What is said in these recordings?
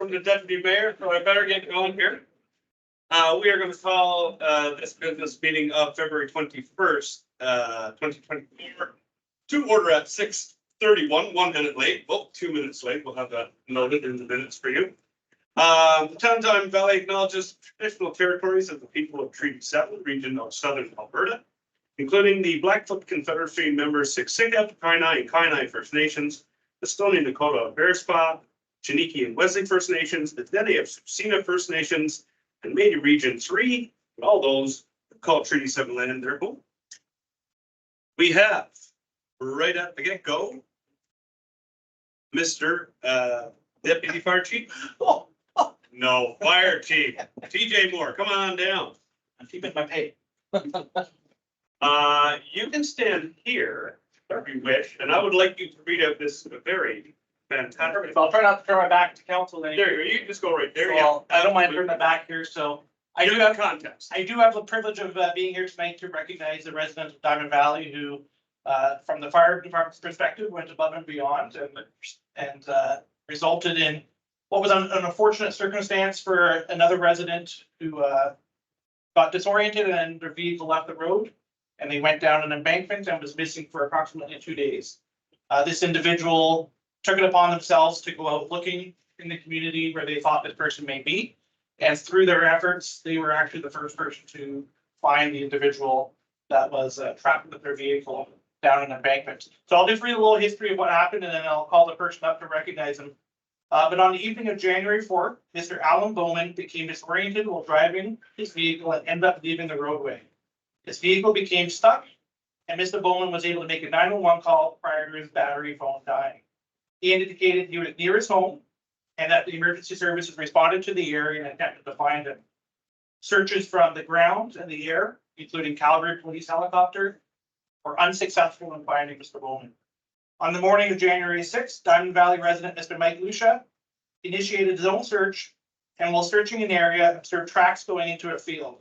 from the deputy mayor, so I better get going here. We are going to call this business meeting of February 21st, 2024 to order at 6:31, 1 minute late. Oh, 2 minutes late. We'll have that noted in the minutes for you. The town of Diamond Valley acknowledges traditional territories of the people of Treaty 7, region of southern Alberta, including the Blackfoot Confederacy members Siksika, Kainai, and Kainai First Nations, the Stoney Nakoda Bearspaw, Chiniki and Wesley First Nations, the Dene of Tsuut'ina First Nations, and Métis Region 3, and all those who call Treaty 7 land their home. We have, right at the get-go, Mr. Deputy Fire Chief. No, Fire Chief. TJ Moore, come on down. I'm keeping my pay. You can stand here if you wish, and I would like you to read out this very fantastic. So I'll try not to turn my back to council then. There, you can just go right there. So Yeah. I don't mind turning my back here, so I do Give have context. the privilege of being here tonight to recognize the residents of Diamond Valley who, from the fire department's perspective, went above and beyond and resulted in what was an unfortunate circumstance for another resident who got disoriented and their vehicle left the road and they went down an embankment and was missing for approximately 2 days. This individual took it upon themselves to go out looking in the community where they thought this person may be. And through their efforts, they were actually the first person to find the individual that was trapped with their vehicle down an embankment. So I'll just read a little history of what happened and then I'll call the person up to recognize him. But on the evening of January 4th, Mr. Alan Bowman became disoriented while driving his vehicle and ended up leaving the roadway. His vehicle became stuck and Mr. Bowman was able to make a 911 call prior to his battery phone dying. He indicated he was near his home and that the emergency services responded to the area and attempted to find him. Searches from the ground and the air, including Calgary police helicopter, were unsuccessful in finding Mr. Bowman. On the morning of January 6th, Diamond Valley resident Mr. Mike Lucia initiated his own search and while searching an area, observed tracks going into a field.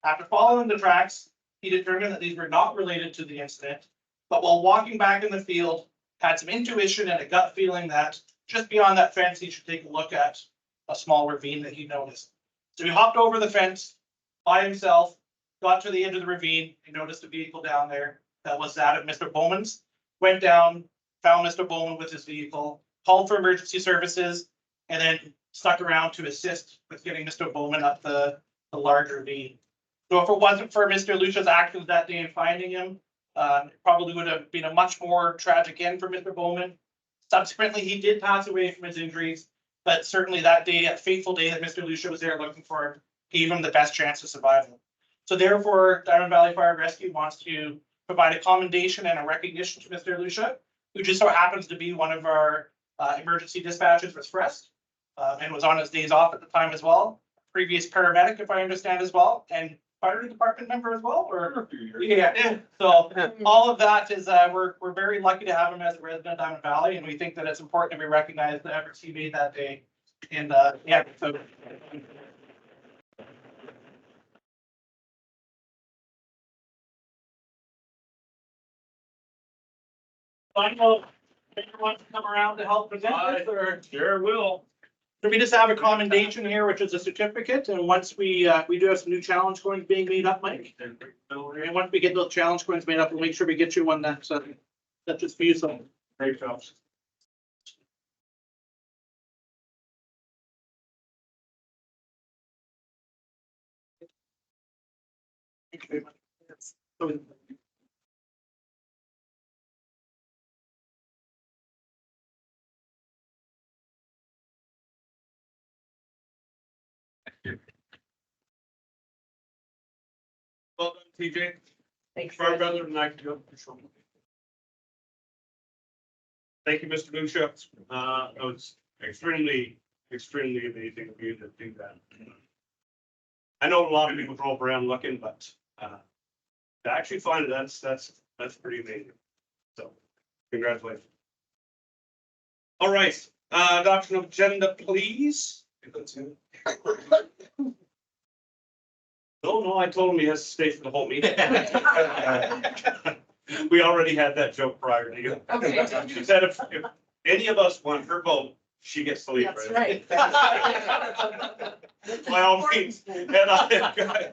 After following the tracks, he determined that these were not related to the incident, but while walking back in the field, had some intuition and a gut feeling that just beyond that fence, he should take a look at a small ravine that he noticed. So he hopped over the fence by himself, got to the end of the ravine, and noticed a vehicle down there that was that of Mr. Bowman's. Went down, found Mr. Bowman with his vehicle, called for emergency services, and then stuck around to assist with getting Mr. Bowman up the large ravine. So if it wasn't for Mr. Lucia's actions that day in finding him, it probably would have been a much more tragic end for Mr. Bowman. Subsequently, he did pass away from his injuries, but certainly that day, that fateful day that Mr. Lucia was there looking for him, gave him the best chance of survival. So therefore, Diamond Valley Fire Rescue wants to provide a commendation and a recognition to Mr. Lucia, who just so happens to be one of our emergency dispatchers with Frest, and was on his days off at the time as well. Previous paramedic, if I understand as well, and fire department member as well, or yeah. So all of that is we're very lucky to have him as a resident of Diamond Valley, and we think that it's important that we recognize the efforts he made that day. And yeah, so. I know anyone wants to come around to help present this, or Sure will. so we just have a commendation here, which is a certificate, and once we do have some new challenge coins being made up, Mike. And once we get those challenge coins made up, we'll make sure we get you one that's just for you, so. Great jobs. Thank you very much. So, Well done, TJ. thanks. Far better than I could do. Thank you, Mr. Lucia. It was extremely amazing of you to do that. I know a lot of people drove around looking, but to actually find it, that's pretty amazing. So, congratulations. All right, adoption of agenda, please. No, I told him he has to stay for the whole meeting. We already had that joke prior to you. Okay. She said if any of us want her vote, she gets to leave, That's right? right. By all means. And I,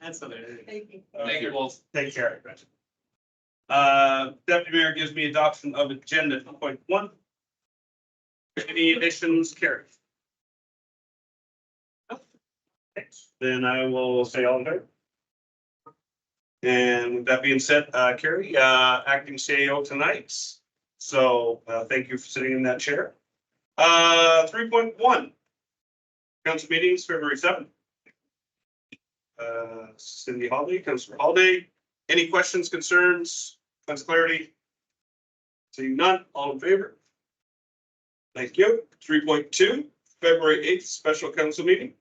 That's hilarious. Thank you. Thank you, well, take care. Deputy Mayor gives me adoption of agenda 2.1. Any additions, Carrie? Then I will say all in favor. And with that being said, Carrie, acting CAO tonight. So thank you for sitting in that chair. 3.1. Council meetings, February 7th. Cindy Holiday, Councilor Holiday. Any questions, concerns, points of clarity? Seeing none, all in favor? Thank you. 3.2, February 8th, special council meeting.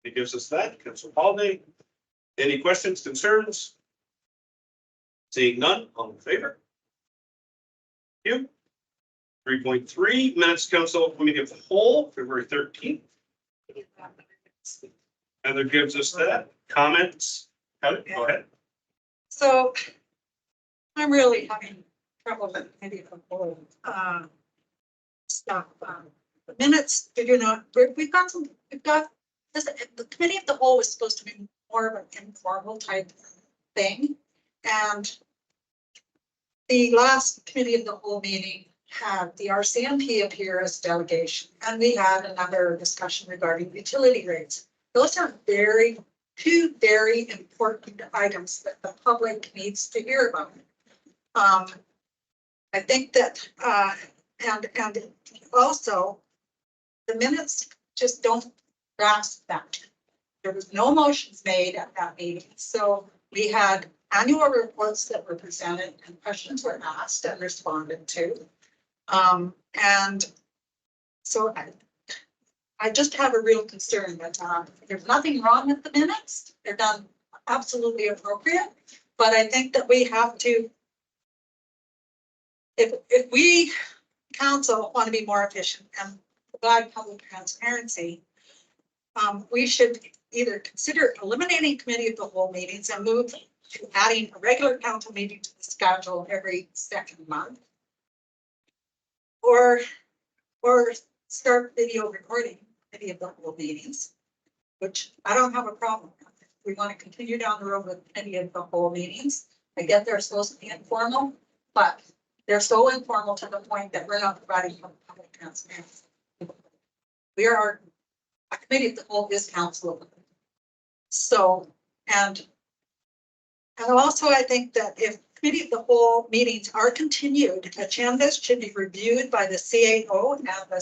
It gives us that, Councilor Holiday. Any questions, concerns? Seeing none, all in favor? Thank you. 3.3, minutes council committee of the whole, February 13th. Heather gives us that. Comments? Heather, go ahead. So I'm really having trouble with maybe the whole stuff. The minutes, you know, we've got this, the committee of the whole was supposed to be more of an informal type thing. And the last committee of the whole meeting had the RCMP appear as delegation, and we had another discussion regarding utility rates. Those are two very important items that the public needs to hear about. I think that, and also the minutes just don't grasp that. There was no motions made at that meeting, so we had annual reports that were presented and questions were asked and responded to. And so I just have a real concern that there's nothing wrong with the minutes. They're done absolutely appropriate, but I think that we have to, if we council want to be more efficient and provide public transparency, we should either consider eliminating committee of the whole meetings and move to adding a regular council meeting to the schedule every second month, or start video recording any of the whole meetings, which I don't have a problem with. We want to continue down the road with any of the whole meetings. I get they're supposed to be informal, but they're so informal to the point that we're not providing public transparency. We are a committee of the whole is council. So, and also I think that if committee of the whole meetings are continued, agendas should be reviewed by the CAO and the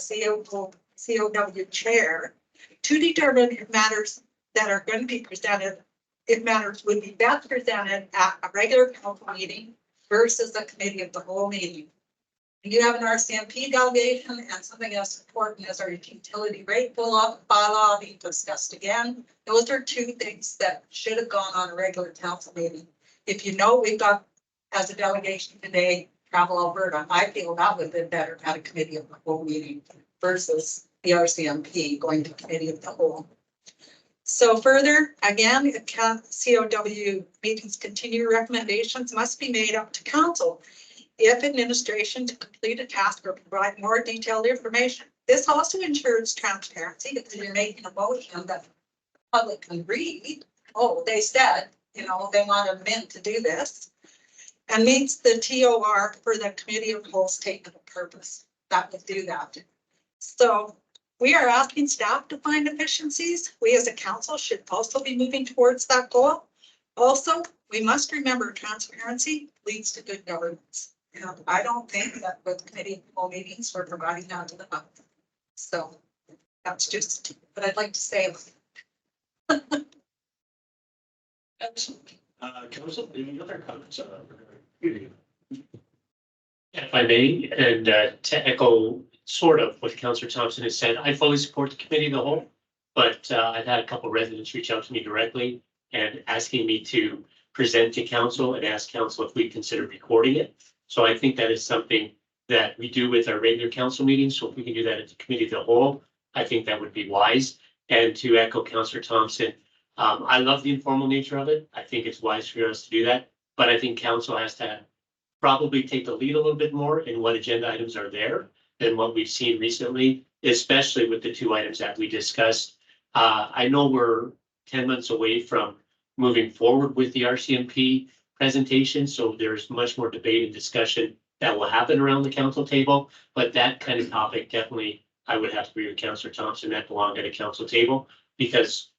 COW chair to determine if matters that are going to be presented, if matters would be best presented at a regular council meeting versus a committee of the whole meeting. And you have an RCMP delegation and something as important as our utility rate bylaw being discussed again. Those are two things that should have gone on a regular council meeting. If you know, we've got as a delegation today, Travel Alberta, I feel that would have been better at a committee of the whole meeting versus the RCMP going to committee of the whole. So further, again, if COW meetings continue, recommendations must be made up to council if administration to complete a task or provide more detailed information. This also ensures transparency because you're making a motion that the public can read. Oh, they said, you know, they want a mint to do this, and meets the TOR for the committee of whole statement of purpose. That would do that. So we are asking staff to find efficiencies. We as a council should also be moving towards that goal. Also, we must remember transparency leads to good governance. And I don't think that with committee of whole meetings we're providing that to the public. So that's just what I'd like to say. Council, any other comments? If I may, and to echo sort of what Councillor Thompson has said, I fully support the committee of the whole, but I've had a couple of residents reach out to me directly and asking me to present to council and ask council if we consider recording it. So I think that is something that we do with our regular council meetings. So if we can do that at the committee of the whole, I think that would be wise. And to echo Councillor Thompson, I love the informal nature of it. I think it's wise for us to do that, but I think council has to probably take the lead a little bit more in what agenda items are there than what we've seen recently, especially with the two items that we discussed. I know we're 10 months away from moving forward with the RCMP presentation, so there's much more debate and discussion that will happen around the council table. But that kind of topic, definitely, I would have to agree with Councillor Thompson, that belonged at a council table, because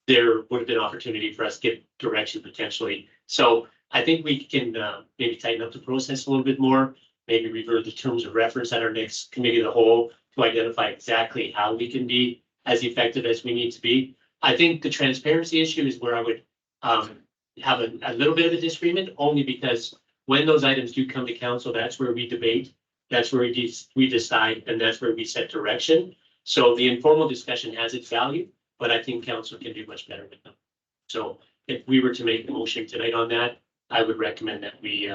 there would have been opportunity for us to get direction potentially. So I think we can maybe tighten up the process a little bit more, maybe revert the terms of reference at our next committee of the whole to identify exactly how we can be as effective as we need to be. I think the transparency issue is where I would have a little bit of a disagreement, only because when those items do come to council, that's where we debate, that's where we decide, and that's where we set direction. So the informal discussion has its value, but I think council can do much better with them. So if we were to make a motion tonight on that, I would recommend that we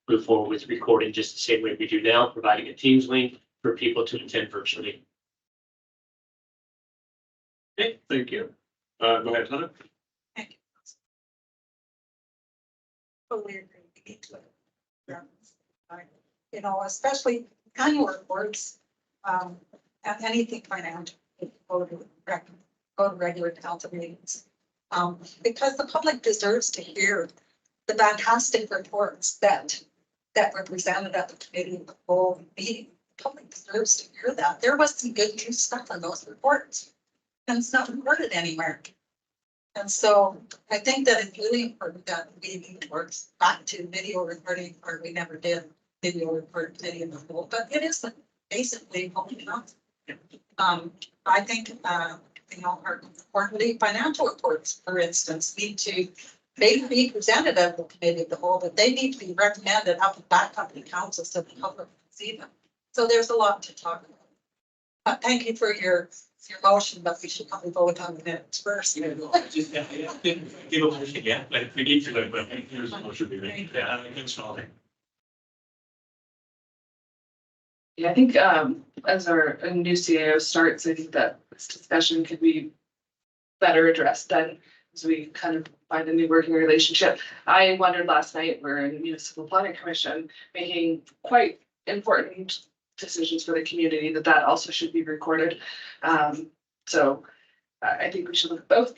move forward with recording just the same way we do now, providing a Teams link for people to attend virtually. Okay, thank you. Go ahead, Hunter. Thank you. Totally agree. We need to. You know, especially annual reports, and anything financial, go to regular council meetings. Because the public deserves to hear the fantastic reports that were presented at the committee of the whole meeting. The public deserves to hear that. There was some good news stuff in those reports, and it's not recorded anywhere. And so I think that it's really important that we need works back to video recording, or we never did video record committee of the whole, but it is basically public enough. I think, you know, our quarterly financial reports, for instance, need to maybe be presented at the committee of the whole, but they need to be recommended back up to council so the public can see them. So there's a lot to talk about. Thank you for your motion, but we should probably vote on the minutes first. Give a motion, yeah, but if we need to, but here's a motion to be made. Yeah, thanks, Molly. Yeah, I think as a new CAO starts, I think that this discussion could be better addressed then as we kind of find a new working relationship. I wondered last night, we're in the Municipal Planning Commission making quite important decisions for the community, that also should be recorded. So I think we should look at both.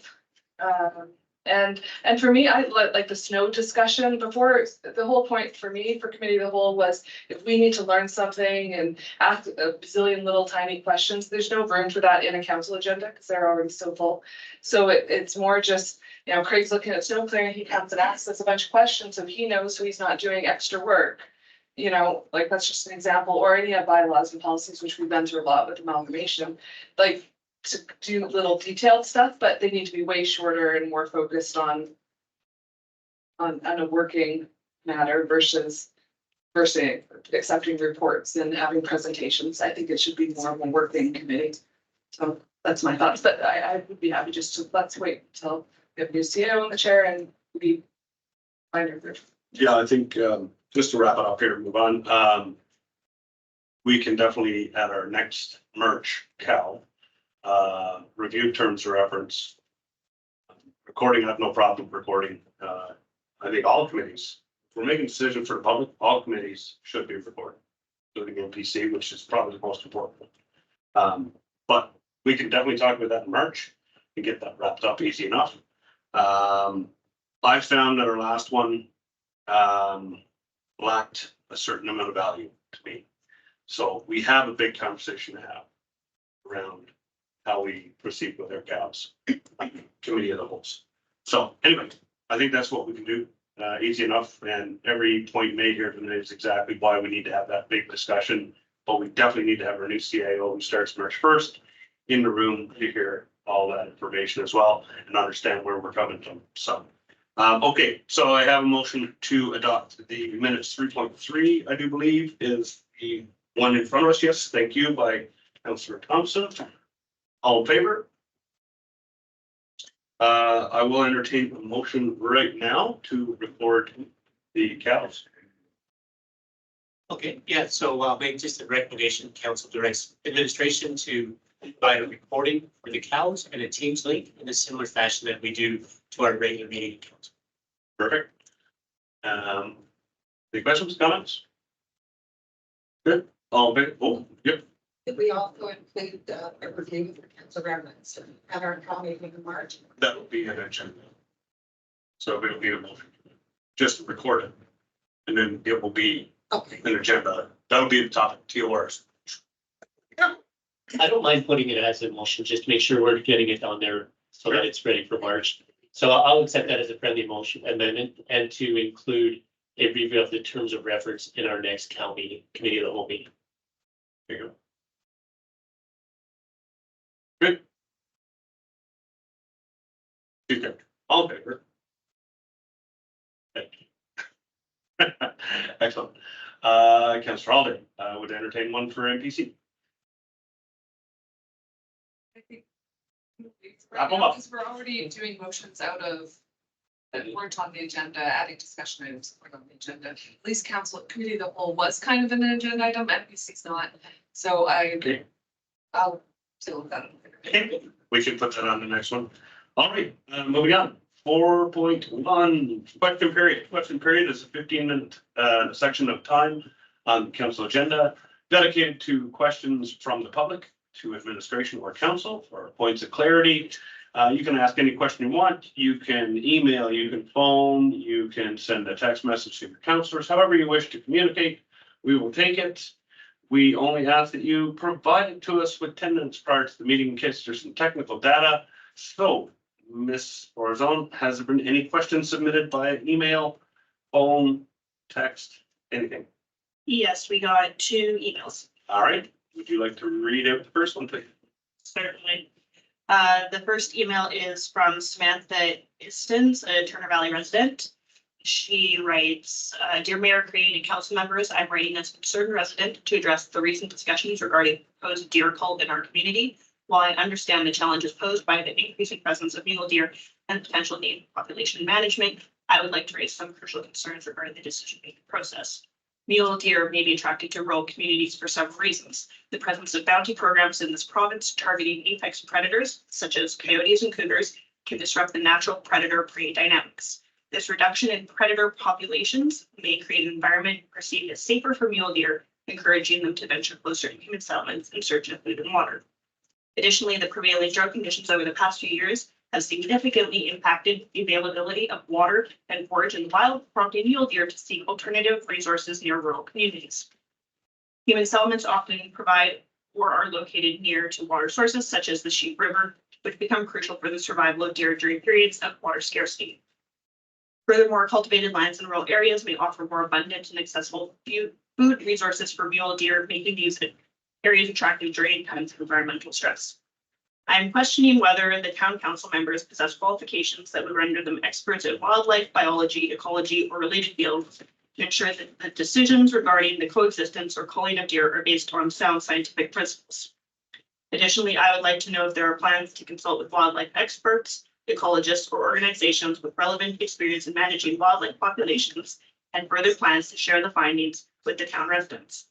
And for me, I like the snow discussion before. The whole point for me for committee of the whole was if we need to learn something and ask a bazillion little tiny questions, there's no room for that in a council agenda because they're already so full. So it's more just, you know, Craig's looking at snow clearing, he comes and asks us a bunch of questions, so he knows so he's not doing extra work. You know, like that's just an example, or any of bylaws and policies, which we've been through a lot with amalgamation, like to do little detailed stuff, but they need to be way shorter and more focused on a working matter versus accepting reports and having presentations. I think it should be more of a working committee. So that's my thoughts, but I would be happy just to, let's wait until we have a new CEO in the chair and we find a group. Yeah, I think just to wrap it up here and move on, we can definitely at our next merge Cal review terms of reference. Recording, I have no problem recording. I think all committees, if we're making decisions for the public, all committees should be recorded, including NPC, which is probably the most important. But we can definitely talk about that in March and get that wrapped up easy enough. I found that our last one lacked a certain amount of value to me. So we have a big conversation to have around how we proceed with our CABs, committee of the wholes. So anyway, I think that's what we can do, easy enough. And every point made here tonight is exactly why we need to have that big discussion. But we definitely need to have our new CAO who starts March 1st in the room to hear all that information as well and understand where we're coming from. So okay, so I have a motion to adopt the minutes 3.3, I do believe, is the one in front of us. Yes, thank you, by Councillor Thompson. All in favor? I will entertain a motion right now to record the cows. Okay, yeah, so I'll make just a recommendation, council directs administration to provide a recording for the cows and a Teams link in a similar fashion that we do to our regular meeting. Perfect. Any questions, comments? Good, all in favor? Oh, yep, Did we also include a review for council reference at our county meeting in March? that will be an agenda. So it'll be a motion, just record it. And then it will be Okay. an agenda, that'll be the topic, TORs. I don't mind putting it as a motion, just to make sure we're getting it on there so that it's ready for March. So I'll accept that as a friendly motion amendment and to include a review of the terms of reference in our next county committee of the whole meeting. There you go. Good. Okay, all in favor? Thank you. Excellent. Councillor Alden, would entertain one for MPC. I think Wrap 'em up. because we're already doing motions out of that weren't on the agenda, adding discussion items that weren't on the agenda. At least council committee of the whole was kind of an agenda item, NPC's not. So Okay. I'll deal with that. Okay, we should put that on the next one. All right, moving on. 4.1, question period. Question period is a 15-minute section of time on council agenda dedicated to questions from the public to administration or council for points of clarity. You can ask any question you want. You can email, you can phone, you can send a text message to your councilors, however you wish to communicate. We will take it. We only ask that you provide it to us with 10 minutes prior to the meeting in case there's some technical data. So, Ms. Orzon, has there been any questions submitted by email, phone, text, anything? Yes, we got 2 emails. All right, would you like to read out the first one, please? Certainly. The first email is from Samantha Istons, a Turner Valley resident. She writes, Dear Mayor, Creed, and council members, I'm writing as a concerned resident to address the recent discussions regarding proposed deer cult in our community. While I understand the challenges posed by the increasing presence of mule deer and potential need for population management, I would like to raise some crucial concerns regarding the decision-making process. Mule deer may be attracted to rural communities for several reasons. The presence of bounty programs in this province targeting apex predators, such as coyotes and cougars, can disrupt the natural predator-prey dynamics. This reduction in predator populations may create an environment perceived as safer for mule deer, encouraging them to venture closer to human settlements in search of food and water. Additionally, the prevailing drought conditions over the past few years have significantly impacted the availability of water and forage in the wild, prompting mule deer to seek alternative resources near rural communities. Human settlements often provide or are located near to water sources such as the Sheep River, which become crucial for the survival of deer during periods of water scarcity. Furthermore, cultivated lands in rural areas may offer more abundant and accessible food resources for mule deer, making these areas attractive during times of environmental stress. I am questioning whether the town council members possess qualifications that would render them experts in wildlife, biology, ecology, or related fields to ensure that the decisions regarding the coexistence or culling of deer are based on sound scientific principles. Additionally, I would like to know if there are plans to consult with wildlife experts, ecologists, or organizations with relevant experience in managing wildlife populations, and further plans to share the findings with the town residents.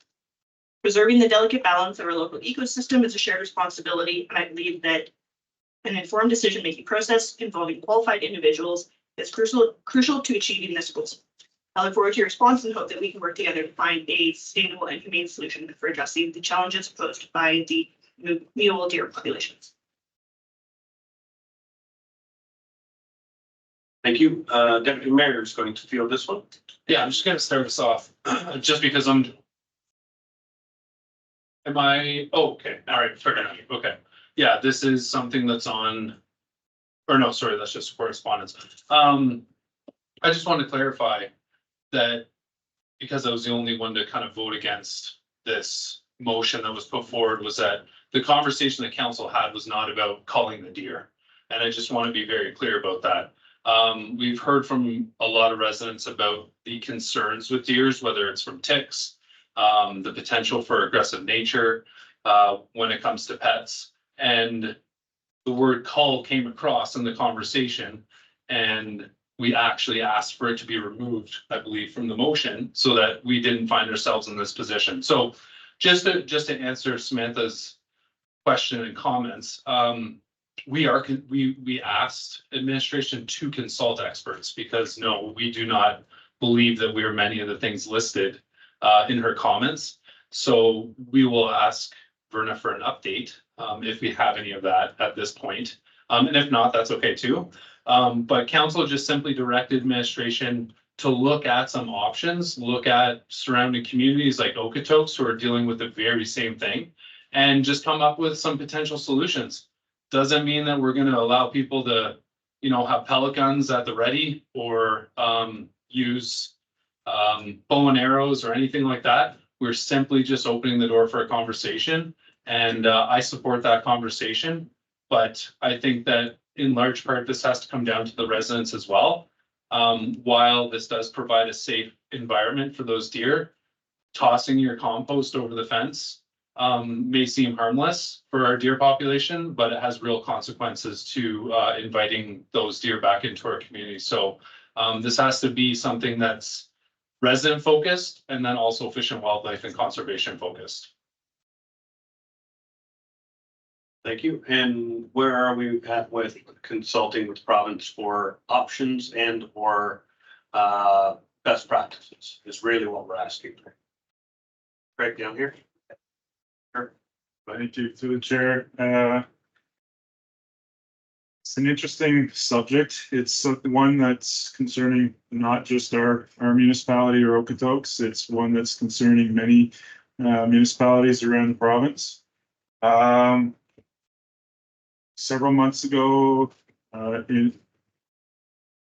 Preserving the delicate balance of our local ecosystem is a shared responsibility, and I believe that an informed decision-making process involving qualified individuals is crucial to achieving this goal. I look forward to your response and hope that we can work together to find a sustainable and humane solution for addressing the challenges posed by the mule deer populations. Thank you. Deputy Mayor is going to field this one. Yeah, I'm just gonna start us off, just because am I, oh, okay, all right, fair enough, okay. Yeah, this is something that's on, or no, sorry, that's just correspondence. I just want to clarify that because I was the only one to kind of vote against this motion that was put forward, was that the conversation that council had was not about culling the deer. And I just want to be very clear about that. We've heard from a lot of residents about the concerns with deers, whether it's from ticks, the potential for aggressive nature, when it comes to pets. And the word cull came across in the conversation, and we actually asked for it to be removed, I believe, from the motion so that we didn't find ourselves in this position. So just to answer Samantha's question and comments, we asked administration to consult experts, because no, we do not believe that we are many of the things listed in her comments. So we will ask Verna for an update if we have any of that at this point. And if not, that's okay too. But council just simply directed administration to look at some options, look at surrounding communities like Okotoks who are dealing with the very same thing, and just come up with some potential solutions. Doesn't mean that we're going to allow people to, you know, have pellet guns at the ready or use bow and arrows or anything like that. We're simply just opening the door for a conversation, and I support that conversation. But I think that in large part, this has to come down to the residents as well. While this does provide a safe environment for those deer, tossing your compost over the fence may seem harmless for our deer population, but it has real consequences to inviting those deer back into our community. So this has to be something that's resident focused and then also fish and wildlife and conservation focused. Thank you. And where are we at with consulting with province for options and or best practices is really what we're asking for. Right down here. Sure. Thank you to the chair. It's an interesting subject. It's one that's concerning not just our municipality or Okotoks. It's one that's concerning many municipalities around the province. Several months ago, in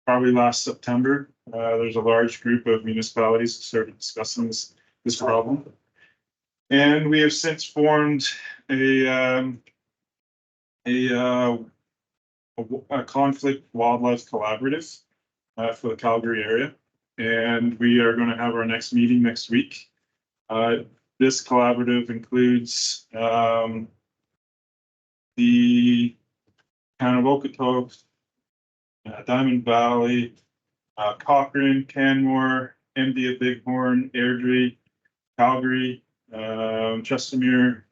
probably last September, there's a large group of municipalities that started discussing this problem. And we have since formed a conflict wildlife collaborative for the Calgary area. And we are going to have our next meeting next week. This collaborative includes the town of Okotoks, Diamond Valley, Cochrane, Canmore, MD of Bighorn, Airdrie, Calgary, Chestermere,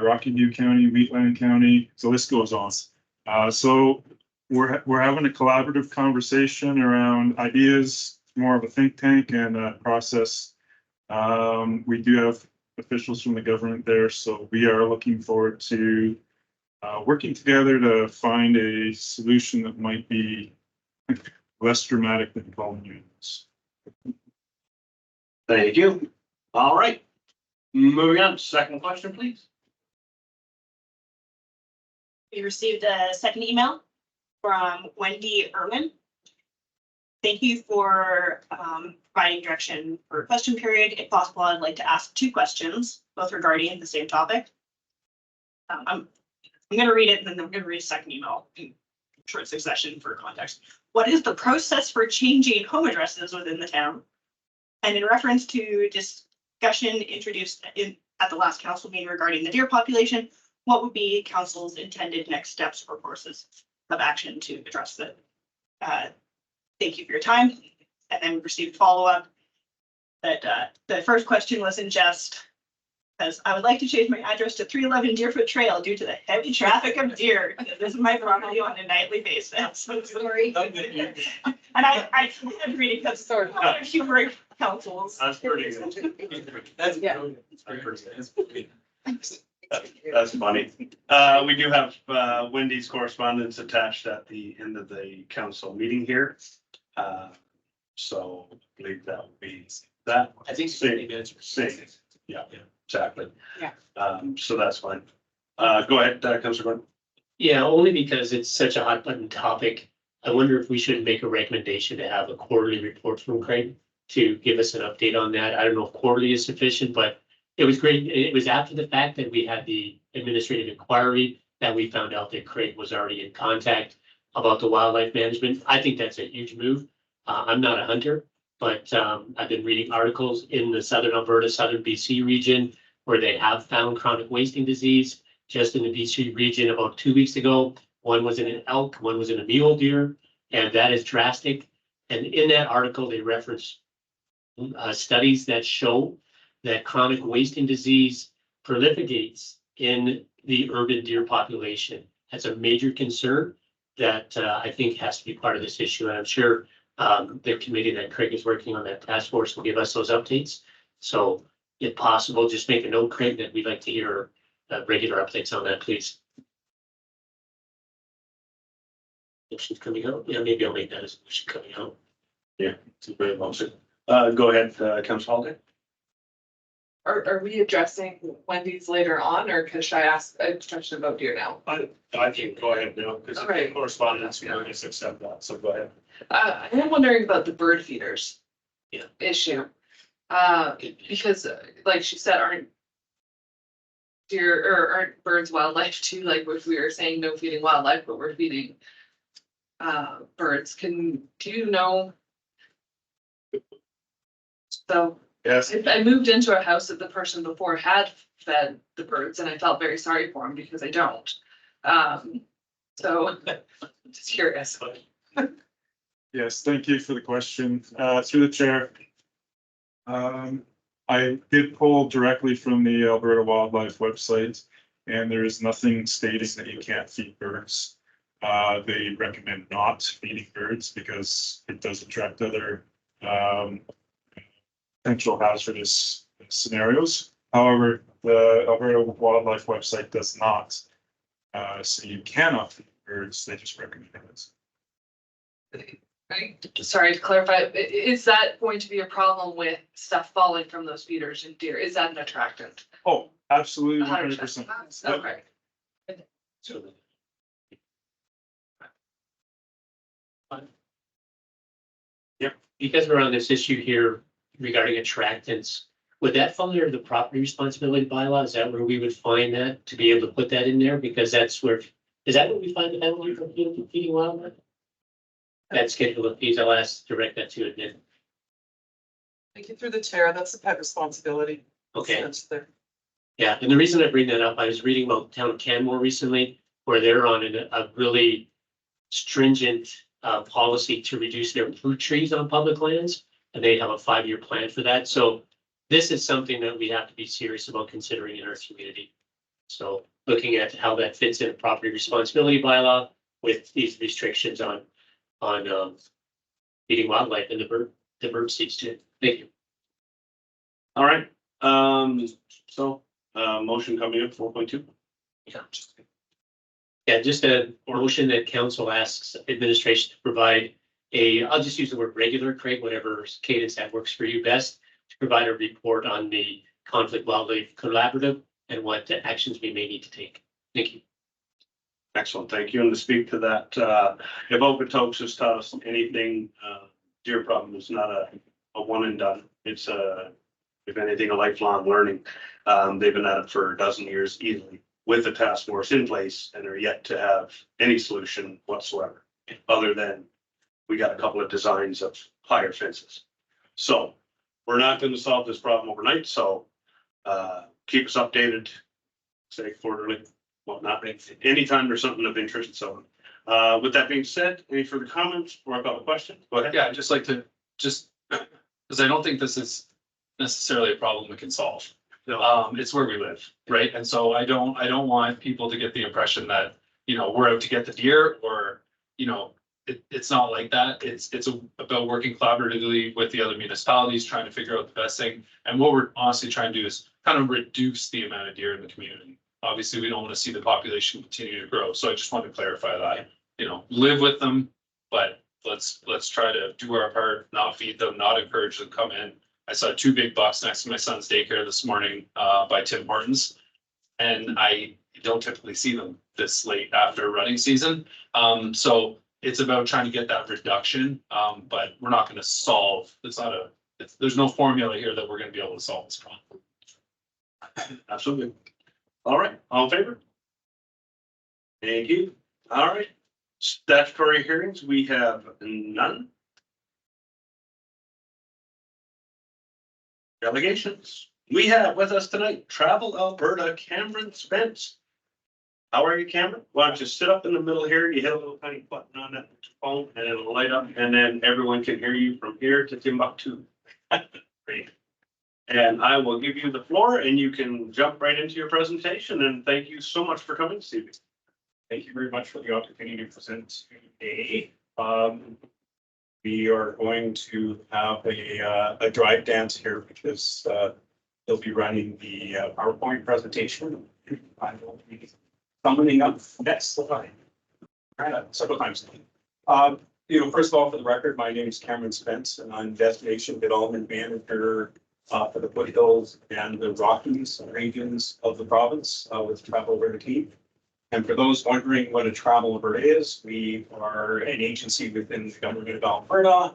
Rocky View County, Wheatland County. So this goes on. So we're having a collaborative conversation around ideas, more of a think tank and a process. We do have officials from the government there, so we are looking forward to working together to find a solution that might be less dramatic than calling units. Thank you. All right. Moving on. Second question, please. We received a second email from Wendy Irwin. Thank you for providing direction for question period. If possible, I'd like to ask 2 questions, both regarding the same topic. I'm going to read it and then I'm going to read a second email in short succession for context. What is the process for changing home addresses within the town? And in reference to discussion introduced at the last council meeting regarding the deer population, what would be council's intended next steps or courses of action to address that? Thank you for your time. And then we received follow-up that the first question was in jest, because I would like to change my address to 311 Deerfoot Trail due to the heavy traffic of deer. This is my property on a nightly basis. So sorry. And I agree because a lot of humor councils. That's pretty good. That's funny. We do have Wendy's correspondence attached at the end of the council meeting here. So I believe that would be that. I think Same. Yeah, exactly. Yeah. So that's fine. Go ahead, Councilor Gordon. Yeah, only because it's such a hot button topic. I wonder if we should make a recommendation to have a quarterly report from Craig to give us an update on that. I don't know if quarterly is sufficient, but it was great. It was after the fact that we had the administrative inquiry that we found out that Craig was already in contact about the wildlife management. I think that's a huge move. I'm not a hunter, but I've been reading articles in the southern Alberta, southern BC region where they have found chronic wasting disease. Just in the BC region about 2 weeks ago, one was in an elk, one was in a mule deer, and that is drastic. And in that article, they reference studies that show that chronic wasting disease proliferates in the urban deer population. That's a major concern that I think has to be part of this issue. And I'm sure The committee that Craig is working on, that task force, will give us those updates. So if possible, just make a note, Craig, that we'd like to hear regular updates on that, please. If she's coming out, yeah, maybe I'll make that as she's coming out. It's a great motion. Go ahead, Council Holiday. Are we addressing Wendy's later on, or should I ask a question about deer now? I think go ahead now, because Okay. correspondence, we just accept that, so go ahead. I am wondering about the bird feeders. Yeah. Issue. Because like she said, aren't deer or aren't birds wildlife too? Like if we were saying no feeding wildlife, but we're feeding birds, do you know? So Yes. I moved into a house that the person before had fed the birds, and I felt very sorry for him because I don't. So just curious. Yes, thank you for the question. Through the chair. I did pull directly from the Alberta Wildlife website, and there is nothing stating that you can't feed birds. They recommend not feeding birds because it does attract other potential hazardous scenarios. However, the Alberta Wildlife website does not. So you cannot feed birds, they just recommend it. Right, sorry to clarify, is that going to be a problem with stuff falling from those feeders and deer? Is that an attractant? Oh, absolutely, 100%. Okay. Because we're on this issue here regarding attractants, would that fall under the property responsibility bylaw? Is that where we would find that, to be able to put that in there? Because that's where, is that what we find the penalty for feeding wildlife? That schedule of fees, I'll ask, direct that to admin. Thank you through the chair. That's the pet responsibility. Okay. That's there. Yeah, and the reason I bring that up, I was reading about the town of Canmore recently, where they're on a really stringent policy to reduce their fruit trees on public lands, and they have a 5-year plan for that. So this is something that we have to be serious about considering in our community. So looking at how that fits in a property responsibility bylaw with these restrictions on feeding wildlife and the bird seeds too. Thank you. All right, so, motion coming up 4.2. Yeah, just a motion that council asks administration to provide I'll just use the word regular, Craig, whatever cadence that works for you best, to provide a report on the Conflict Wildlife Collaborative and what actions we may need to take. Thank you. Excellent, thank you. And to speak to that, if Okotoks has taught us anything, deer problem is not a one and done. It's if anything, a lifelong learning. They've been at it for a dozen years easily with the task force in place and are yet to have any solution whatsoever, other than we got a couple of designs of higher fences. So we're not going to solve this problem overnight. So keep us updated, say quarterly, whatnot, anytime there's something of interest. So with that being said, any further comments or I've got a question? Go ahead. Yeah, I'd just like to because I don't think this is necessarily a problem we can solve. It's where we live, right? And so I don't want people to get the impression that, we're out to get the deer or, it's not like that. It's about working collaboratively with the other municipalities, trying to figure out the best thing. And what we're honestly trying to do is kind of reduce the amount of deer in the community. Obviously, we don't want to see the population continue to grow. So I just want to clarify that, live with them, but let's try to do our part, not feed them, not encourage them to come in. I saw 2 big bucks next to my son's daycare this morning by Tim Hortons. And I don't typically see them this late after running season. So it's about trying to get that reduction, but we're not going to solve, there's no formula here that we're going to be able to solve this problem. Absolutely. All right, all in favor? Thank you. All right. Statutory hearings, we have none. Delegations. We have with us tonight, Travel Alberta, Cameron Spence. How are you, Cameron? Why don't you sit up in the middle here? You hit a little tiny button on that phone and it'll light up and then everyone can hear you from here to Timbuktu. Great. And I will give you the floor and you can jump right into your presentation. And thank you so much for coming this evening. Thank you very much for the opportunity to present today. We are going to have a drive dance here because they'll be running the PowerPoint presentation. I will be coming up next slide. Several times. First of all, for the record, my name is Cameron Spence and I'm Destination Development Manager for the foothills and the Rockies regions of the province with Travel Alberta team. And for those wondering what a Travel Alberta is, we are an agency within the government of Alberta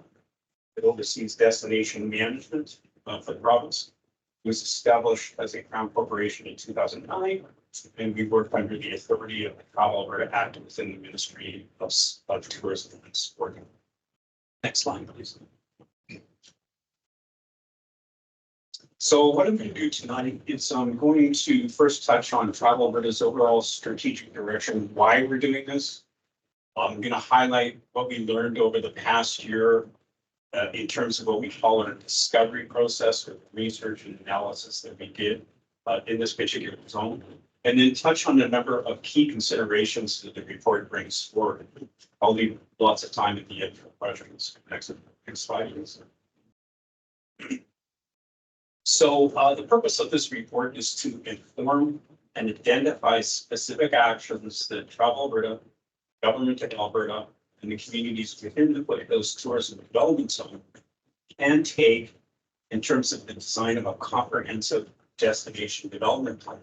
that oversees destination management for the province. It was established as a Crown corporation in 2009, and we work under the authority of the Travel Alberta Act within the Ministry of Tourism and Sport. Next slide, please. So what I'm going to do tonight is I'm going to first touch on Travel Alberta's overall strategic direction, why we're doing this. I'm going to highlight what we learned over the past year in terms of what we call our discovery process or research and analysis that we did in this particular zone, and then touch on a number of key considerations that the report brings forward. I'll leave lots of time at the end for questions. Next slide, please. So the purpose of this report is to inform and identify specific actions that Travel Alberta, Government of Alberta, and the communities within the foothills tourism development zone can take in terms of the design of a comprehensive destination development plan.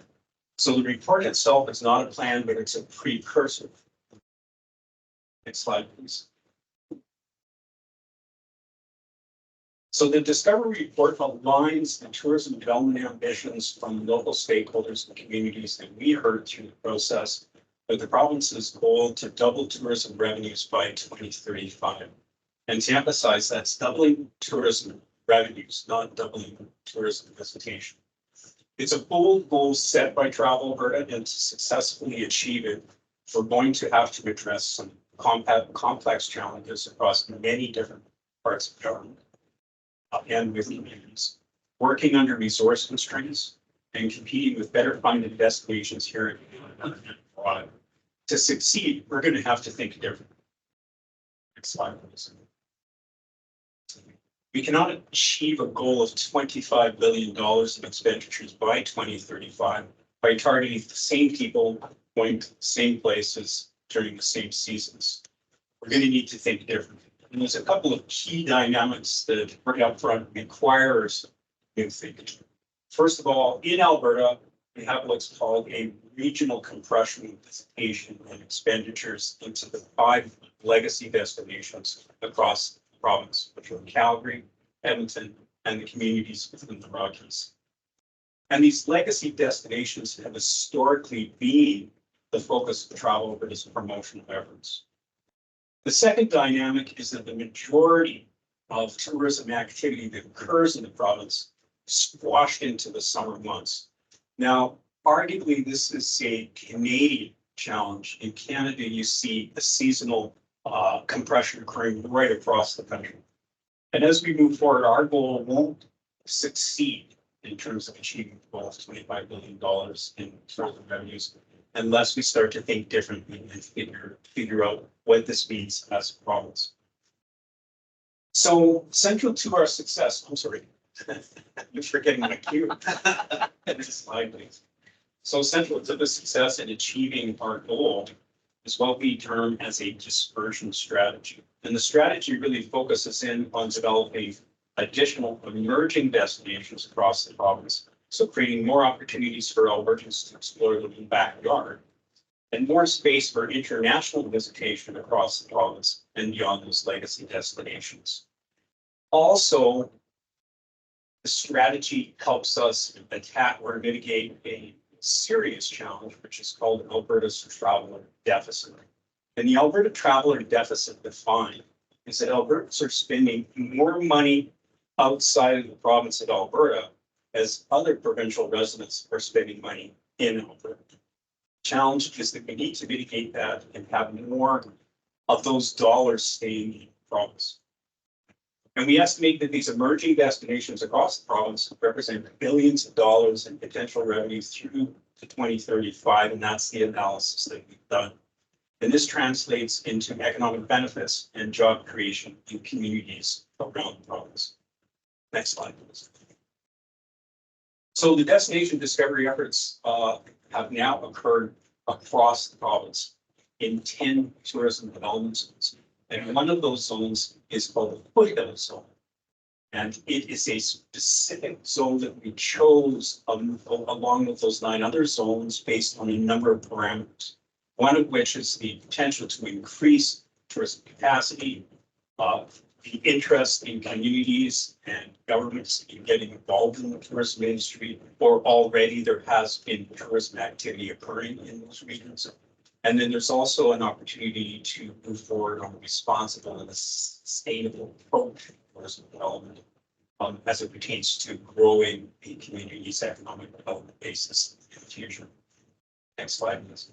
So the report itself is not a plan, but it's a precursor. Next slide, please. So the discovery report aligns the tourism development ambitions from local stakeholders and communities that we heard through the process with the province's goal to double tourism revenues by 2035. And to emphasize, that's doubling tourism revenues, not doubling tourism visitation. It's a bold goal set by Travel Alberta, and to successfully achieve it, we're going to have to address some complex challenges across many different parts of government and with communities, working under resource constraints and competing with better funded destinations here in abroad. To succeed, we're going to have to think differently. Next slide, please. We cannot achieve a goal of $25 billion in expenditures by 2035 by targeting the same people going to the same places during the same seasons. We're going to need to think differently. And there's a couple of key dynamics that right up front requires new thinking. First of all, in Alberta, we have what's called a regional compression of visitation and expenditures into the 5 legacy destinations across the province, which are Calgary, Edmonton, and the communities within the Rockies. And these legacy destinations have historically been the focus of Travel Alberta's promotional efforts. The second dynamic is that the majority of tourism activity that occurs in the province is squashed into the summer months. Now, arguably, this is a Canadian challenge. In Canada, you see a seasonal compression occurring right across the country. And as we move forward, our goal won't succeed in terms of achieving the goal of $25 billion in tourism revenues unless we start to think differently and figure out what this means as a province. So central to our success, I'm sorry, I'm forgetting my cue. Next slide, please. So central to the success in achieving our goal is what we term as a dispersion strategy. And the strategy really focuses in on developing additional emerging destinations across the province. So creating more opportunities for Albertans to explore their own backyard and more space for international visitation across the province and beyond those legacy destinations. Also, the strategy helps us attack or mitigate a serious challenge, which is called Alberta's traveler deficit. And the Alberta traveler deficit defined is that Albertans are spending more money outside of the province of Alberta as other provincial residents are spending money in Alberta. Challenge is that we need to mitigate that and have more of those dollars staying in the province. And we estimate that these emerging destinations across the province represent billions of dollars in potential revenue through to 2035, and that's the analysis that we've done. And this translates into economic benefits and job creation in communities around the province. Next slide, please. So the destination discovery efforts have now occurred across the province in 10 tourism development zones. And one of those zones is called the Foothills Zone. And it is a specific zone that we chose along with those 9 other zones based on a number of parameters. One of which is the potential to increase tourism capacity, the interest in communities and governments in getting involved in the tourism industry, or already there has been tourism activity occurring in those regions. And then there's also an opportunity to move forward on a responsible and a sustainable approach to tourism development as it pertains to growing the community's economic development basis in the future. Next slide, please.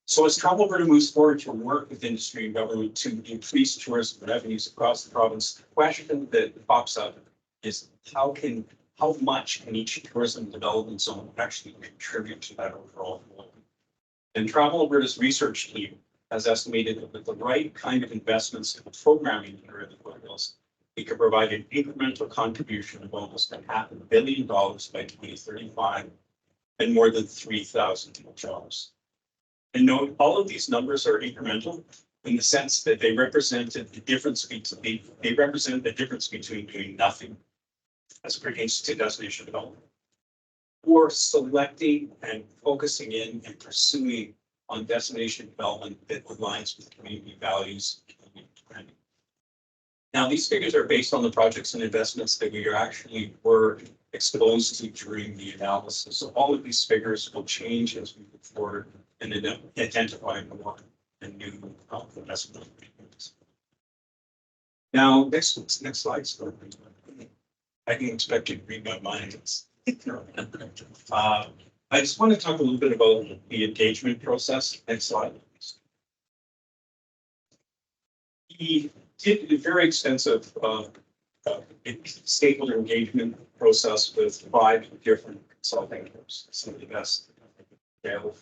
So as Travel Alberta moves forward to work with industry and government to increase tourism revenues across the province, the question that pops up is how much can each tourism development zone actually contribute to that overall goal? And Travel Alberta's research team has estimated that with the right kind of investments in programming here in the foothills, it could provide an incremental contribution of almost $500 million by 2035 and more than 3,000 jobs. And note, all of these numbers are incremental in the sense that they represent the difference between doing nothing as it pertains to destination development, or selecting and focusing in and pursuing on destination development that aligns with community values and community branding. Now, these figures are based on the projects and investments that we were exposed to during the analysis. So all of these figures will change as we move forward and identify more and new investment opportunities. Now, next slide. I can expect you to read my mind. I just want to talk a little bit about the engagement process. Next slide. We did a very extensive stakeholder engagement process with 5 different consulting groups, some of the best available.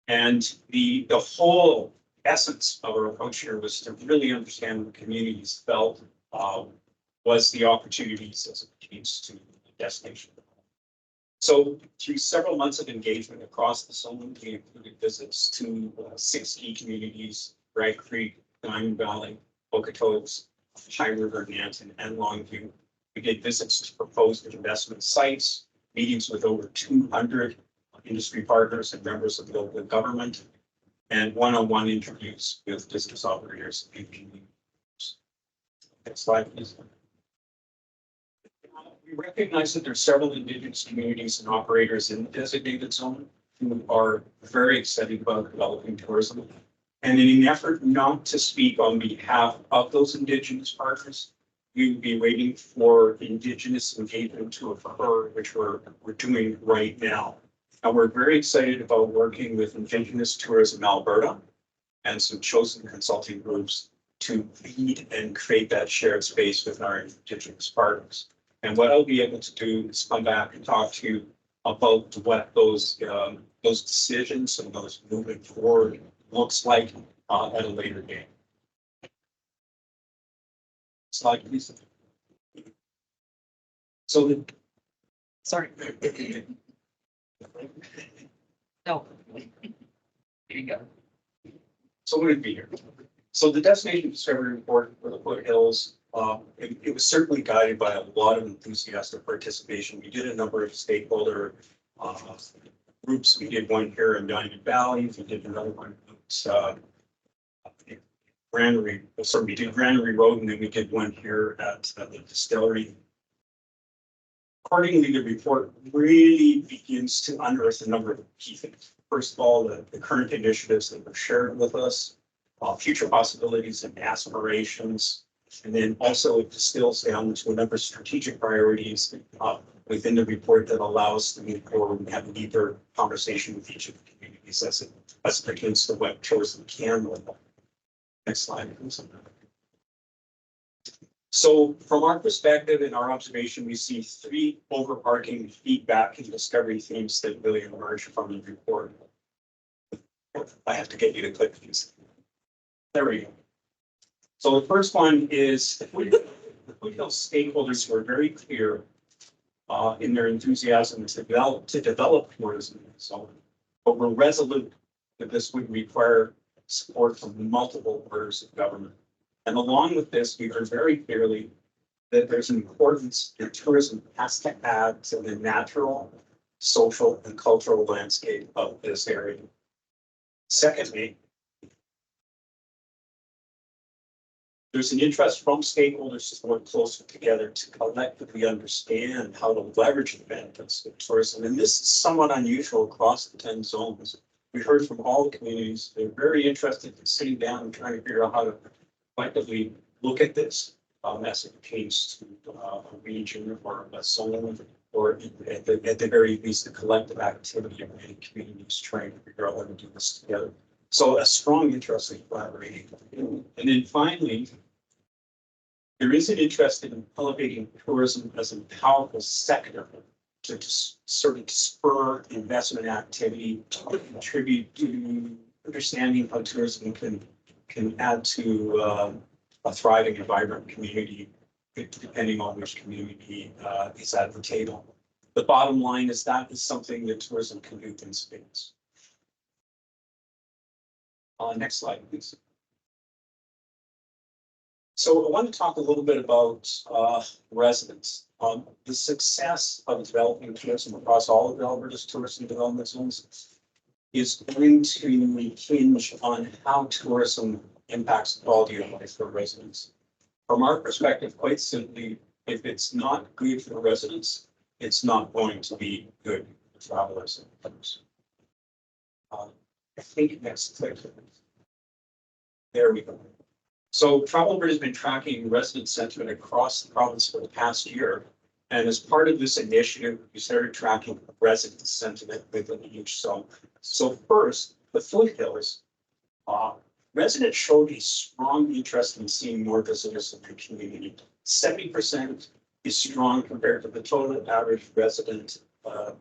And the whole essence of our approach here was to really understand what communities felt was the opportunities as it pertains to the destination. So through several months of engagement across the zone, we included visits to 6 key communities: Bragg Creek, Diamond Valley, Okotoks, High River, Nanton, and Longview. We did visits to proposed investment sites, meetings with over 200 industry partners and members of local government, and one-on-one interviews with business operators and communities. Next slide, please. We recognize that there are several Indigenous communities and operators in the designated zone who are very excited about developing tourism. And in an effort not to speak on behalf of those Indigenous partners, we will be waiting for Indigenous engagement to occur, which we're doing right now. And we're very excited about working with Indigenous Tourism Alberta and some chosen consulting groups to lead and create that shared space with our Indigenous partners. And what I'll be able to do is come back and talk to you about what those decisions and those moving forward looks like at a later date. Slide, please. So Sorry. No. Here you go. So what would it be here? So the destination discovery report for the foothills, it was certainly guided by a lot of enthusiastic participation. We did a number of stakeholder groups. We did one here in Diamond Valley. We did another one Granary. So we did Granary Road, and then we did one here at the distillery. Accordingly, the report really begins to unearth a number of key things. First of all, the current initiatives that were shared with us, future possibilities and aspirations, and then also it distills down to a number of strategic priorities within the report that allows to move forward and have a deeper conversation with each of the communities as it pertains to what tourism can look like. Next slide, please. So from our perspective and our observation, we see 3 overarching feedback and discovery themes that really emerge from the report. I have to get you to click these. There we go. So the first one is the Foothill stakeholders were very clear in their enthusiasm to develop tourism in the zone, but were resolute that this would require support from multiple orders of government. And along with this, we heard very clearly that there's an importance that tourism has to add to the natural, social, and cultural landscape of this area. Secondly, there's an interest from stakeholders to work closer together to collectively understand how to leverage the benefits of tourism. And this is somewhat unusual across the 10 zones. We heard from all the communities. They're very interested in sitting down and trying to figure out how to collectively look at this as it pertains to a region or a zone, or at the very least, the collective activity of many communities trying to figure out how to do this together. So a strong interest in collaborating. And then finally, there is an interest in elevating tourism as a powerful sector to sort of spur investment activity, to contribute to understanding how tourism can add to a thriving and vibrant community, depending on which community is at the table. The bottom line is that is something that tourism can do in spades. Next slide, please. So I want to talk a little bit about residents. The success of developing tourism across all of Alberta's tourism development zones is going to hinge on how tourism impacts the quality of life for residents. From our perspective, quite simply, if it's not good for residents, it's not going to be good for travelers and others. I think next click. There we go. So TravelAlberta has been tracking resident sentiment across the province for the past year. And as part of this initiative, we started tracking resident sentiment within each zone. So first, the Foothills, residents showed a strong interest in seeing more visitors in their community. 70% is strong compared to the total average resident, the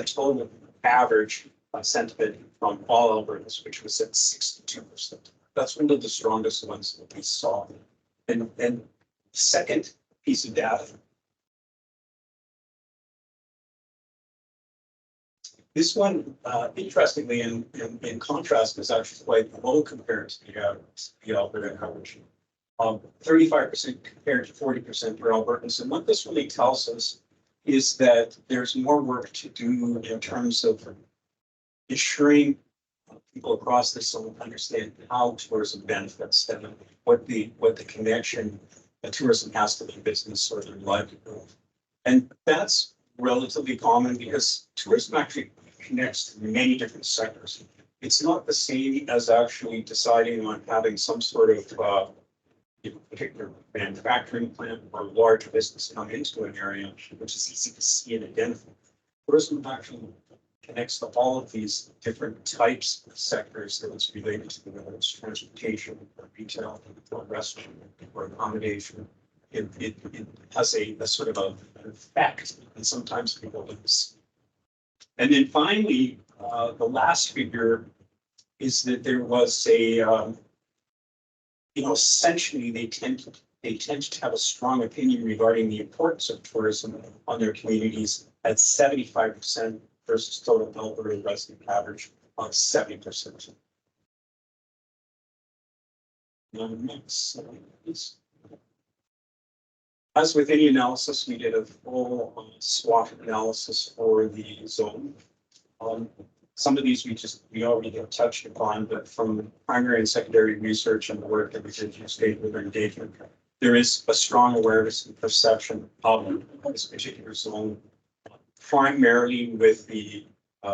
total average sentiment from all Albertans, which was at 62%. That's one of the strongest ones that we saw. And second piece of data. This one, interestingly, in contrast, is actually quite low compared to the Alberta average. 35% compared to 40% for Albertans. And what this really tells us is that there's more work to do in terms of ensuring people across this zone understand how tourism benefits them, and what the connection that tourism has to their business or their livelihood. And that's relatively common because tourism actually connects to many different sectors. It's not the same as actually deciding on having some sort of particular manufacturing plant or large business come into an area, which is easy to see and identify. Tourism actually connects to all of these different types of sectors that it's related to, whether it's transportation or retail or restaurant or accommodation. It has a sort of an effect, and sometimes people lose. And then finally, the last figure is that there was a, essentially they tend to have a strong opinion regarding the importance of tourism on their communities at 75%. Versus total Alberta resident average of 70%. Next slide, please. As with any analysis, we did a full SWOT analysis for the zone. Some of these we already have touched upon, but from primary and secondary research and the work that we did in stakeholder engagement, there is a strong awareness and perception of this particular zone. Primarily with the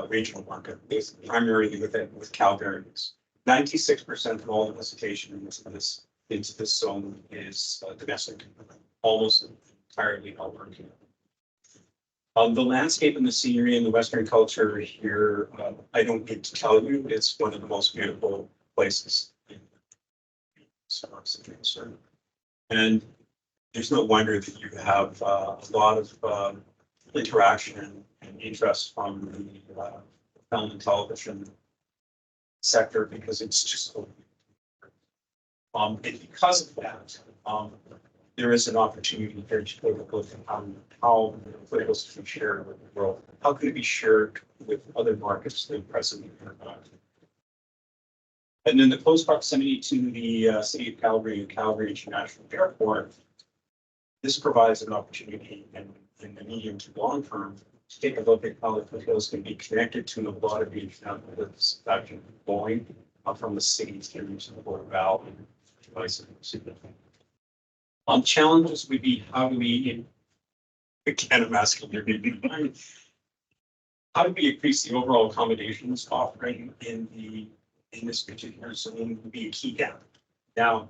regional market, primarily with Calgarians. 96% of all the visitation into this zone is domestic, almost entirely Alberta. The landscape and the scenery and the Western culture here, I don't need to tell you, it's one of the most beautiful places in and there's no wonder that you have a lot of interaction and interest from the film and television sector because it's just so. And because of that, there is an opportunity here to take a look at how politicals can be shared with the world. How can it be shared with other markets than presently are not? And then the close proximity to the city of Calgary and Calgary International Airport. This provides an opportunity in the medium to long term to take a look at how the foothills can be connected to a lot of the international business actually going from the city to the Border Valley. Challenges would be how do we, again, I'm asking your how do we increase the overall accommodations offering in this particular zone would be a key gap. Now,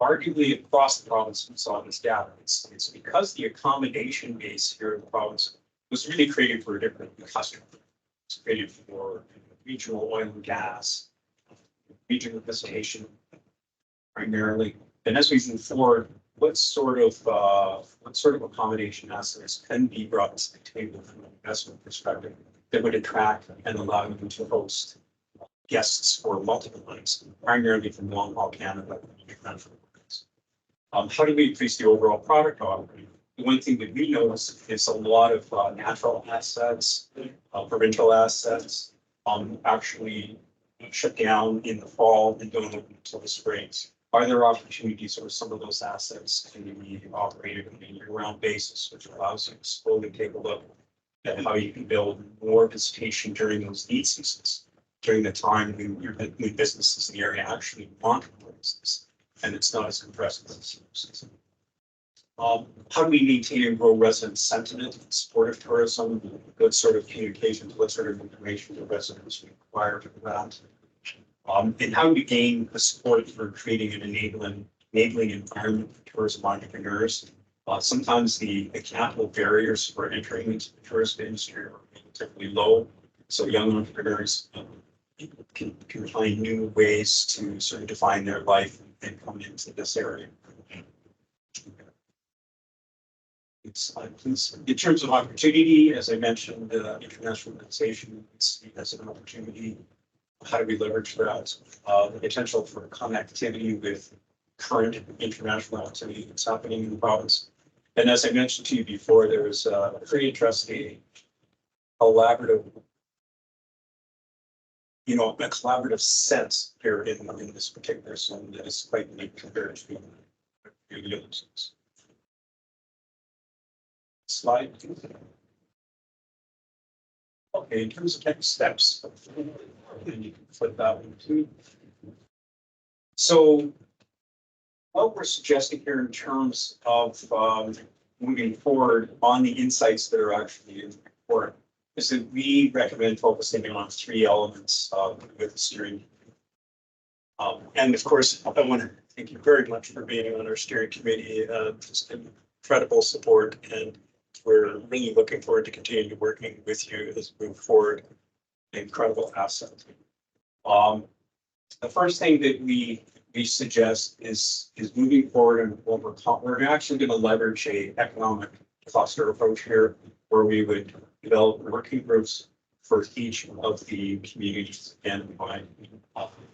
arguably across the province, we saw this gap. It's because the accommodation base here in the province was really created for a different customer. It's created for regional oil and gas, regional visitation primarily. And as we move forward, what sort of accommodation assets can be brought to the table from an investment perspective that would attract and allow you to host guests for multiple nights, primarily from long haul Canada. How do we increase the overall product offering? The one thing that we notice is a lot of natural assets, provincial assets, actually shut down in the fall and don't open until the springs. Are there opportunities where some of those assets can be operated on a year-round basis, which allows you to slowly take a look at how you can build more visitation during those lead seasons, during the time when your new businesses in the area actually want more business, and it's not as compressed as the summer season. How do we maintain and grow resident sentiment in support of tourism? What sort of communications, what sort of information do residents require for that? And how do we gain the support for creating an enabling environment for tourism entrepreneurs? Sometimes the capital barriers for entering into the tourism industry are relatively low. So young entrepreneurs can find new ways to sort of define their life and come into this area. In terms of opportunity, as I mentioned, internationalization as an opportunity. How do we leverage that? The potential for connectivity with current international activity that's happening in the province. And as I mentioned to you before, there is a pretty interesting collaborative, a collaborative sense here in this particular zone that is quite unique compared to the other zones. Slide. Okay, in terms of next steps, and you can flip that one too. So what we're suggesting here in terms of moving forward on the insights that are actually in the report is that we recommend focusing on 3 elements with the steering. And of course, I want to thank you very much for being on our steering committee. It's incredible support, and we're really looking forward to continue working with you as we move forward. Incredible asset. The first thing that we suggest is moving forward, and what we're actually going to leverage a economic cluster approach here, where we would develop working groups for each of the communities identified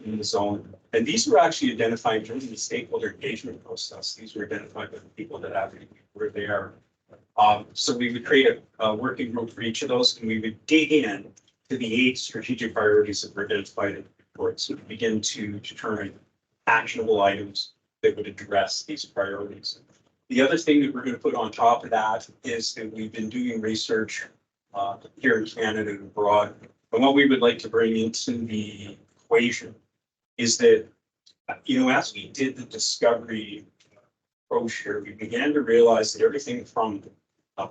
in the zone. And these were actually identified during the stakeholder engagement process. These were identified by the people that advocate were there. So we would create a working group for each of those, and we would dig in to the 8 strategic priorities that were identified in the report. So we begin to determine actionable items that would address these priorities. The other thing that we're going to put on top of that is that we've been doing research here in Canada and abroad. And what we would like to bring into the equation is that, as we did the discovery approach here, we began to realize that everything from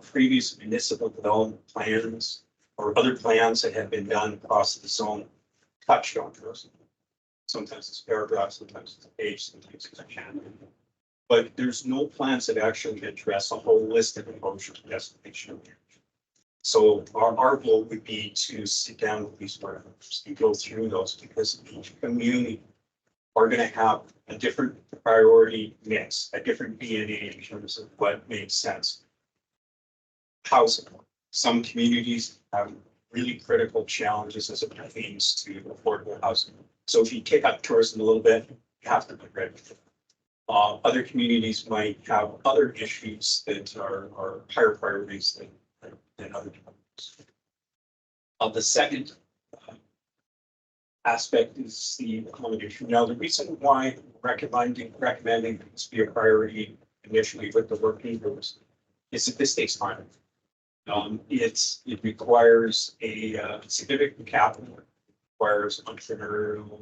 previous municipal development plans or other plans that had been done across the zone touched on tourism. Sometimes it's paragraphs, sometimes it's a page, sometimes it's a chapter. But there's no plans that actually address a holistic approach to destination. So our goal would be to sit down with these partners and go through those, because each community are going to have a different priority mix, a different DNA in terms of what makes sense. Housing. Some communities have really critical challenges as it pertains to affordable housing. So if you take up tourism a little bit, you have to be ready. Other communities might have other issues that are higher priorities than other communities. The second aspect is the accommodation. Now, the reason why I'm recommending this be a priority initially with the working groups is that this takes time. It requires a significant capital, requires entrepreneurial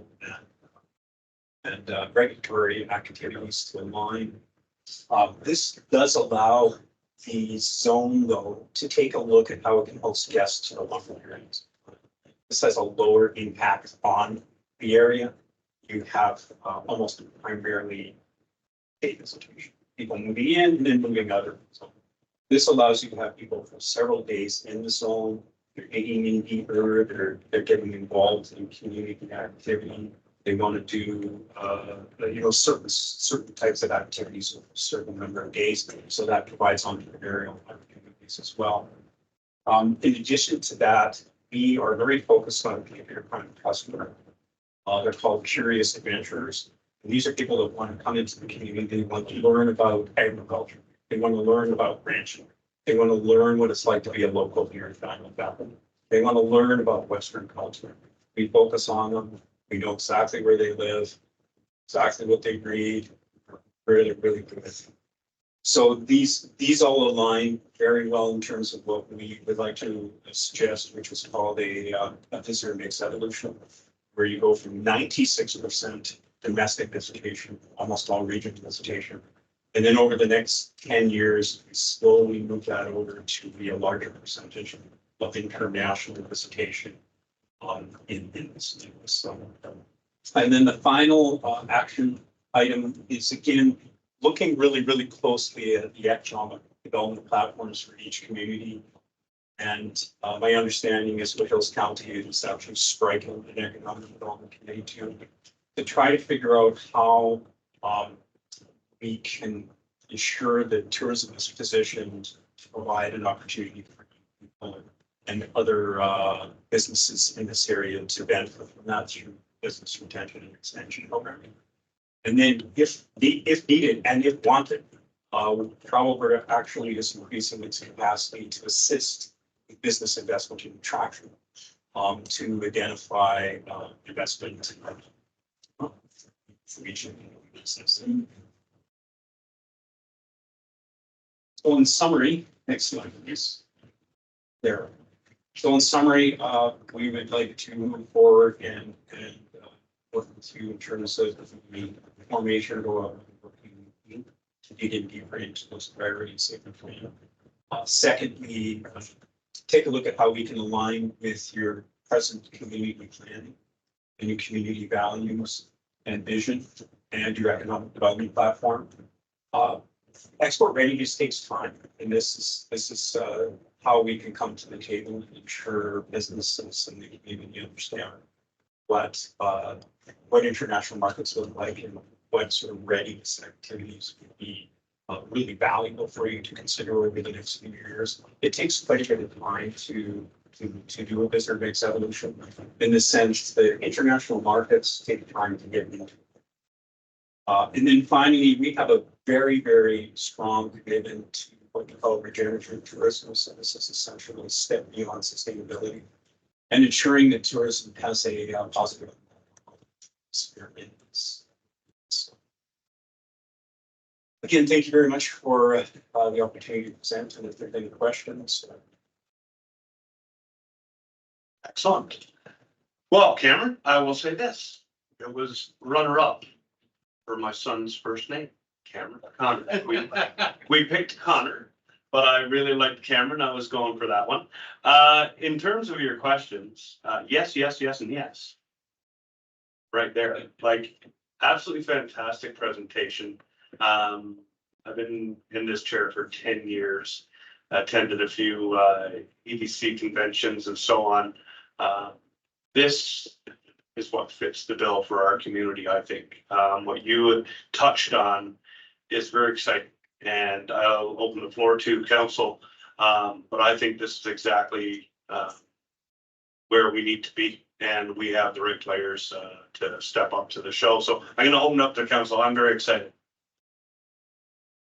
and regulatory activities to align. This does allow the zone, though, to take a look at how it can host guests to the local areas. This has a lower impact on the area. You have almost primarily state visitation, people moving in and then moving out. So this allows you to have people for several days in the zone. They're digging in deeper. They're getting involved in community activity. They want to do certain types of activities over a certain number of days. So that provides entrepreneurial opportunities as well. In addition to that, we are very focused on your kind of customer. They're called curious adventurers. And these are people that want to come into the community. They want to learn about agriculture. They want to learn about ranching. They want to learn what it's like to be a local here in Diamond Valley. They want to learn about Western culture. We focus on them. We know exactly where they live, exactly what they read, where they're really good. So these all align very well in terms of what we would like to suggest, which is called a visitor mix evolution, where you go from 96% domestic visitation, almost all regional visitation. And then over the next 10 years, we slowly move that over to be a larger percentage of international visitation in this. And then the final action item is, again, looking really closely at the economic development platforms for each community. And my understanding is Foothills County is actually striking an economic development committee to try to figure out how we can ensure that tourism is positioned to provide an opportunity for people and other businesses in this area to benefit from that through business retention and extension programming. And then if needed and if wanted, Travel Alberta actually is increasing its capacity to assist with business investment and attraction to identify investment for each business. So in summary, next slide, please. There. So in summary, we would like to move forward and work with you in terms of the formation of a working group to dig in deeper into those priorities of the plan. Secondly, take a look at how we can align with your present community planning and your community values and vision and your economic development platform. Export readiness takes time, and this is how we can come to the table and ensure businesses and the community understand what international markets look like and what sort of readiness activities would be really valuable for you to consider over the next few years. It takes quite a bit of time to do a visitor mix evolution, in the sense that international markets take time to get into. And then finally, we have a very strong commitment to what we call regenerative tourism. So this is essentially a step beyond sustainability and ensuring that tourism has a positive experience. So, again, thank you very much for the opportunity to present, and if there are any questions. Excellent. Well, Cameron, I will say this. It was runner-up for my son's first name, Cameron Connor. We picked Connor, but I really liked Cameron. I was going for that one. In terms of your questions, yes, and yes. Right there, like absolutely fantastic presentation. I've been in this chair for 10 years, attended a few EDC conventions and so on. This is what fits the bill for our community, I think. What you touched on is very exciting, and I'll open the floor to council. But I think this is exactly where we need to be, and we have the right players to step up to the show. So I'm gonna open up the council. I'm very excited.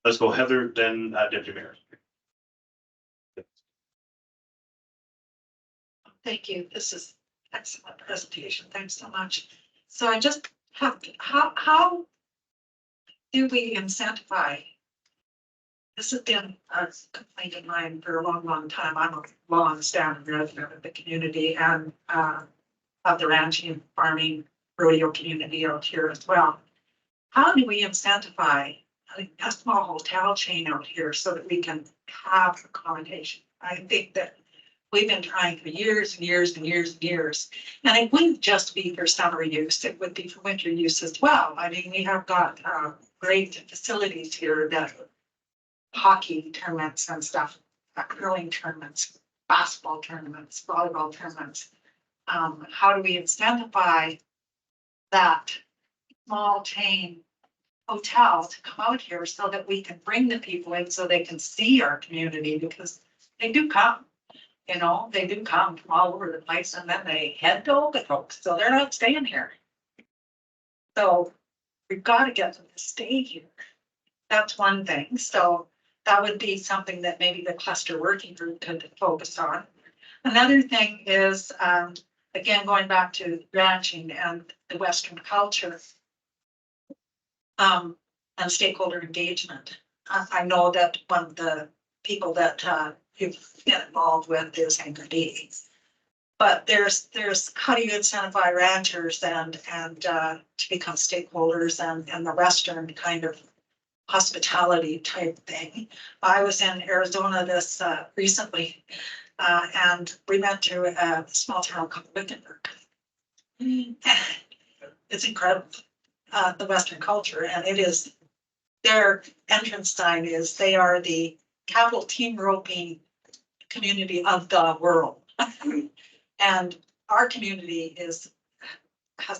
Let's go Heather, then Deputy Mayor. Thank you. This is excellent presentation. Thanks so much. So I just have, how do we incentivize? This has been a complaint of mine for a long, long time. I'm a long-standing resident of the community and of the ranching and farming rodeo community out here as well. How do we incentivize a small hotel chain out here so that we can have accommodation? I think that we've been trying for years and years and years and years. And it wouldn't just be for summer use, it would be for winter use as well. I mean, we have got great facilities here that hockey tournaments and stuff, curling tournaments, basketball tournaments, volleyball tournaments. How do we incentivize that small chain hotel to come out here so that we can bring the people in so they can see our community, because they do come. You know, they do come from all over the place and then they head to Okotoks, so they're not staying here. So we've got to get them to stay here. That's one thing. So that would be something that maybe the cluster working group could focus on. Another thing is, again, going back to ranching and the Western culture and stakeholder engagement. I know that one of the people that you've been involved with is Anchor D. But there's how do you incentivize ranchers and to become stakeholders and the Western kind of hospitality type thing. I was in Arizona this recently, and we went to a small town called Wickenburg. It's incredible, the Western culture, and it is, their entrance sign is they are the capital team roping community of the world. And our community has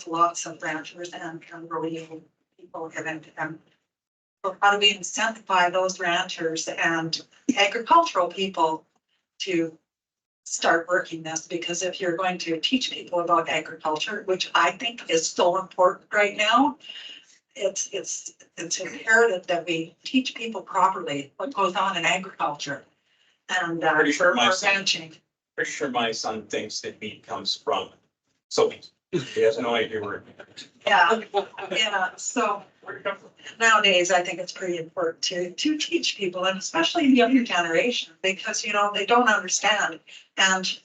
lots of ranchers and rodeo people in it. And so how do we incentivize those ranchers and agricultural people to start working this? Because if you're going to teach people about agriculture, which I think is so important right now, it's imperative that we teach people properly what goes on in agriculture and Pretty sure my for son- ranching. Pretty sure my son thinks that meat comes from soybeans. He has no idea where. Yeah, yeah, so nowadays, I think it's pretty important to teach people, and especially the younger generation, because, you know, they don't understand. And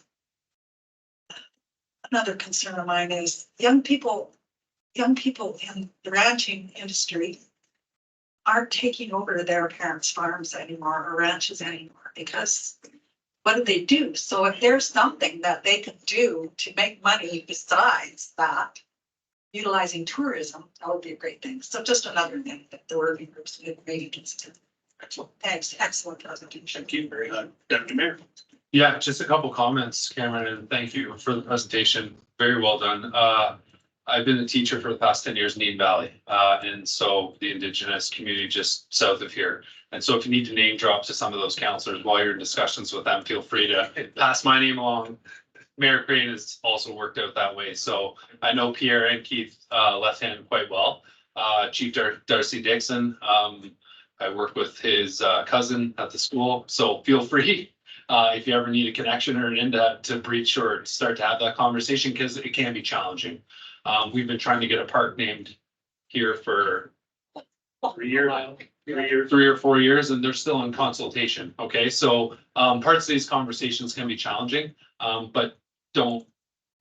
another concern of mine is young people in the ranching industry aren't taking over their parents' farms anymore or ranches anymore, because what do they do? So if there's something that they can do to make money besides that, utilizing tourism, that would be a great thing. So just another thing that the working groups would maybe consider. Excellent. Thanks, excellent presentation. Thank you very much. Deputy Mayor. Yeah, just a couple comments, Cameron, and thank you for the presentation. Very well done. I've been a teacher for the past 10 years in Eden Valley, and so the Indigenous community just south of here. And so if you need to name drop to some of those counselors while you're in discussions with them, feel free to pass my name along. Mayor Crane has also worked out that way. So I know Pierre and Keith left-handed quite well. Chief Darcy Dixon, I work with his cousin at the school. So feel free if you ever need a connection or an in to breach or start to have that conversation, because it can be challenging. We've been trying to get a park named here for 3 years. 3 or 4 years, and they're still in consultation. Okay, so parts of these conversations can be challenging, but don't,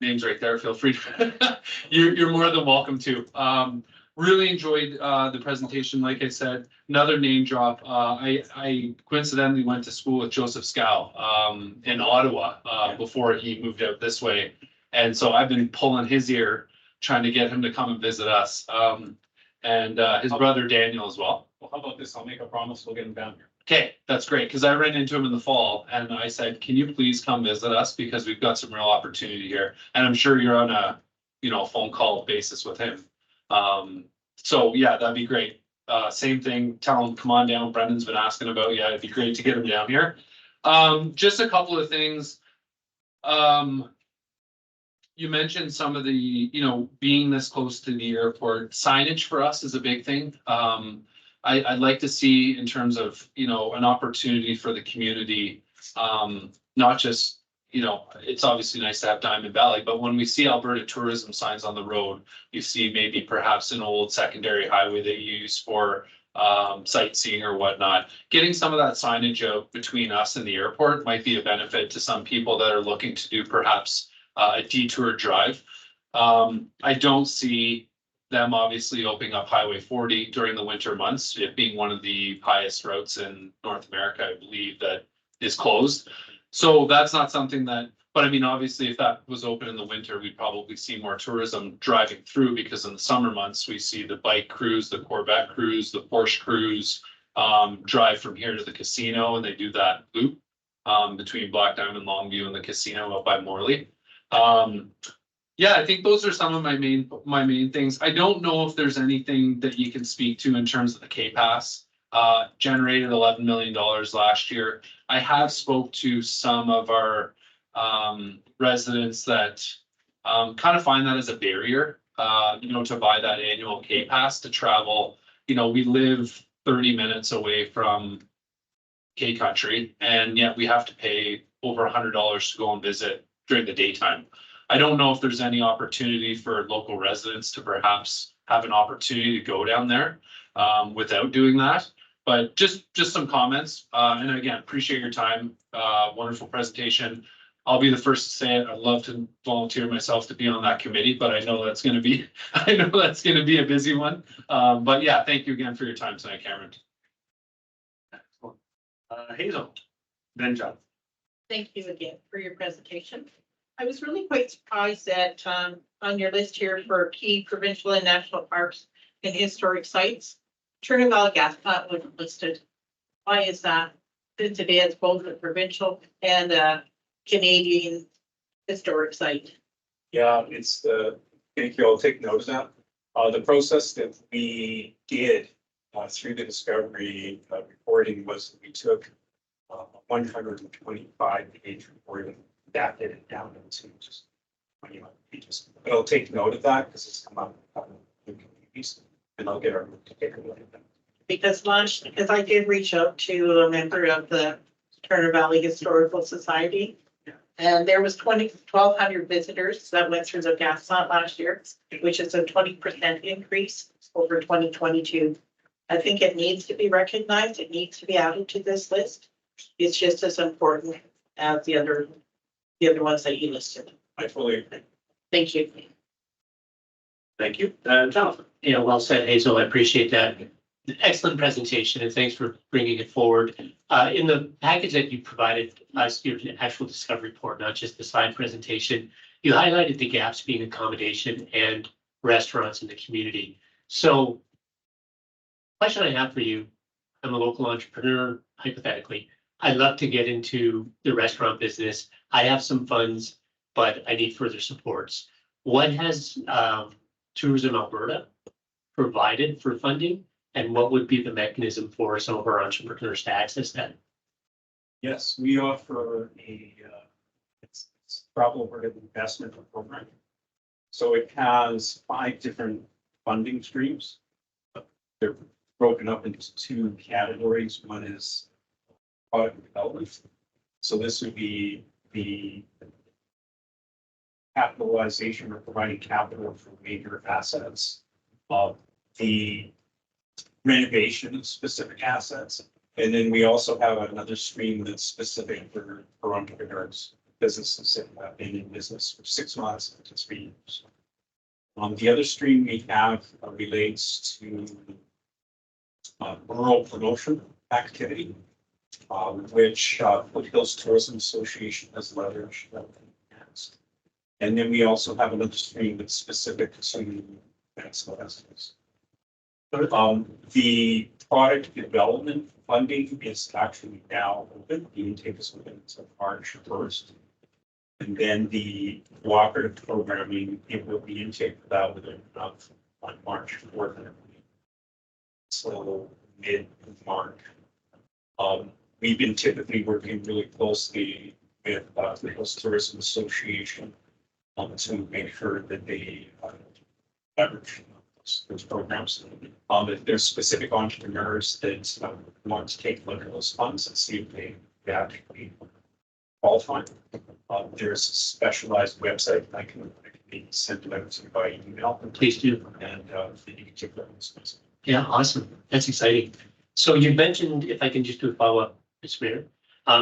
names right there, feel free to, you're more than welcome to. Really enjoyed the presentation. Like I said, another name drop. I coincidentally went to school with Joseph Scow in Ottawa before he moved out this way, and so I've been pulling his ear, trying to get him to come and visit us, and his brother Daniel as well. Well, how about this? I'll make a promise. We'll get him down here. Okay, that's great, because I ran into him in the fall and I said, can you please come visit us, because we've got some real opportunity here, and I'm sure you're on a, you know, phone call basis with him. So yeah, that'd be great. Same thing, tell him, come on down. Brendan's been asking about, yeah, it'd be great to get him down here. Just a couple of things. you mentioned some of the, you know, being this close to the airport, signage for us is a big thing. I'd like to see in terms of, you know, an opportunity for the community, not just, you know, it's obviously nice to have Diamond Valley, but when we see Alberta tourism signs on the road, you see maybe perhaps an old secondary highway that you use for sightseeing or whatnot. Getting some of that signage out between us and the airport might be a benefit to some people that are looking to do perhaps a detour drive. I don't see them obviously opening up Highway 40 during the winter months, it being one of the highest routes in North America, I believe, that is closed. So that's not something that, but I mean, obviously, if that was open in the winter, we'd probably see more tourism driving through, because in the summer months, we see the bike cruise, the Corvette cruise, the Porsche cruise, drive from here to the casino, and they do that loop between Black Diamond, Longview, and the casino up by Morley. Yeah, I think those are some of my main things. I don't know if there's anything that you can speak to in terms of the K-Pass. Generated $11 million last year. I have spoke to some of our residents that kind of find that as a barrier, you know, to buy that annual K-Pass to travel. You know, we live 30 minutes away from K-Country, and yet we have to pay over $100 to go and visit during the daytime. I don't know if there's any opportunity for local residents to perhaps have an opportunity to go down there without doing that. But just some comments, and again, appreciate your time. Wonderful presentation. I'll be the first to say it. I'd love to volunteer myself to be on that committee, but I know that's going to be, a busy one. But yeah, thank you again for your time tonight, Cameron. Hazel, then John. Thank you again for your presentation. I was really quite surprised that on your list here for key provincial and national parks and historic sites, Turner Valley Gas Plant was listed. Why is that? Since it is both a provincial and a Canadian historic site. Yeah, thank you, I'll take note of that. The process that we did through the discovery reporting was we took 125-page report and adapted it down into just 21 pages. But I'll take note of that because it's come up in communities, and I'll get our group to take a look at that. Because I did reach out to a member of the Turner Valley Historical Society. And there was 1,200 visitors that went through the gas plant last year, which is a 20% increase over 2022. I think it needs to be recognized. It needs to be added to this list. It's just as important as the other ones that you listed. I fully agree. Thank you. Thank you. Jonathan. Yeah, well said, Hazel. I appreciate that. Excellent presentation, and thanks for bringing it forward. In the package that you provided us, your actual discovery report, not just the slide presentation, you highlighted the gaps being accommodation and restaurants in the community. So, question I have for you, I'm a local entrepreneur, hypothetically. I'd love to get into the restaurant business. I have some funds, but I need further supports. What has Tourism Alberta provided for funding? And what would be the mechanism for some of our entrepreneurs to access that? Yes, we offer it's Travel Alberta Investment Program. So it has 5 different funding streams. They're broken up into 2 categories. One is product development. So this would be the capitalization or providing capital for major assets, the renovation of specific assets. And then we also have another stream that's specific for entrepreneurs, businesses that have been in business for 6 months to 3 years. The other stream we have relates to rural promotion activity, which Foothills Tourism Association has leveraged. And then we also have another stream that's specific to Maxwell Estates. The product development funding is actually now open. The intake is open until March 1st. And then the cooperative programming, it will be intake for that within on March 4th. So mid-March. We've been typically working really closely with the Foothills Tourism Association to make sure that they leverage those programs. If there's specific entrepreneurs that want to take a look at those funds and see if they actually qualify. There's a specialized website I can be sent out to you by email. Please do. And you can check those. Yeah, awesome. That's exciting. So you mentioned, if I can just do a follow-up, Mr. Mayor,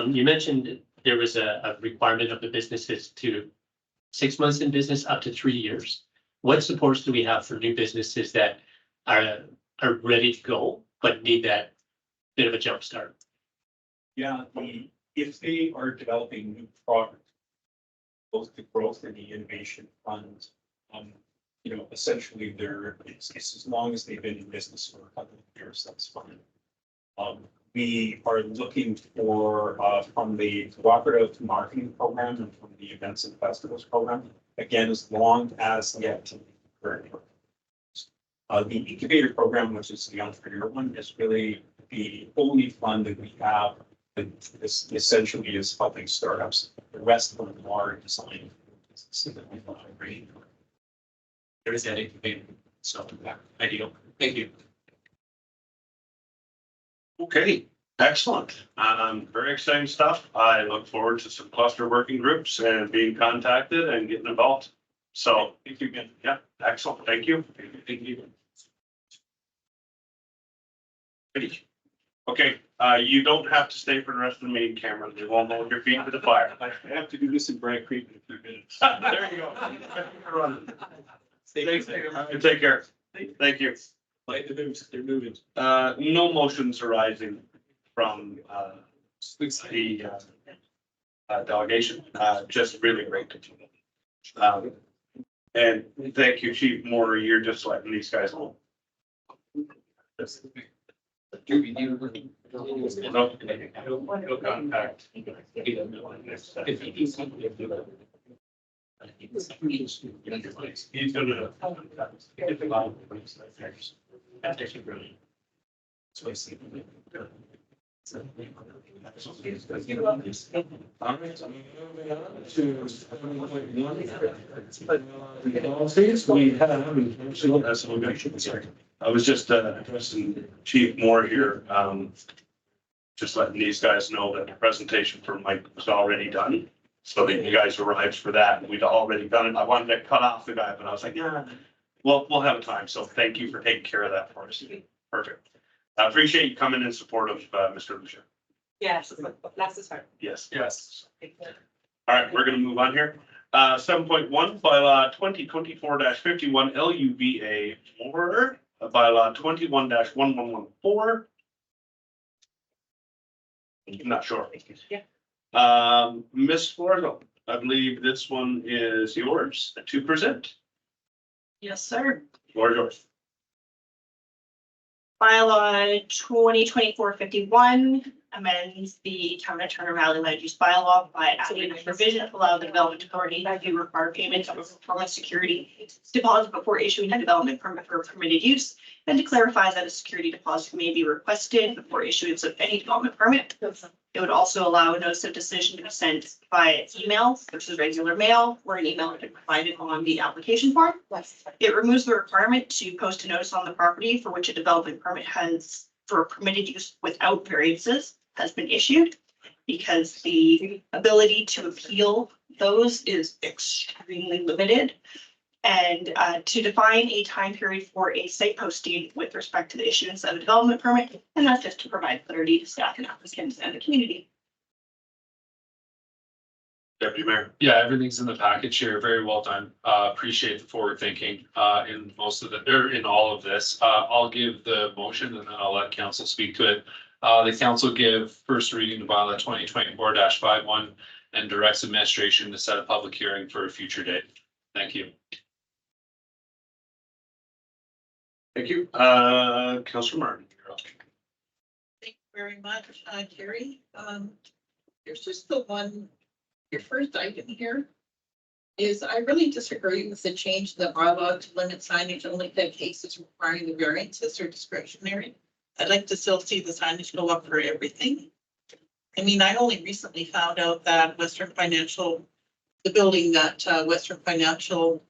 you mentioned there was a requirement of the businesses to 6 months in business up to 3 years. What supports do we have for new businesses that are ready to go, but need that bit of a jump start? Yeah, if they are developing new product, both the growth and the innovation funds, essentially it's as long as they've been in business for a couple of years, that's fine. We are looking for, from the cooperative marketing program and from the events and festivals program, again, as long as the activity occurred. The incubator program, which is the entrepreneur one, is really the only fund that we have that this essentially is helping startups. The rest of them are designed. There is that incubator. So ideal. Thank you. Okay, excellent. Very exciting stuff. I look forward to some cluster working groups and being contacted and getting involved. So, thank you again. Yeah, excellent. Thank you. Thank you. Okay, you don't have to stay for the rest of the meeting, Cameron. You won't hold your feet to the fire. I have to do this in Bragg Creek in a few minutes. There you go. Thanks. Take care. Thank you. Like they're moving. No motions arising from the delegation, just really great. And thank you, Chief Moore, you're just letting these guys know. No contact. He's gonna. I was just addressing Chief Moore here, just letting these guys know that the presentation for Mike was already done. So that you guys arrived for that, and we'd already done it. I wanted to cut off the guy, but I was like, yeah, well, we'll have a time. So thank you for taking care of that for us. Perfect. I appreciate you coming in support of Mr. Lucia. Yes, that's the part. Yes. All right, we're gonna move on here. 7.1 bylaw 2024-51 LUVA or bylaw 21-1114. I'm not sure. Yeah. Ms. Florzo, I believe this one is yours to present. Yes, sir. Floor is yours. Bylaw 2024-51 amends the Town of Turner Valley Land Use Bylaw by adding a provision to allow the development authority to require payment of a performance security deposit before issuing a development permit for permitted use, and to clarify that a security deposit may be requested before issuance of any development permit. It would also allow a notice of decision to be sent via email versus regular mail, where an email would be provided on the application form. It removes the requirement to post a notice on the property for which a development permit has, for permitted use without variances, has been issued, because the ability to appeal those is extremely limited. And to define a time period for a site posting with respect to the issuance of a development permit, and that's just to provide clarity to staff and applicants and the community. Deputy Mayor. Yeah, everything's in the package here. Very well done. Appreciate the forward thinking in most of the, or in all of this. I'll give the motion and then I'll let council speak to it. The council give first reading of bylaw 2024-51 and directs administration to set a public hearing for a future date. Thank you. Thank you. Councilor Martin. You're up. Thank you very much, Terry. Here's just the one, your first item here is I really disagree with the change in the bylaw to limit signage only to cases requiring the variances or discretionary. I'd like to still see the signage go up for everything. I mean, I only recently found out that Western Financial the building that Western Financial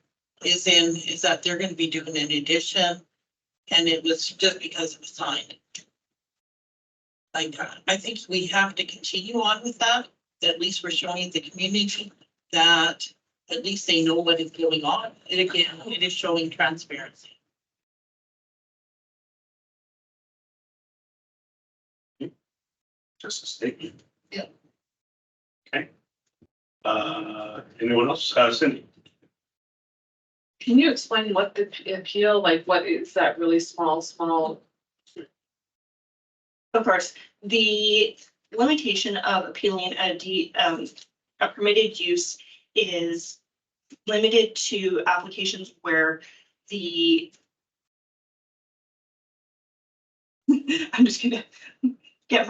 is in, is that they're gonna be doing an addition. And it was just because it was signed. I think we have to continue on with that. At least we're showing the community that at least they know what is going on. And again, it is showing transparency. Just a statement. Yeah. Okay. Anyone else? Cindy? Can you explain what the appeal, like what is that really small? Of course, the limitation of appealing a permitted use is limited to applications where I'm just gonna get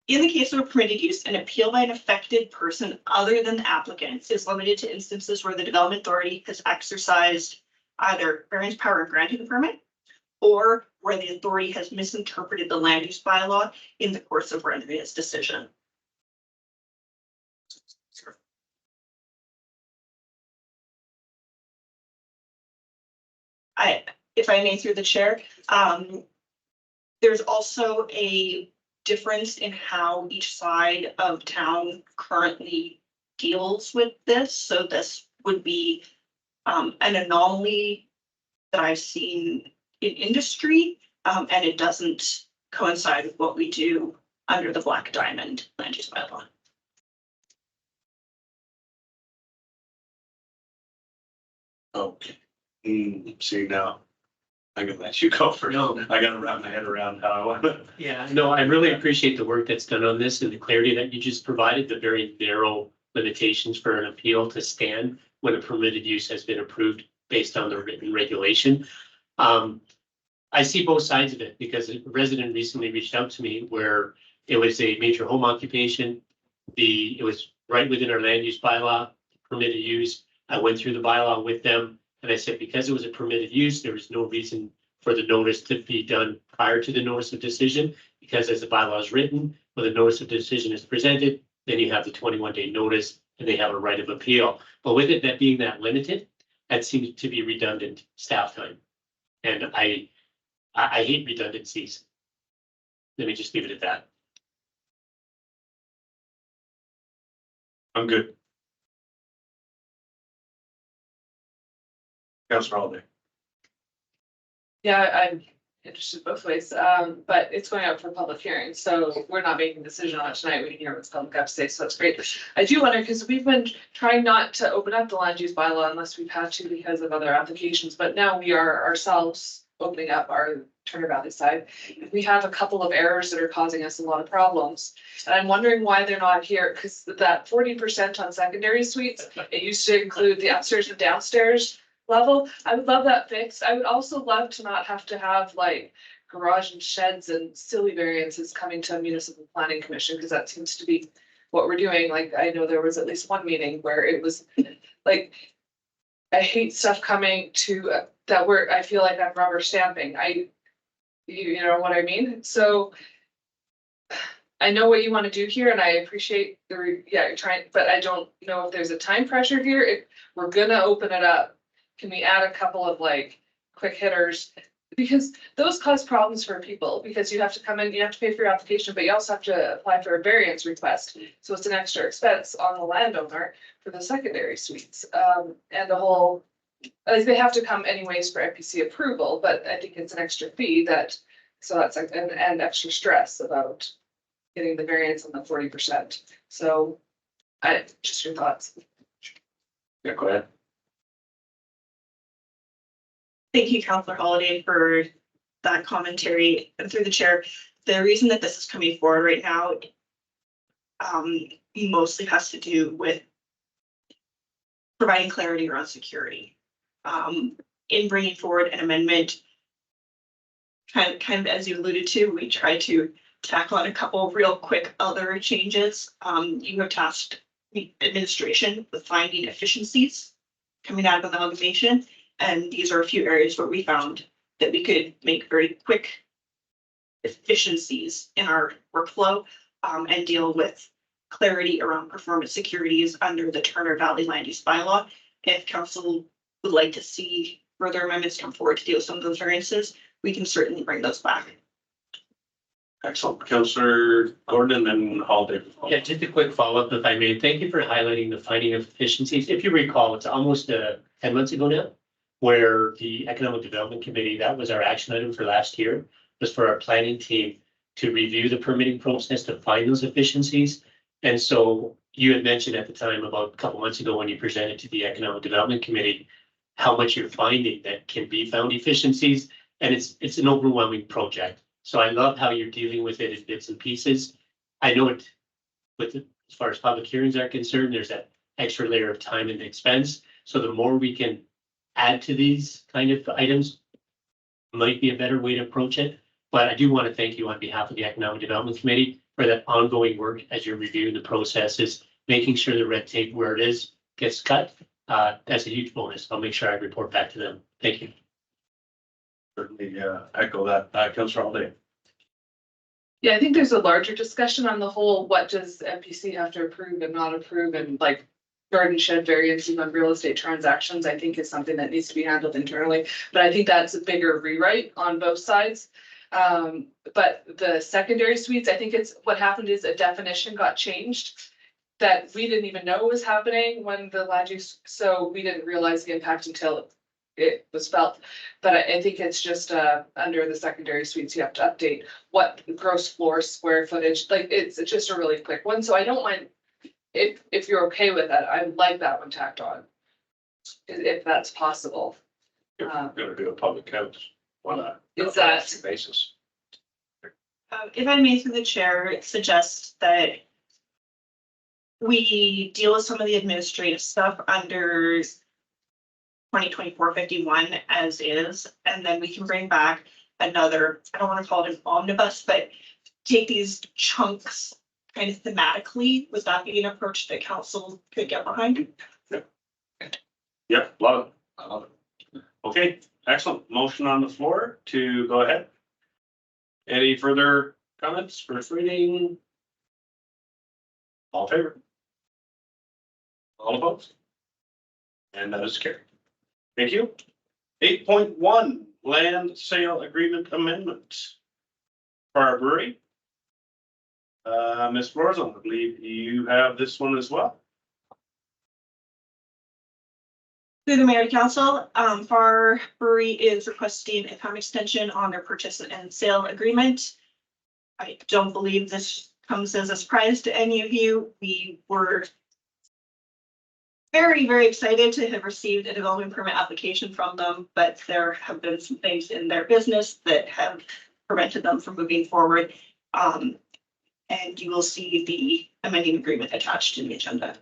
in the case of a permitted use, an appeal by an affected person other than the applicant is limited to instances where the development authority has exercised either variance power in granting the permit or where the authority has misinterpreted the land use bylaw in the course of rendering its decision. If I may through the chair, there's also a difference in how each side of town currently deals with this. So this would be an anomaly that I've seen in industry, and it doesn't coincide with what we do under the Black Diamond land use bylaw. Okay. See now, I'm gonna let you go first. No. I gotta wrap my head around how I want to. Yeah, no, I really appreciate the work that's done on this and the clarity that you just provided, the very narrow limitations for an appeal to stand when a permitted use has been approved based on the written regulation. I see both sides of it because a resident recently reached out to me where it was a major home occupation. It was right within our land use bylaw, permitted use. I went through the bylaw with them and I said, because it was a permitted use, there was no reason for the notice to be done prior to the notice of decision. Because as the bylaw is written, when the notice of decision is presented, then you have the 21-day notice and they have a right of appeal. But with it that being that limited, that seems to be redundant staff time. And I hate redundancies. Let me just leave it at that. I'm good. Councilor Holiday. Yeah, I'm interested both ways, but it's going out for public hearing, so we're not making a decision on it tonight. We can hear what the public have to say, so that's great. I do wonder, because we've been trying not to open up the land use bylaw unless we've had to because of other applications, but now we are ourselves opening up our Turner Valley side. We have a couple of errors that are causing us a lot of problems. And I'm wondering why they're not here, because that 40% on secondary suites, it used to include the upstairs and downstairs level. I would love that fixed. I would also love to not have to have like garage and sheds and silly variances coming to a municipal planning commission, because that seems to be what we're doing. Like, I know there was at least one meeting where it was like, I hate stuff coming to I feel like I'm rubber stamping. You know what I mean? So I know what you want to do here and I appreciate you're trying, but I don't know if there's a time pressure here. If we're gonna open it up, can we add a couple of like quick hitters? Because those cause problems for people, because you have to come in, you have to pay for your application, but you also have to apply for a variance request. So it's an extra expense on the landowner for the secondary suites. And the whole, like, they have to come anyways for MPC approval, but I think it's an extra fee so that's like and extra stress about getting the variance on the 40%. So just your thoughts. Yeah, go ahead. Thank you, Councilor Holiday, for that commentary. And through the chair, the reason that this is coming forward right now mostly has to do with providing clarity around security. In bringing forward an amendment, kind of as you alluded to, we tried to tackle on a couple of real quick other changes. You have tasked the administration with finding efficiencies coming out of amalgamation. And these are a few areas where we found that we could make very quick efficiencies in our workflow and deal with clarity around performance securities under the Turner Valley Land Use Bylaw. If council would like to see further amendments come forward to deal with some of those variances, we can certainly bring those back. Excellent. Councillor Gordon and then Holiday. Yeah, just a quick follow-up, if I may. Thank you for highlighting the finding of efficiencies. If you recall, it's almost 10 months ago now, where the Economic Development Committee, that was our action item for last year, was for our planning team to review the permitting process to find those efficiencies. And so you had mentioned at the time, about a couple months ago, when you presented to the Economic Development Committee, how much you're finding that can be found efficiencies, and it's an overwhelming project. So I love how you're dealing with it in bits and pieces. I know it, as far as public hearings are concerned, there's that extra layer of time and expense. So the more we can add to these kind of items, might be a better way to approach it. But I do want to thank you on behalf of the Economic Development Committee for that ongoing work as you're reviewing the processes, making sure the red tape where it is gets cut. That's a huge bonus. I'll make sure I report back to them. Thank you. Certainly echo that. Councillor Holiday. Yeah, I think there's a larger discussion on the whole, what does MPC have to approve and not approve, and like garden shed variances on real estate transactions, I think is something that needs to be handled internally. But I think that's a bigger rewrite on both sides. But the secondary suites, I think it's, what happened is a definition got changed that we didn't even know was happening when the land use, so we didn't realize the impact until it was felt. But I think it's just under the secondary suites, you have to update what the gross floor square footage, like it's just a really quick one. So I don't mind if you're okay with that, I would like that one tacked on. If that's possible. If we're gonna do a public count on a Is that- basis. If I may, through the chair, suggest that we deal with some of the administrative stuff under 2024-51 as is, and then we can bring back another, I don't want to call it an omnibus, but take these chunks kind of thematically. Would that be an approach that council could get behind? Yep, love it. I love it. Okay, excellent. Motion on the floor to go ahead. Any further comments, first reading? All in favor? All opposed? And that is carried. Thank you. 8.1, land sale agreement amendment. Fire Brewery. Ms. Florzon, I believe you have this one as well. Through the mayor and council, Far Brewery is requesting a time extension on their purchase and sale agreement. I don't believe this comes as a surprise to any of you. We were very, very excited to have received a development permit application from them, but there have been some things in their business that have prevented them from moving forward. And you will see the amending agreement attached in the agenda.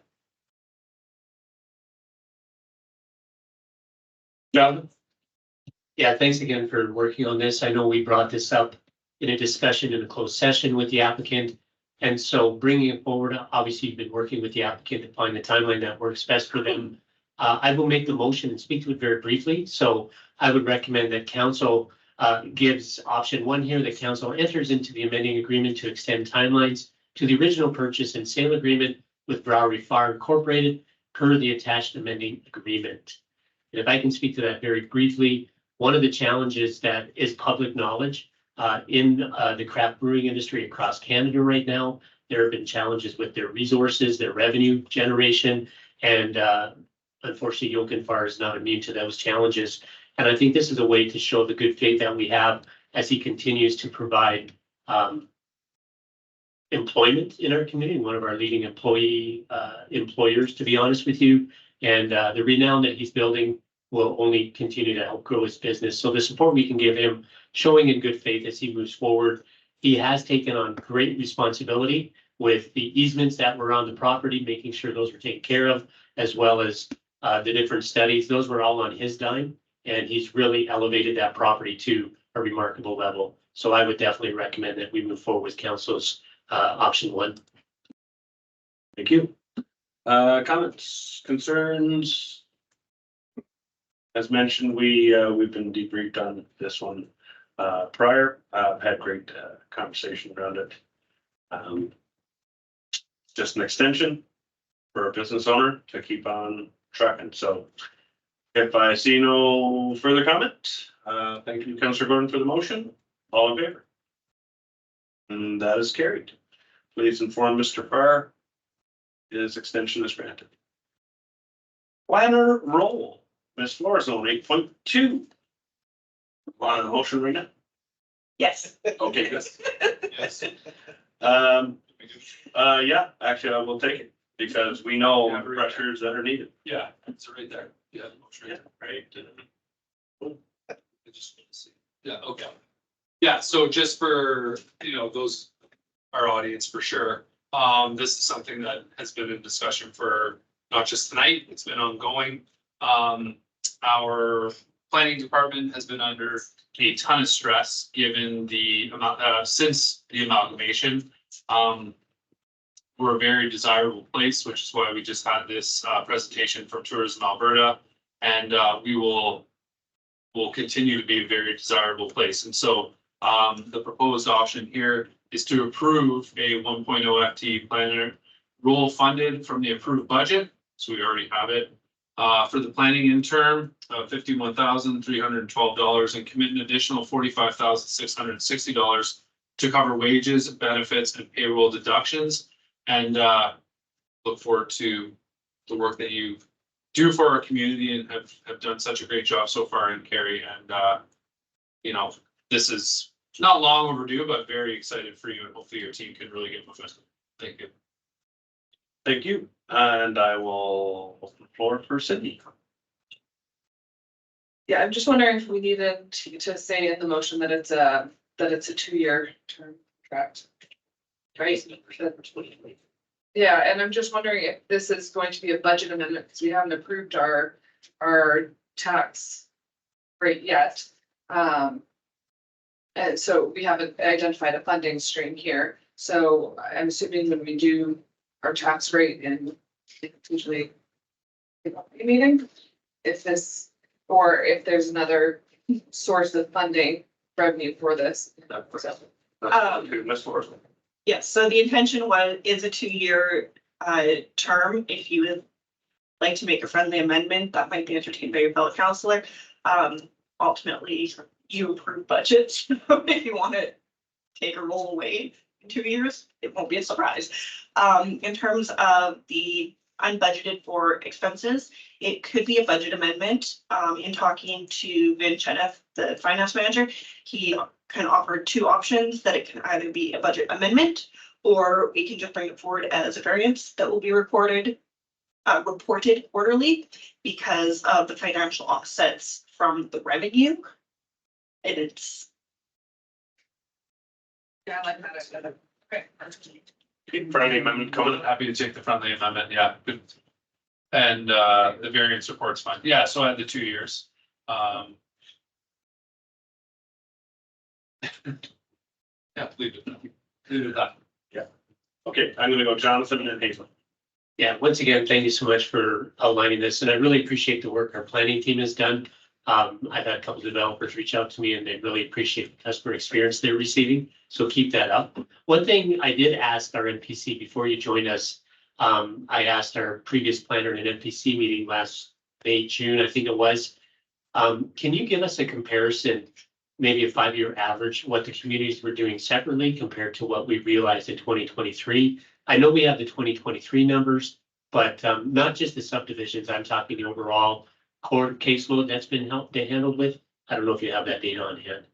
Jonathan? Yeah, thanks again for working on this. I know we brought this up in a discussion in a closed session with the applicant. And so bringing it forward, obviously you've been working with the applicant to find the timeline that works best for them. I will make the motion and speak to it very briefly. So I would recommend that council gives option 1 here, that council enters into the amending agreement to extend timelines to the original purchase and sale agreement with Browery Fire Incorporated per the attached amending agreement. And if I can speak to that very briefly, one of the challenges that is public knowledge in the craft brewing industry across Canada right now, there have been challenges with their resources, their revenue generation, and unfortunately, Jochen Far is not immune to those challenges. And I think this is a way to show the good faith that we have as he continues to provide employment in our community, one of our leading employers, to be honest with you. And the renown that he's building will only continue to help grow his business. So the support we can give him, showing in good faith as he moves forward. He has taken on great responsibility with the easements that were on the property, making sure those were taken care of, as well as the different studies. Those were all on his dime, and he's really elevated that property to a remarkable level. So I would definitely recommend that we move forward with council's option 1. Thank you. Comments, concerns? As mentioned, we've been debriefed on this one prior. I've had great conversation around it. just an extension for a business owner to keep on trucking. So if I see no further comment, thank you, Councillor Gordon, for the motion. All in favor? And that is carried. Please inform Mr. Farr his extension is granted. Planner roll, Ms. Florzone, 8.2. On the motion right now? Yes. Okay, good. Yes. Yeah, actually, I will take it because we know the pressures that are needed. Yeah, it's right there. Yeah. Right. I just want to see. Yeah, okay. Yeah, so just for, those, our audience for sure. This is something that has been in discussion for not just tonight, it's been ongoing. Our planning department has been under a ton of stress given the amount, since the amalgamation. We're a very desirable place, which is why we just had this presentation from Tourism Alberta. And will continue to be a very desirable place. And so the proposed option here is to approve a 1.0 FTE planner role funded from the approved budget. So we already have it. For the planning interim, $51,312 and commit an additional $45,660 to cover wages, benefits, and payroll deductions. And look forward to the work that you do for our community and have done such a great job so far in Kerry. And this is not long overdue, but very excited for you, and hopefully your team can really get moving. Thank you. Thank you. And I will open the floor for Sydney. Yeah, I'm just wondering if we needed to say in the motion that it's a 2-year term contract. Right? Yeah, and I'm just wondering if this is going to be a budget amendment, because we haven't approved our tax rate yet. And so we haven't identified a funding stream here. So I'm assuming when we do our tax rate in usually meeting, if this, or if there's another source of funding revenue for this. So, Ms. Flores. Yes, so the intention is a 2-year term. If you would like to make a friendly amendment, that might be entertained by your fellow councillor. Ultimately, you approve budgets. If you want to take a roll away in 2 years, it won't be a surprise. In terms of the unbudgeted for expenses, it could be a budget amendment. In talking to Vin Chenef, the finance manager, he kind of offered 2 options, that it can either be a budget amendment, or we can just bring it forward as a variance that will be reported quarterly because of the financial offsets from the revenue. And it's. yeah, I like that. Okay. Friendly amendment coming. Happy to take the friendly amendment, yeah. Good. And the variance report's fine. Yeah, so I had the 2 years. Yeah, leave it. Leave it that. Okay, I'm gonna go Jonathan and Hazel. Yeah, once again, thank you so much for outlining this, and I really appreciate the work our planning team has done. I've had a couple of developers reach out to me and they really appreciate the customer experience they're receiving, so keep that up. One thing I did ask our NPC before you joined us, I asked our previous planner in an NPC meeting last May, June, I think it was. Can you give us a comparison, maybe a 5-year average, what the communities were doing separately compared to what we realized in 2023? I know we have the 2023 numbers, but not just the subdivisions. I'm talking the overall court caseload that's been handled with. I don't know if you have that data on hand.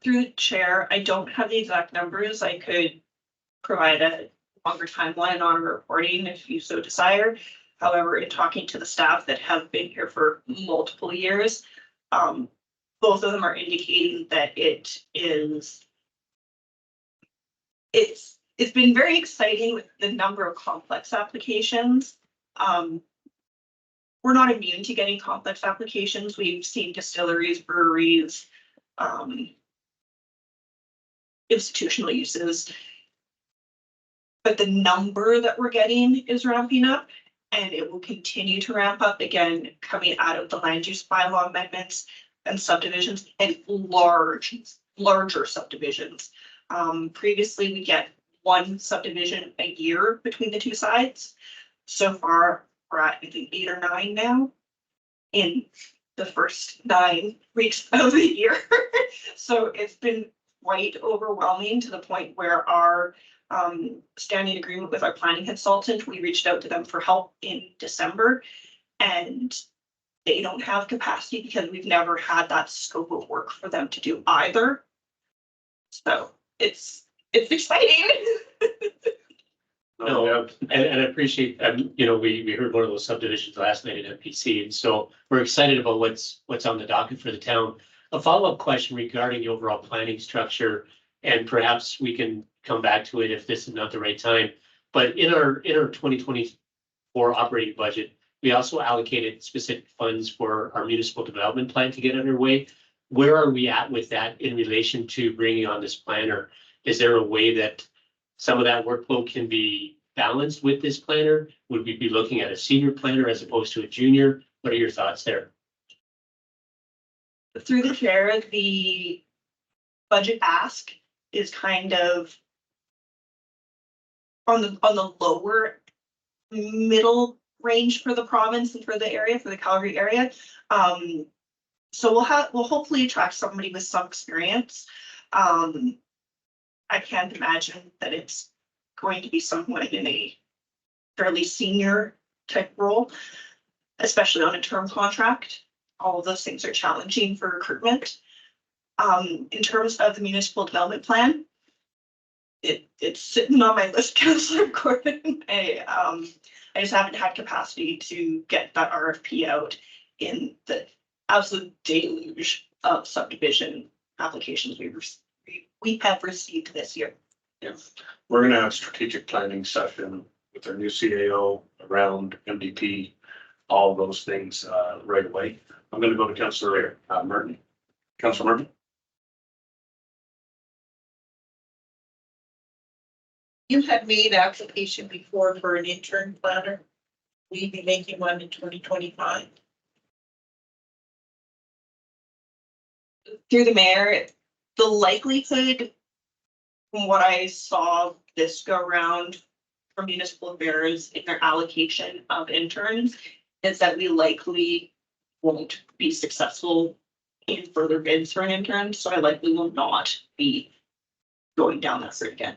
Through the chair, I don't have the exact numbers. I could provide a longer timeline on reporting if you so desire. However, in talking to the staff that have been here for multiple years, both of them are indicating that it's been very exciting with the number of complex applications. We're not immune to getting complex applications. We've seen distilleries, breweries, institutional uses. But the number that we're getting is ramping up, and it will continue to ramp up again, coming out of the land use bylaw amendments and subdivisions and larger subdivisions. Previously, we get one subdivision a year between the two sides. So far, we're at, I think, 8 or 9 now in the first 9 weeks of the year. So it's been quite overwhelming to the point where our standing agreement with our planning consultant, we reached out to them for help in December, and they don't have capacity because we've never had that scope of work for them to do either. So it's exciting. No, and I appreciate, we heard one of those subdivisions last night at MPC, and so we're excited about what's on the docket for the town. A follow-up question regarding the overall planning structure, and perhaps we can come back to it if this is not the right time. But in our 2024 operating budget, we also allocated specific funds for our municipal development plan to get underway. Where are we at with that in relation to bringing on this planner? Is there a way that some of that workload can be balanced with this planner? Would we be looking at a senior planner as opposed to a junior? What are your thoughts there? Through the chair, the budget ask is kind of on the lower middle range for the province and for the area, for the Calgary area. So we'll hopefully attract somebody with some experience. I can't imagine that it's going to be someone in a fairly senior type role, especially on a term contract. All of those things are challenging for recruitment. In terms of the municipal development plan, it's sitting on my list, Councillor Gordon. I just haven't had capacity to get that RFP out in the absolute deluge of subdivision applications we have received this year. Yeah, we're gonna have a strategic planning session with our new CAO around MDP, all those things right away. I'm gonna go to Councillor Merton. Councillor Merton? You had made application before for an intern planner. Will you be making one in 2025? Through the mayor, the likelihood from what I saw this go around from municipal affairs in their allocation of interns is that we likely won't be successful in further bids for an intern. So I likely will not be going down that route again.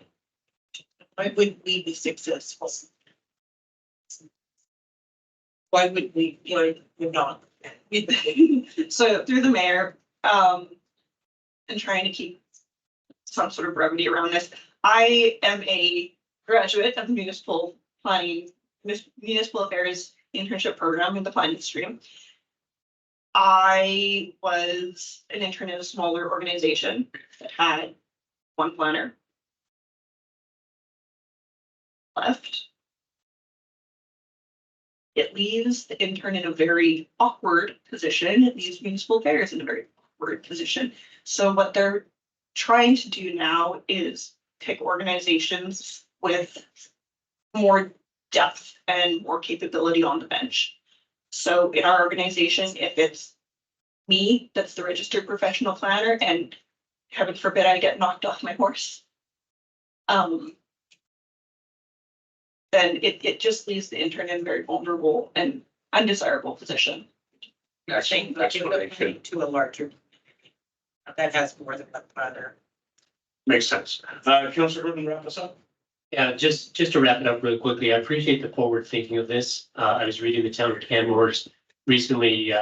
Why wouldn't we be successful? Why would we, we're not? So through the mayor, and trying to keep some sort of brevity around this, I am a graduate of the municipal planning, municipal affairs internship program in the planning stream. I was an intern in a smaller organization that had one planner left. It leaves the intern in a very awkward position. It leaves municipal affairs in a very awkward position. So what they're trying to do now is pick organizations with more depth and more capability on the bench. So in our organization, if it's me, that's the registered professional planner, and heaven forbid I get knocked off my horse, then it just leaves the intern in a very vulnerable and undesirable position. You're saying that you would pay to a larger. That has more than one planner. Makes sense. Councillor Gordon, wrap us up. Yeah, just to wrap it up really quickly, I appreciate the forward thinking of this. I was reading the town of Canmore's recently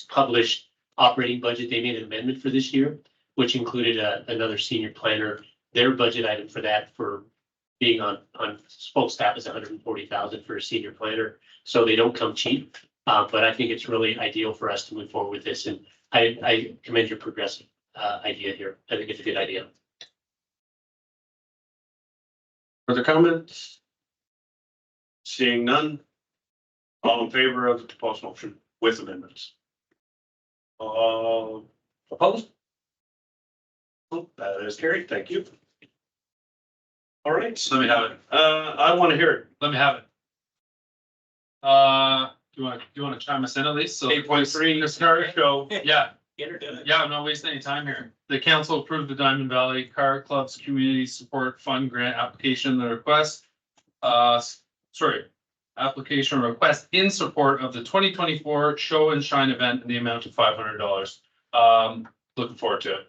published operating budget. They made an amendment for this year, which included another senior planner. Their budget item for that for being on spoke staff is $140,000 for a senior planner. So they don't come cheap, but I think it's really ideal for us to move forward with this. And I commend your progressive idea here. I think it's a good idea. Further comments? Seeing none. All in favor of the proposed motion with amendments? Opposed? Oh, that is carried. Thank you. All right. Let me have it. I want to hear it. Let me have it. Do you want to chime us in at least? So 8.3. The start show, yeah. Get her done. Yeah, I'm not wasting any time here. The council approved the Diamond Valley Car Club's Community Support Fund Grant application, the request. Application request in support of the 2024 Show and Shine event in the amount of $500. Looking forward to it.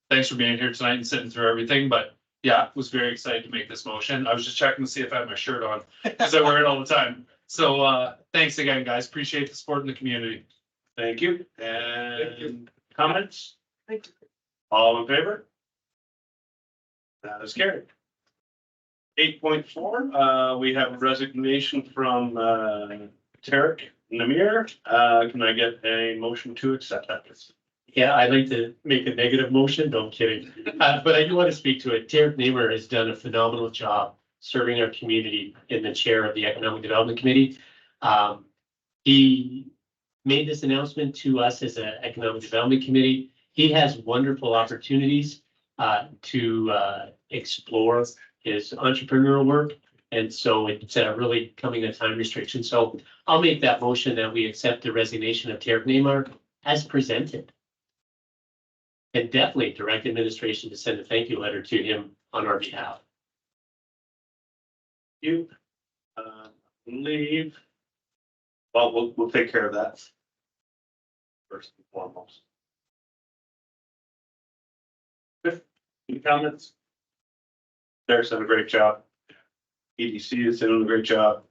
Thanks for being here tonight and sitting through everything, but yeah, was very excited to make this motion. I was just checking to see if I had my shirt on, because I wear it all the time. So, thanks again, guys. Appreciate the support in the community. Thank you. And comments? All in favor? That is carried. 8.4, we have a resignation from Tarek Namir. Can I get a motion to accept that? Yeah, I'd like to make a negative motion. No, I'm kidding. But I do want to speak to it. Tarek Namer has done a phenomenal job serving our community in the chair of the Economic Development Committee. He made this announcement to us as an Economic Development Committee. He has wonderful opportunities to explore his entrepreneurial work. And so it's really coming a time restriction. So I'll make that motion that we accept the resignation of Tarek Namer as presented. And definitely direct administration to send a thank you letter to him on our behalf. You leave. Well, we'll take care of that. First and foremost. Good. Any comments? Derek's done a great job. EDC is doing a great job.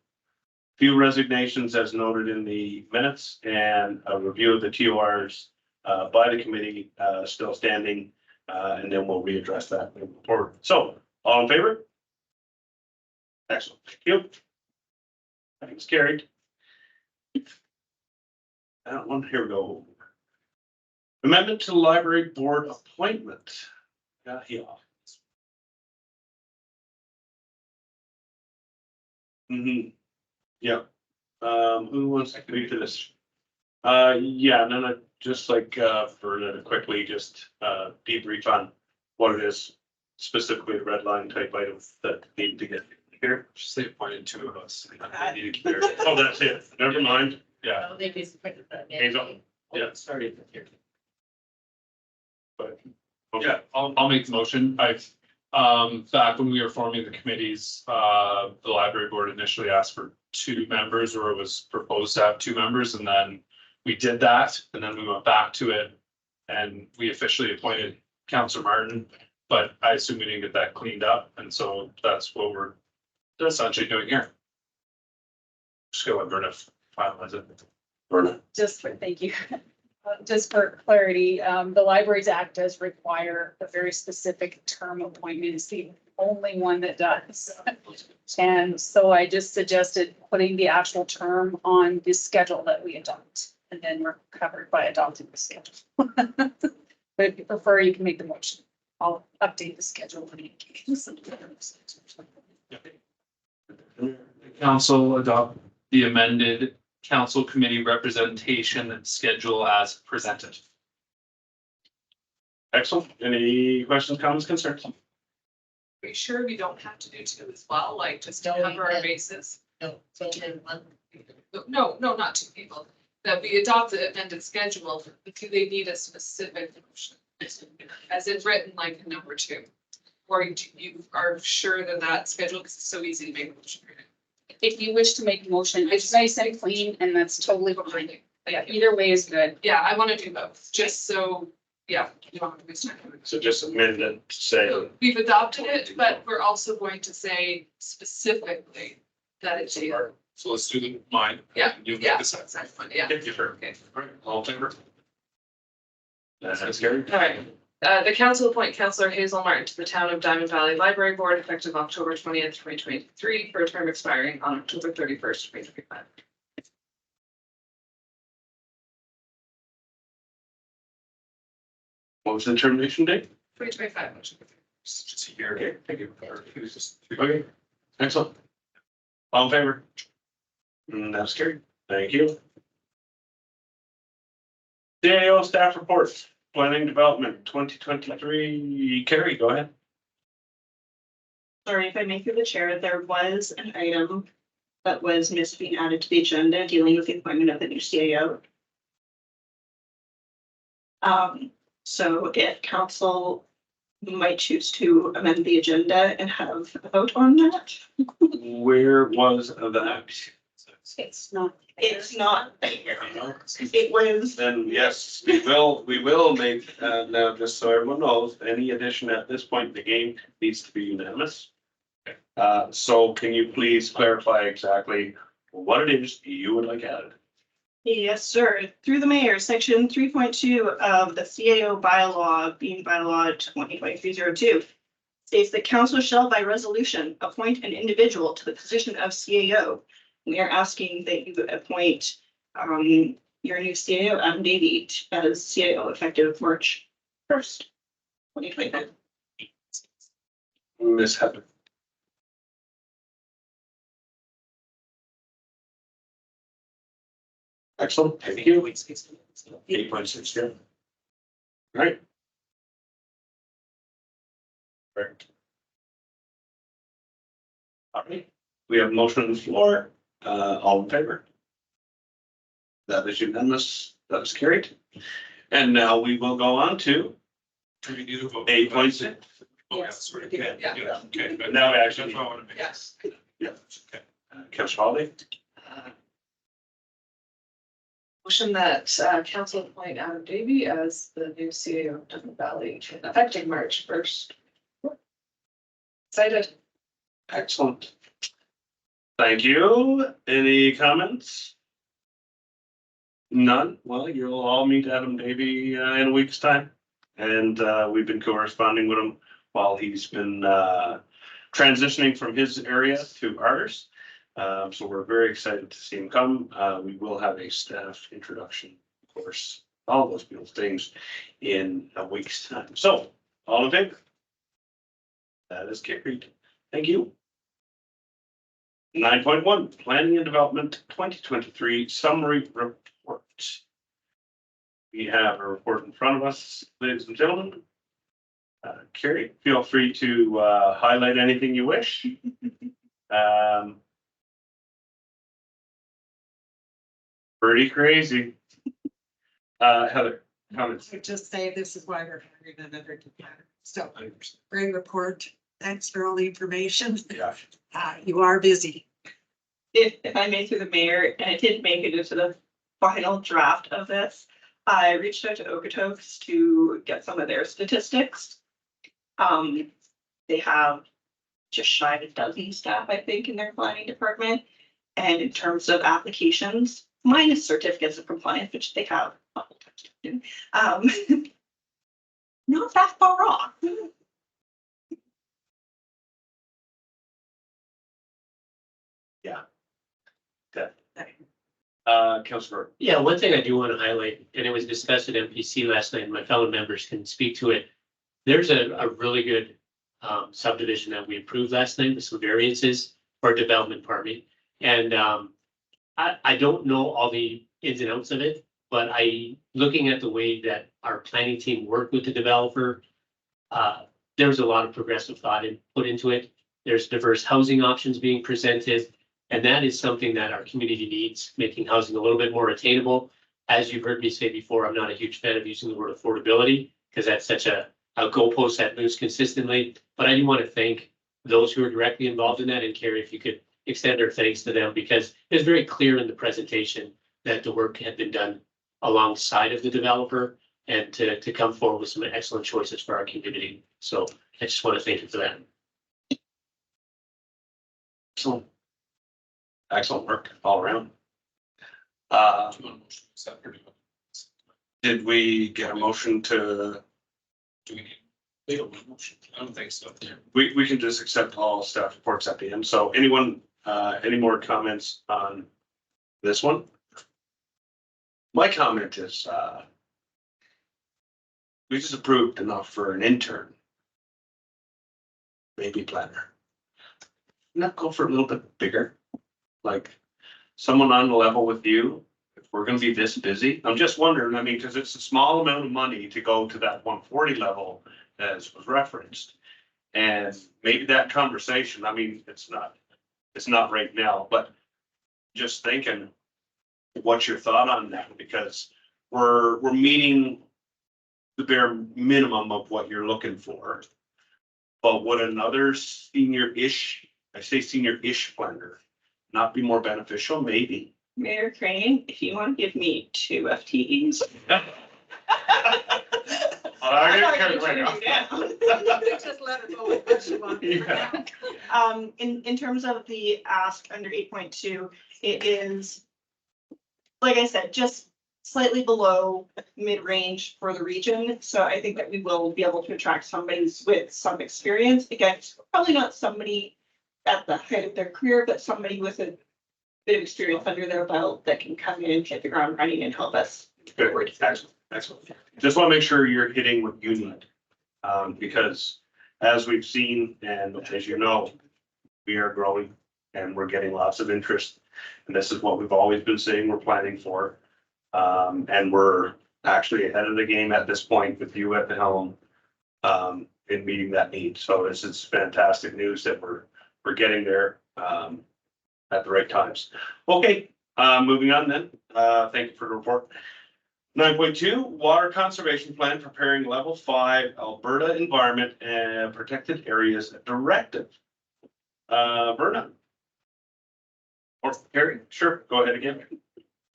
Few resignations as noted in the minutes and a review of the TORs by the committee still standing, and then we'll readdress that moving forward. So, all in favor? Excellent, thank you. I think it's carried. Here we go. Amendment to the library board appointment. Yeah. Yeah. Who wants to speak to this? Yeah, no, just like, for quickly, just, debrief on what it is, specifically the red line type items that need to get here. Just they appointed two of us. Oh, that's it. Never mind. Yeah. Hazel. Yeah. Sorry. But, Yeah, I'll make the motion. Back when we were forming the committees, the library board initially asked for 2 members, or it was proposed to have 2 members, and then we did that, and then we went back to it. And we officially appointed Councillor Martin, but I assume we didn't get that cleaned up, and so that's what we're essentially doing here. Just go and Berna finalize it. Berna. Thank you. Just for clarity, the Libraries Act does require a very specific term appointment. It's the only one that does. And so I just suggested putting the actual term on the schedule that we adopt, and then we're covered by adopting the schedule. But if you prefer, you can make the motion. I'll update the schedule when it comes. Council adopt the amended council committee representation schedule as presented. Excellent. Any questions, comments, concerns? Are you sure we don't have to do 2 as well, like just to cover our bases? No, not 2 people. That we adopt the amended schedule, do they need a specific motion? As in written like number 2? Or you are sure that schedule, because it's so easy to make a motion. If you wish to make a motion, it's nice and clean, and that's totally fine. Yeah, either way is good. Yeah, I want to do both, just so, yeah, you don't have to waste time. So just amend it to say, So we've adopted it, but we're also going to say specifically that it's a. So let's do mine. Yeah, You yeah, this. that's fine, yeah. thank you, sir. Okay. All right, all in favor? That's carried. All right. The council appoint Councillor Hazel Martin to the Town of Diamond Valley Library Board effective October 20th, 2023, for a term expiring on October 31st, 2025. What was the termination date? 2025 motion. Just a year. Okay, thank you. Okay, excellent. All in favor? That's carried. Thank you. CAO staff reports, planning development 2023. Carrie, go ahead. Sorry if I make you the chair, there was an item that was missed being added to the agenda dealing with the appointment of the new CAO. So if council might choose to amend the agenda and have a vote on that. Where was that? It's not there. It was, Then yes, we will make, now, just so everyone knows, any addition at this point in the game needs to be unanimous. So can you please clarify exactly what it is you would like added? yes, sir. Through the mayor, section 3.2 of the CAO bylaw, being bylaw 2023-02, states that council shall by resolution appoint an individual to the position of CAO. We are asking that you appoint your new CAO, Adam Davey, as CAO effective March 1st, 2025. Ms. Heather. Excellent, thank you. 8.6, yeah. Right. Correct. All right, we have a motion on the floor, all in favor? That is unanimous, that is carried. And now we will go on to Do we need a vote? 8.6. Yes. Yeah. Okay. But now we actually, That's what I want to make. Yes. yeah, okay. Councilor Holiday, Motion that council appoint Adam Davey as the new CAO of Dublin Valley effective March 1st. Excited. excellent. Thank you. Any comments? None? Well, you'll all meet Adam Davey in a week's time. And we've been corresponding with him while he's been transitioning from his area to ours. So we're very excited to see him come. We will have a staff introduction, of course, all those beautiful things in a week's time. So, all in favor? That is carried. Thank you. 9.1, Planning and Development 2023 Summary Report. We have a report in front of us, ladies and gentlemen. Carrie, feel free to highlight anything you wish. Pretty crazy. Heather, comments? I just say this is why we're hiring another planner. So great report. Thanks for all the information. Yeah. You are busy. If I may through the mayor, and it didn't make it into the final draft of this, I reached out to Okotoks to get some of their statistics. They have just shy of a dozen staff, I think, in their planning department. And in terms of applications, minus certificates of compliance, which they have. Not that far off. Yeah. Councilor. Yeah, one thing I do want to highlight, and it was discussed at MPC last night, and my fellow members can speak to it. There's a really good subdivision that we approved last night with some variances for development permit. And I don't know all the ins and outs of it, but looking at the way that our planning team worked with the developer, there was a lot of progressive thought put into it. There's diverse housing options being presented. And that is something that our community needs, making housing a little bit more attainable. As you've heard me say before, I'm not a huge fan of using the word affordability because that's such a goalpost that moves consistently. But I do want to thank those who are directly involved in that. And Carrie, if you could extend our thanks to them, because it was very clear in the presentation that the work had been done alongside of the developer and to come forward with some excellent choices for our community. So I just want to thank you for that. Excellent work all around. Did we get a motion to? Do we need legal motion? I don't think so. We can just accept all staff reports at the end. So anyone, any more comments on this one? My comment is, we just approved enough for an intern. Maybe planner. Not go for a little bit bigger, like someone on the level with you. If we're gonna be this busy, I'm just wondering, I mean, because it's a small amount of money to go to that 140 level as was referenced. And maybe that conversation, I mean, it's not right now, but just thinking, what's your thought on that? Because we're meeting the bare minimum of what you're looking for. But would another senior-ish, I say senior-ish planner, not be more beneficial? Maybe. Mayor Crane, if you want to give me 2 FTEs. I I'm get not carried gonna away turn you down. Just let her know what she wants. Yeah. In terms of the ask under 8.2, it is, like I said, just slightly below mid-range for the region. So I think that we will be able to attract somebody with some experience. Again, probably not somebody at the height of their career, but somebody with a bit of experience under their belt that can come in, hit the ground running and help us Good, forward. excellent, excellent. Just want to make sure you're hitting what you need. Because as we've seen, and as you know, we are growing and we're getting lots of interest. And this is what we've always been saying we're planning for. And we're actually ahead of the game at this point with you at the helm, in meeting that need. So this is fantastic news that we're getting there, at the right times. Okay, moving on then. Thank you for the report. 9.2, Water Conservation Plan preparing Level 5 Alberta Environment and Protected Areas Directive. Verna? Or Carrie? Sure, go ahead again.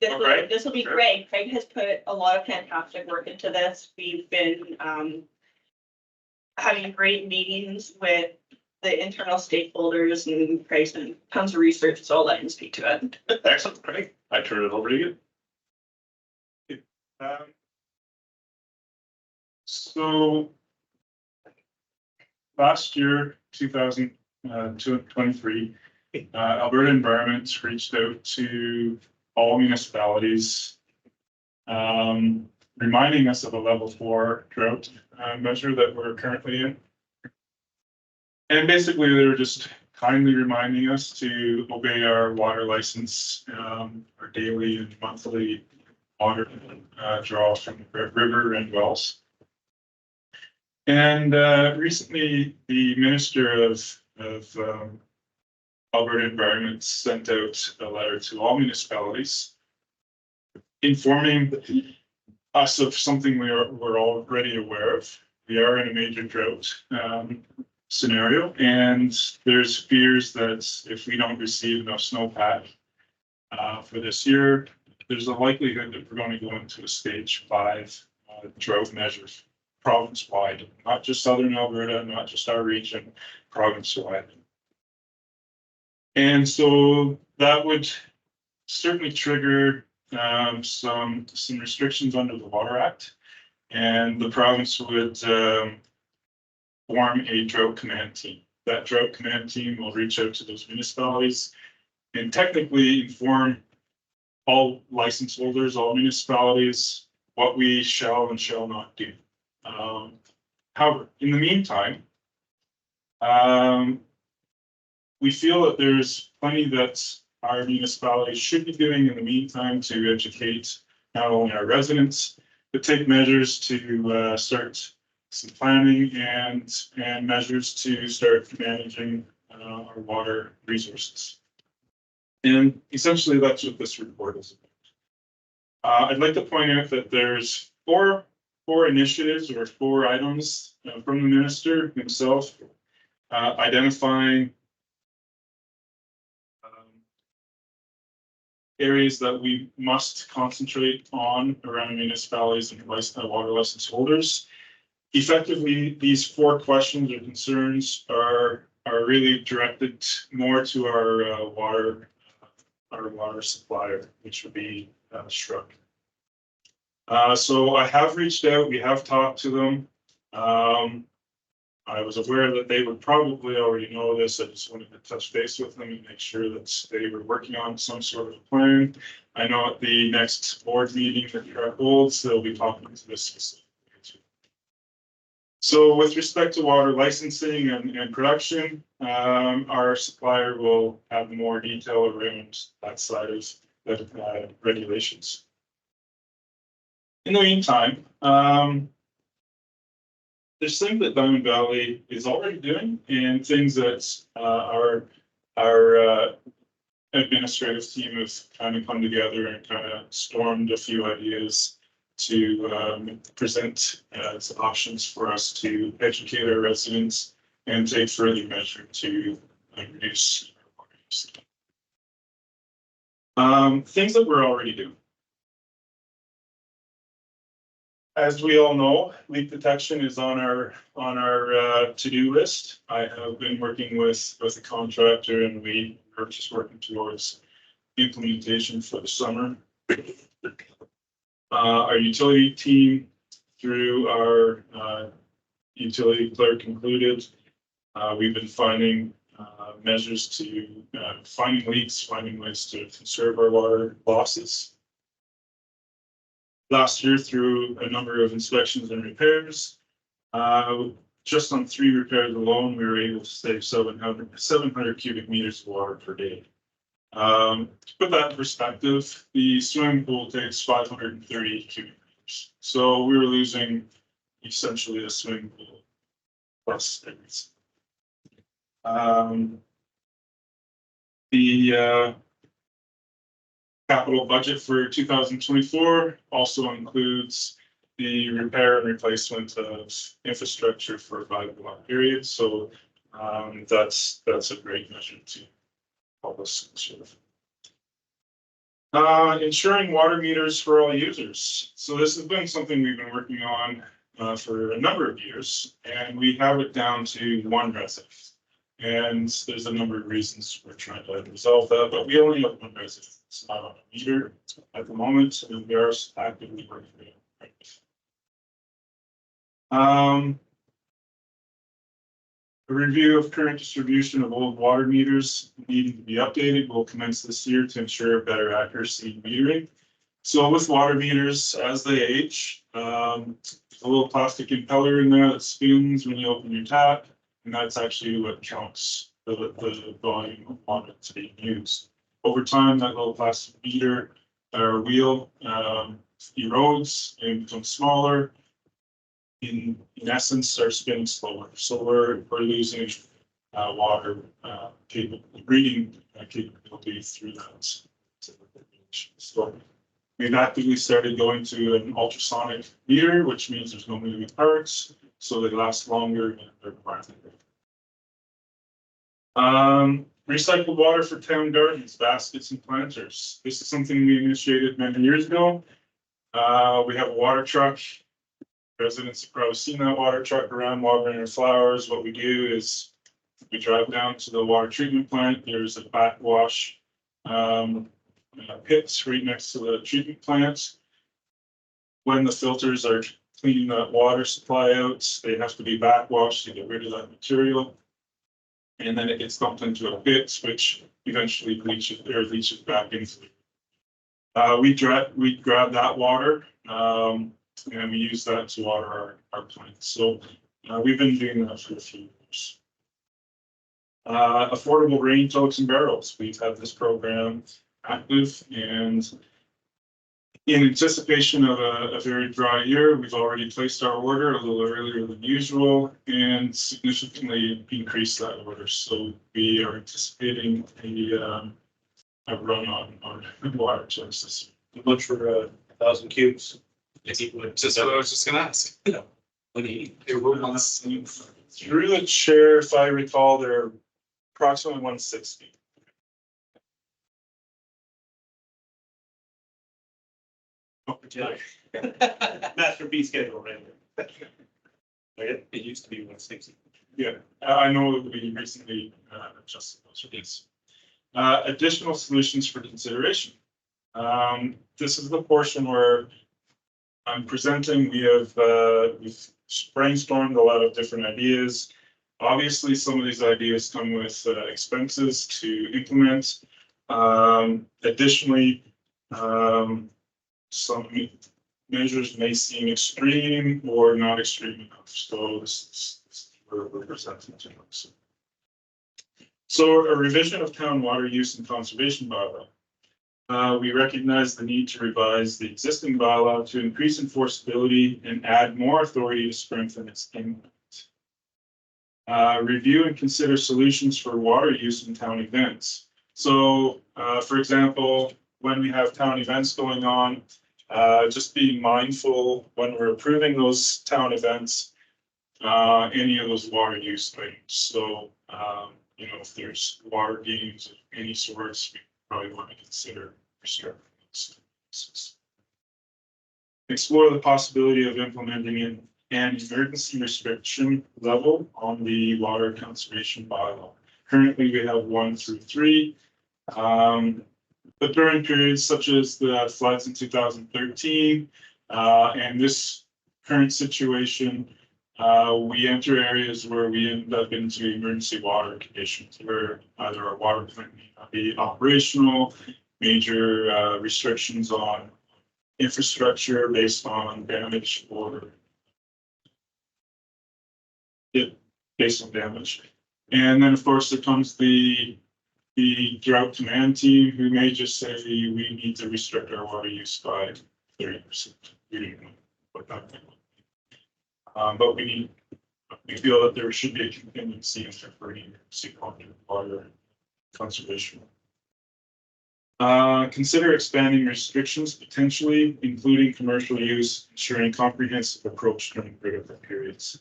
Okay. This will be Sure. great. Craig has put a lot of fantastic work into this. We've been having great meetings with the internal stakeholders and Craig's done tons of research, so I'll let him speak to it. Excellent, Craig. I turn it over to you. So last year, 2023, Alberta Environment reached out to all municipalities, reminding us of a level 4 drought measure that we're currently in. And basically, they were just kindly reminding us to obey our water license, our daily and monthly water draw from the river and wells. And recently, the Minister of Alberta Environment sent out a letter to all municipalities informing us of something we're already aware of. We are in a major drought scenario, and there's fears that if we don't receive enough snowpack for this year, there's a likelihood that we're going to go into a stage 5 drought measures province-wide, not just southern Alberta, not just our region, province-wide. And so that would certainly trigger some restrictions under the Water Act, and the province would form a drought command team. That drought command team will reach out to those municipalities and technically inform all license holders, all municipalities, what we shall and shall not do. However, in the meantime, we feel that there's plenty that our municipalities should be doing in the meantime to educate not only our residents, but take measures to start some planning and measures to start managing our water resources. And essentially, that's what this report is about. I'd like to point out that there's four initiatives or 4 items from the minister himself, identifying areas that we must concentrate on around municipalities and water license holders. Effectively, these 4 questions or concerns are really directed more to our water supplier, which would be Shrug. So I have reached out, we have talked to them. I was aware that they would probably already know this. I just wanted to touch base with them and make sure that they were working on some sort of plan. I know at the next board meeting that Shrug holds, they'll be talking to this specifically. So with respect to water licensing and production, our supplier will have more detail around that side of the regulations. In the meantime, there's things that Diamond Valley is already doing and things that our administrative team has kind of come together and kind of stormed a few ideas present as options for us to educate our residents and take further measure to reduce water use. Things that we're already doing. As we all know, leak detection is on our to-do list. I have been working with a contractor, and we are just working towards implementation for the summer. Our utility team, through our utility clerk included, we've been finding measures to finding leaks, finding ways to conserve our water losses. Last year, through a number of inspections and repairs, just on 3 repairs alone, we were able to save 700 cubic meters of water per day. To put that in perspective, the swimming pool takes 530 cubic meters. So we were losing essentially a swimming pool plus everything. The capital budget for 2024 also includes the repair and replacement of infrastructure for a 5-year period. So that's a great measure to help us conserve. Ensuring water meters for all users. So this has been something we've been working on for a number of years, and we have it down to 1 resident. And there's a number of reasons we're trying to resolve that, but we only have 1 resident. It's not on a meter at the moment, and we are actively working on it. A review of current distribution of old water meters needing to be updated will commence this year to ensure better accuracy in metering. So with water meters, as they age, a little plastic impeller in there that spins when you open your tap, and that's actually what counts the volume of water that's being used. Over time, that little plastic meter or wheel erodes and becomes smaller. In essence, starts spinning slower. So we're losing water reading capability through that. So we've actively started going to an ultrasonic meter, which means there's no moving parts, so they last longer and they're quieter. Recycled water for town gardens, baskets, and planters. This is something we initiated many years ago. We have a water truck. Residents have probably seen that water truck around watering their flowers. What we do is we drive down to the water treatment plant. There's a backwash pits right next to the treatment plant. When the filters are cleaning that water supply out, they have to be backwashed to get rid of that material. And then it gets dumped into a pit, which eventually leaches back into it. We grab that water and we use that to water our plants. So we've been doing that for a few years. Affordable rain totes and barrels. We've had this program active, and in anticipation of a very dry year, we've already placed our order a little earlier than usual and significantly increased that order. So we are anticipating a run on water totes this year. How much for 1,000 cubes? Just what I was just gonna ask. Through the chair, if I recall, they're approximately 160. Master B schedule, right? It used to be 160. Yeah, I know we recently adjusted those rates. Additional solutions for consideration. This is the portion where I'm presenting. We've brainstormed a lot of different ideas. Obviously, some of these ideas come with expenses to implement. Additionally, some measures may seem extreme or not extreme enough. So this is where we're presenting to us. So a revision of town water use and conservation bylaw. We recognize the need to revise the existing bylaw to increase enforceability and add more authority to strengthen its impact. Review and consider solutions for water use in town events. So, for example, when we have town events going on, just be mindful when we're approving those town events, any of those water use things. So, you know, if there's water games of any sorts, we probably want to consider restricting those. Explore the possibility of implementing an emergency restriction level on the water conservation bylaw. Currently, we have 1 through 3. But during periods such as the floods in 2013, and this current situation, we enter areas where we end up into emergency water conditions where either our water plant may not be operational, major restrictions on infrastructure based on damage or based on damage. And then, of course, there comes the drought command team who may just say we need to restrict our water use by 30%. We don't know what that thing would be. But we feel that there should be a contingency for emergency water conservation. Consider expanding restrictions, potentially including commercial use, ensuring comprehensive approach during critical periods.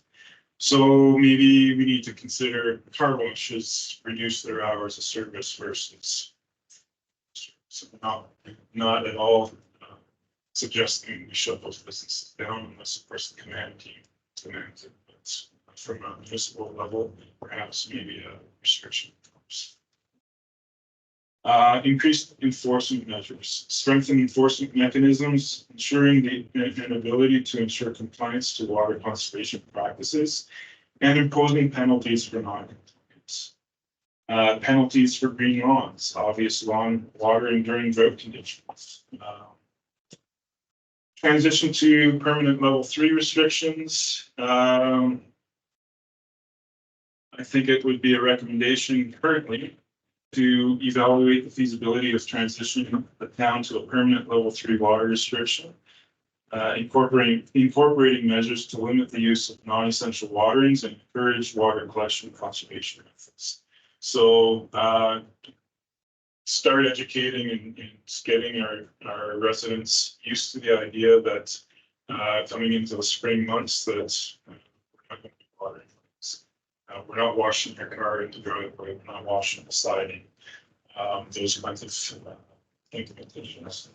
So maybe we need to consider car washes reduce their hours of service versus not at all suggesting we shut those businesses down unless, of course, the command team demands it. But from a municipal level, perhaps maybe a restriction. Increased enforcement measures, strengthen enforcement mechanisms, ensuring the ability to ensure compliance to water conservation practices, and imposing penalties for non-compliance. Penalties for green lawns, obvious lawn watering during drought conditions. Transition to permanent level 3 restrictions. I think it would be a recommendation currently to evaluate the feasibility of transitioning the town to a permanent level 3 water restriction, incorporating measures to limit the use of non-essential waterings and encourage water collection and conservation methods. So start educating and getting our residents used to the idea that coming into the spring months that we're not going to be watering. We're not washing your car in the driveway, we're not washing the siding. Those kinds of implementations.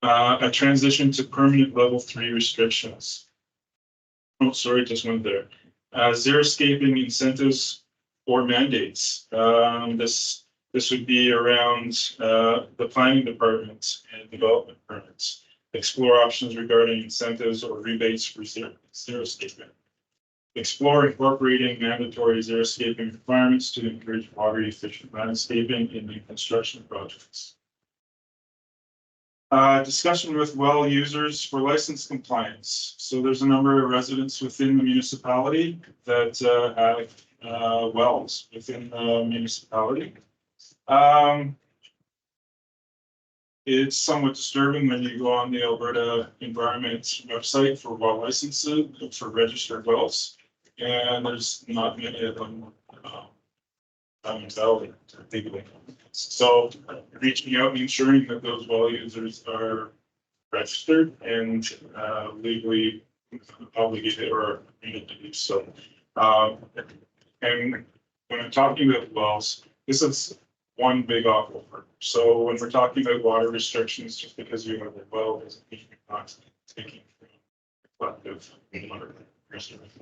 A transition to permanent level 3 restrictions. Oh, sorry, just went there. Xeriscaping incentives or mandates. This would be around the planning department and development permits. Explore options regarding incentives or rebates for xeriscaping. Explore incorporating mandatory xeriscaping requirements to encourage water efficient landscaping in new construction projects. Discussion with well users for license compliance. So there's a number of residents within the municipality that have wells within the municipality. It's somewhat disturbing when you go on the Alberta Environment website for well licenses, for registered wells. And there's not many of them valid legally. So reaching out and ensuring that those well users are registered and legally obligated or needed to do so. And when I'm talking about wells, this is one big aquifer. So when we're talking about water restrictions, just because you have a well doesn't mean you're not taking collective water restrictions.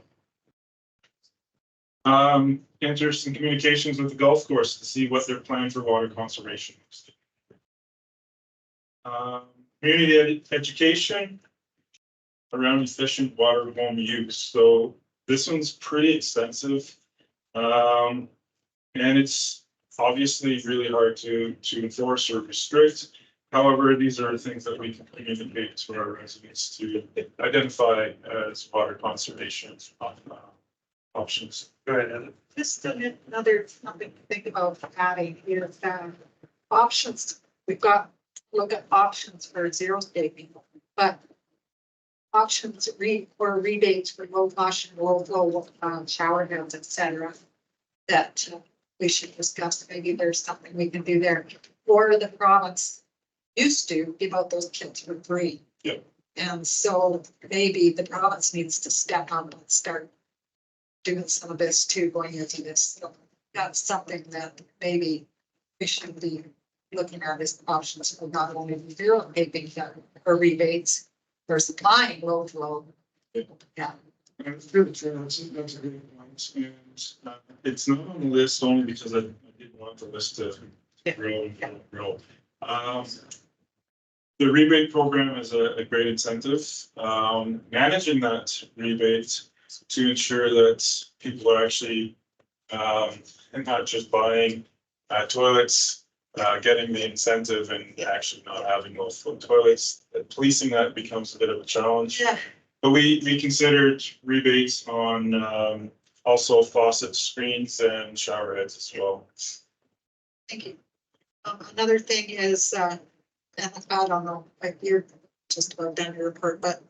Enter some communications with the golf course to see what their plan for water conservation is. Community education around efficient water home use. So this one's pretty extensive. And it's obviously really hard to enforce or restrict. However, these are things that we can communicate to our residents to identify as water conservation options. Go ahead, Ed. Just another something to think about adding is options. We've got to look at options for xeriscaping, but options or rebates for low cost and low flow shower heads, etc. That we should discuss. Maybe there's something we can do there. Or the province used to give out those kits for free. Yeah. And so maybe the province needs to step up and start doing some of this too, going into this. So that's something that maybe we should be looking at as options for not only zero paving or rebates for supplying low flow. Yeah. Through the chair, that's a good point. And it's not on the list only because I didn't want the list to grow and grow. The rebate program is a great incentive. Managing that rebate to ensure that people are actually and not just buying toilets, getting the incentive and actually not having those full toilets. Policing that becomes a bit of a challenge. Yeah. But we considered rebates on also faucet screens and shower heads as well. Thank you. Another thing is, and I don't know, like you're just about done your report, but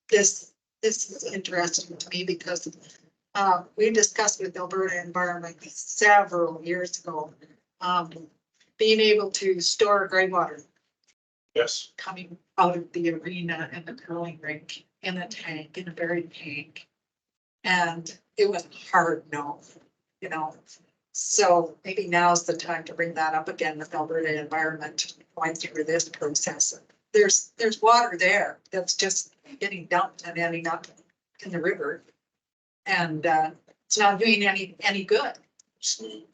this is interesting to me because we discussed with Alberta Environment several years ago, being able to store gray water Yes. coming out of the arena and the curling rink in a tank, in a buried tank. And it was hard, no, you know. So maybe now's the time to bring that up again with Alberta Environment going through this process. There's water there that's just getting dumped and ending up in the river. And it's not doing any good.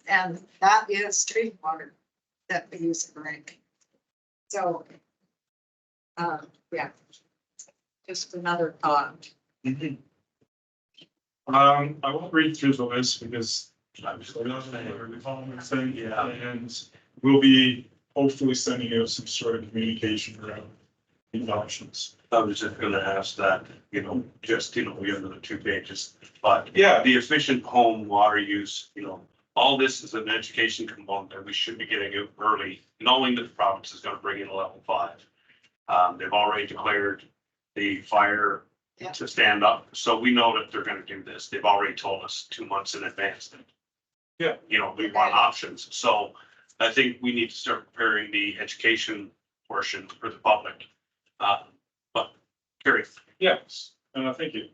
And that is treated water that we use in the rink. So, yeah, just another thought. I won't read through the list because I'm just thing, yeah, and we'll be hopefully sending out some sort of communication around these options. I was just gonna ask that, we have another 2 pages, but Yeah, the efficient home water use, all this is an education component that we should be getting out early, knowing that the province is gonna bring in a level 5. They've already declared the fire Yeah. to stand up, so we know that they're gonna do this. They've already told us 2 months in advance that. Yeah. We want options, so I think we need to start preparing the education portion for the public. But, Carrie. yes, thank you.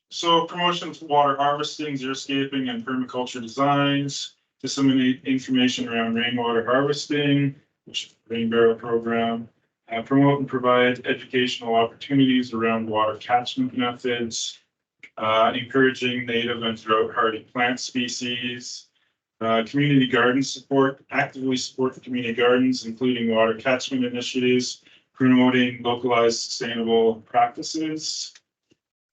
So promotion of water harvesting, xeriscaping and permaculture designs, disseminate information around rainwater harvesting, which is the rain barrel program. Promote and provide educational opportunities around water catchment methods, encouraging native and drought hardy plant species, community garden support, actively support the community gardens, including water catchment initiatives, promoting localized sustainable practices,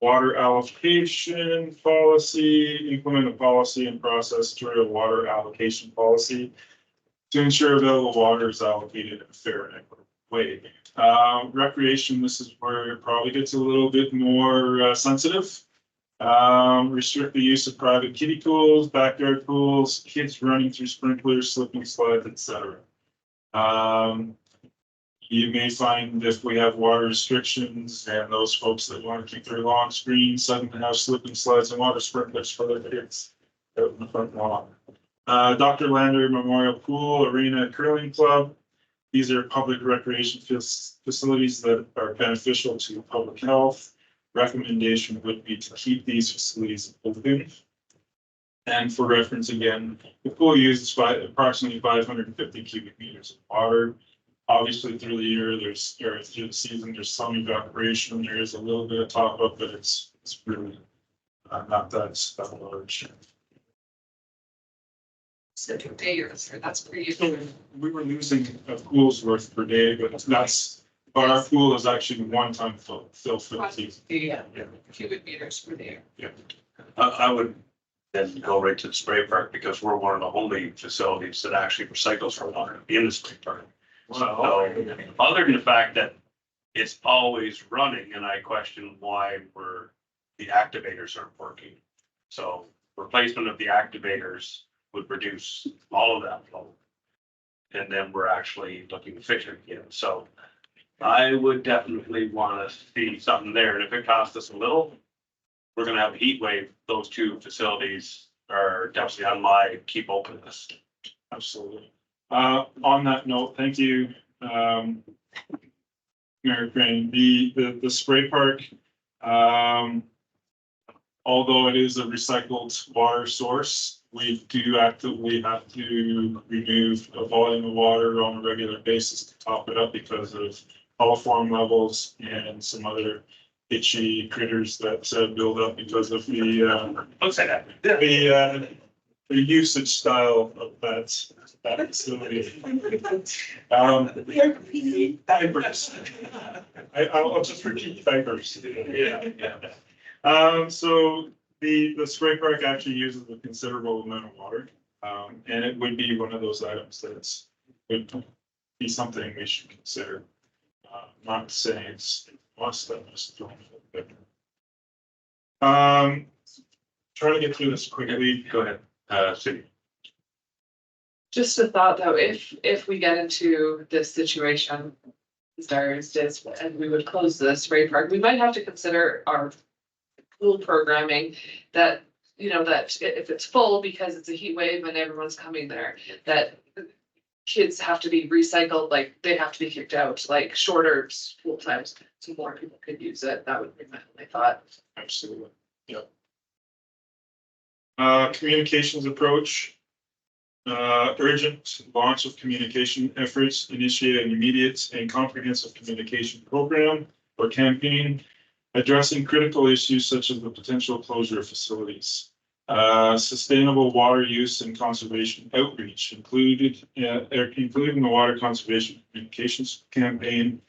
water allocation policy, implement a policy and process toward a water allocation policy to ensure available water is allocated in a fair and equitable way. Recreation, this is where it probably gets a little bit more sensitive. Restrict the use of private kiddie pools, backyard pools, kids running through sprinklers, slipping slides, etc. You may find if we have water restrictions and those folks that want to keep their lawn screen suddenly have slipping slides and water sprinklers for their kids out in the front lawn. Dr. Lander Memorial Pool, Arena, Curling Club. These are public recreation facilities that are beneficial to public health. Recommendation would be to keep these facilities open. And for reference again, the pool uses approximately 550 cubic meters of water. Obviously through the year, through the season, there's some evaporation, there is a little bit of top up, but it's really not that large. So 2 days, that's pretty. So we were losing a pool's worth per day, but but our pool is actually 1 ton fill for the season. Yeah, cubic meters per day. Yeah. I would then go right to the spray park because we're one of the only facilities that actually recycles for water in the spray park. So, other than the fact that it's always running and I question why the activators aren't working. So replacement of the activators would reduce all of that flow. And then we're actually looking to fix it again. So I would definitely want to see something there. And if it costs us a little, we're gonna have a heat wave. Those 2 facilities are definitely on my keep open list. Absolutely. On that note, thank you, Mayor Crane. The spray park, although it is a recycled water source, we do actively have to remove a volume of water on a regular basis to top it up because of coliform levels and some other itchy critters that build up because of the usage style of that facility. Diapers. I'll just repeat diapers. Yeah. So the spray park actually uses a considerable amount of water. And it would be one of those items that's would be something we should consider. Not saying it's must, that must. Try to get through this quickly. Go ahead, Cindy. Just a thought though, if we get into this situation, as dire as it is, and we would close the spray park, we might have to consider our pool programming that, you know, that if it's full because it's a heat wave and everyone's coming there, that kids have to be recycled, like they have to be kicked out, like shorter school times, so more people could use it. That would be my thought. Absolutely, yep. Communications approach. Urgent launch of communication efforts, initiate an immediate and comprehensive communication program or campaign addressing critical issues such as the potential closure of facilities. Sustainable water use and conservation outreach including the water conservation communications campaign,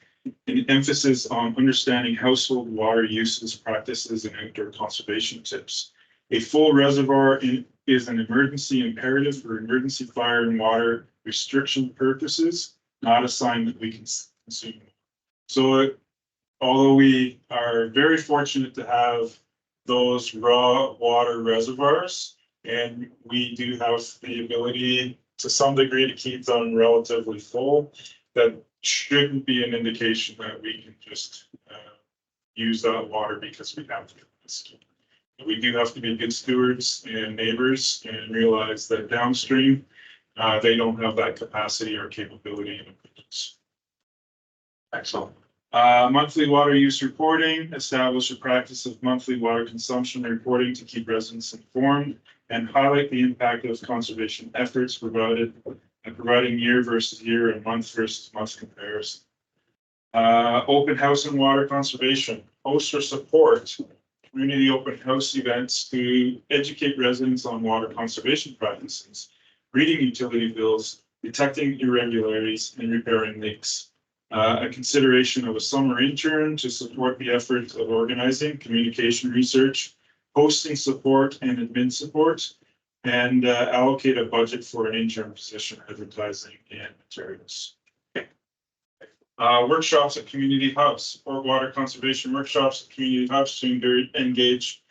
an emphasis on understanding household water uses, practices, and outdoor conservation tips. A full reservoir is an emergency imperative for emergency fire and water restriction purposes, not a sign that we can consume. So although we are very fortunate to have those raw water reservoirs, and we do have the ability to some degree to keep them relatively full, that shouldn't be an indication that we can just use that water because we have to. We do have to be good stewards and neighbors and realize that downstream, they don't have that capacity or capability in abundance. Excellent. Monthly water use reporting, establish a practice of monthly water consumption reporting to keep residents informed and highlight the impact of conservation efforts providing year versus year and month versus month comparison. Open house and water conservation, host or support community open house events to educate residents on water conservation practices, reading utility bills, detecting irregularities, and repairing leaks. A consideration of a summer intern to support the efforts of organizing communication research, hosting support and admin support, and allocate a budget for an intern position, advertising and materials. Workshops at community hubs, support water conservation workshops at community hubs to engage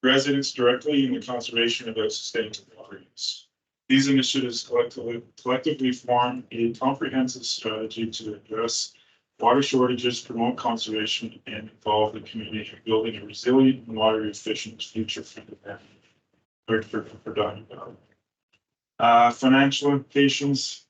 residents directly in the conservation of sustainable water use. These initiatives collectively form a comprehensive strategy to address water shortages, promote conservation, and involve the community in building a resilient and water efficient future for Diamond Valley. Financial implications.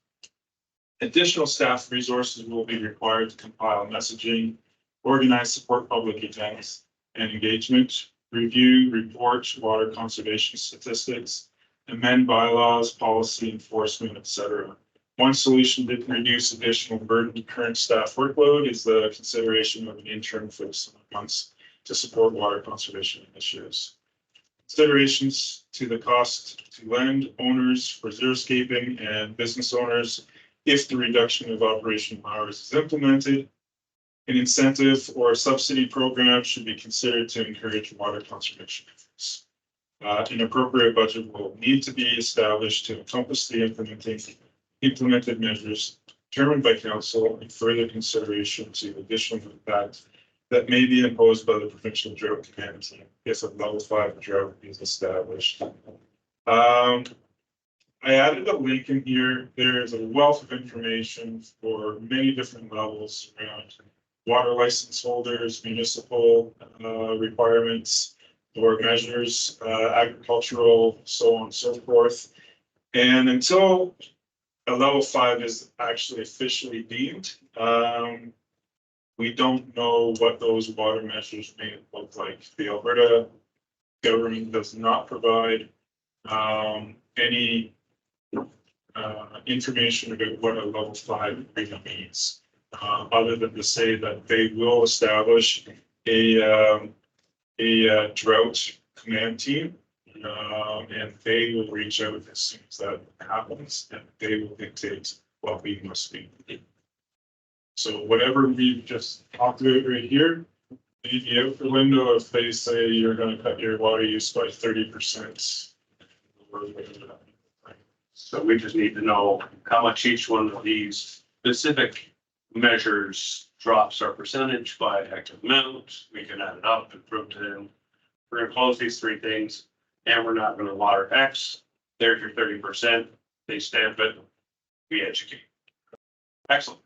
Additional staff resources will be required to compile messaging, organize support public events and engagement, review, report water conservation statistics, amend bylaws, policy enforcement, etc. One solution to reduce additional burden to current staff workload is the consideration of an intern for the summer months to support water conservation initiatives. Considerations to the cost to land owners for xeriscaping and business owners. If the reduction of operational hours is implemented, an incentive or subsidy program should be considered to encourage water conservation efforts. An appropriate budget will need to be established to encompass the implemented measures determined by council and further consideration to additional impact that may be imposed by the provincial drought command team if a level 5 drought is established. I added a link in here. There's a wealth of information for many different levels around water license holders, municipal requirements or measures, agricultural, so on and so forth. And until a level 5 is actually officially deemed. We don't know what those water measures may look like. The Alberta government does not provide any information about what a level 5 really means, other than to say that they will establish a drought command team, and they will reach out as soon as that happens, and they will dictate what we must do. So whatever we've just talked about right here, maybe out the window if they say you're gonna cut your water use by 30%. So we just need to know how much each one of these specific measures drops our percentage by X amount. We can add it up and prove to them. We're gonna close these three things and we're not gonna water X. There's your 30%. They stamp it. We educate. Excellent.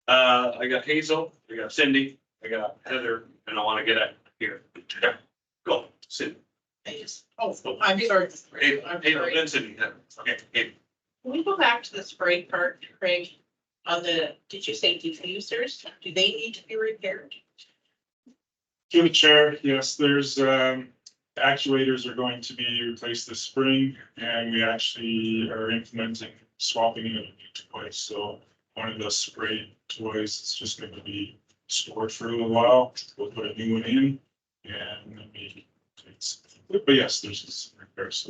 I got Hazel, I got Cindy, I got Heather, and I want to get at here. Yeah, go, Cindy. I'm sorry. Hazel, then Cindy. Okay, Can we go back to the spray part, Craig? On the, did you say diffusers? Do they need to be repaired? Through the chair, yes, there's actuators are going to be replaced this spring, and we actually are implementing swapping it twice. So one of the spray toys is just going to be stored for a little while. We'll put a new one in, and maybe. But yes, there's some repairs.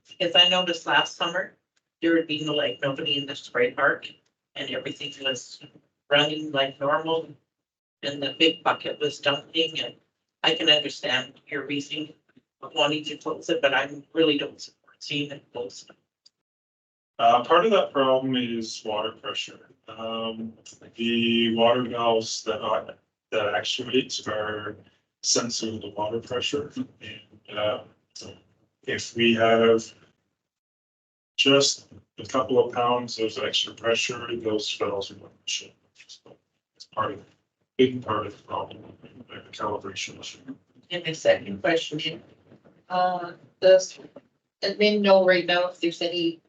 Because I noticed last summer, there would be nobody in the spray park, and everything was running like normal. And the big bucket was dumping, and I can understand your reason of wanting to close it, but I really don't support seeing it closed. Part of that problem is water pressure. The water valves that actuate are sensitive to water pressure. And if we have just a couple of pounds of extra pressure, those valves are going to shut. So it's big part of the problem, the calibration issue. And the second question, does admin know right now if there's any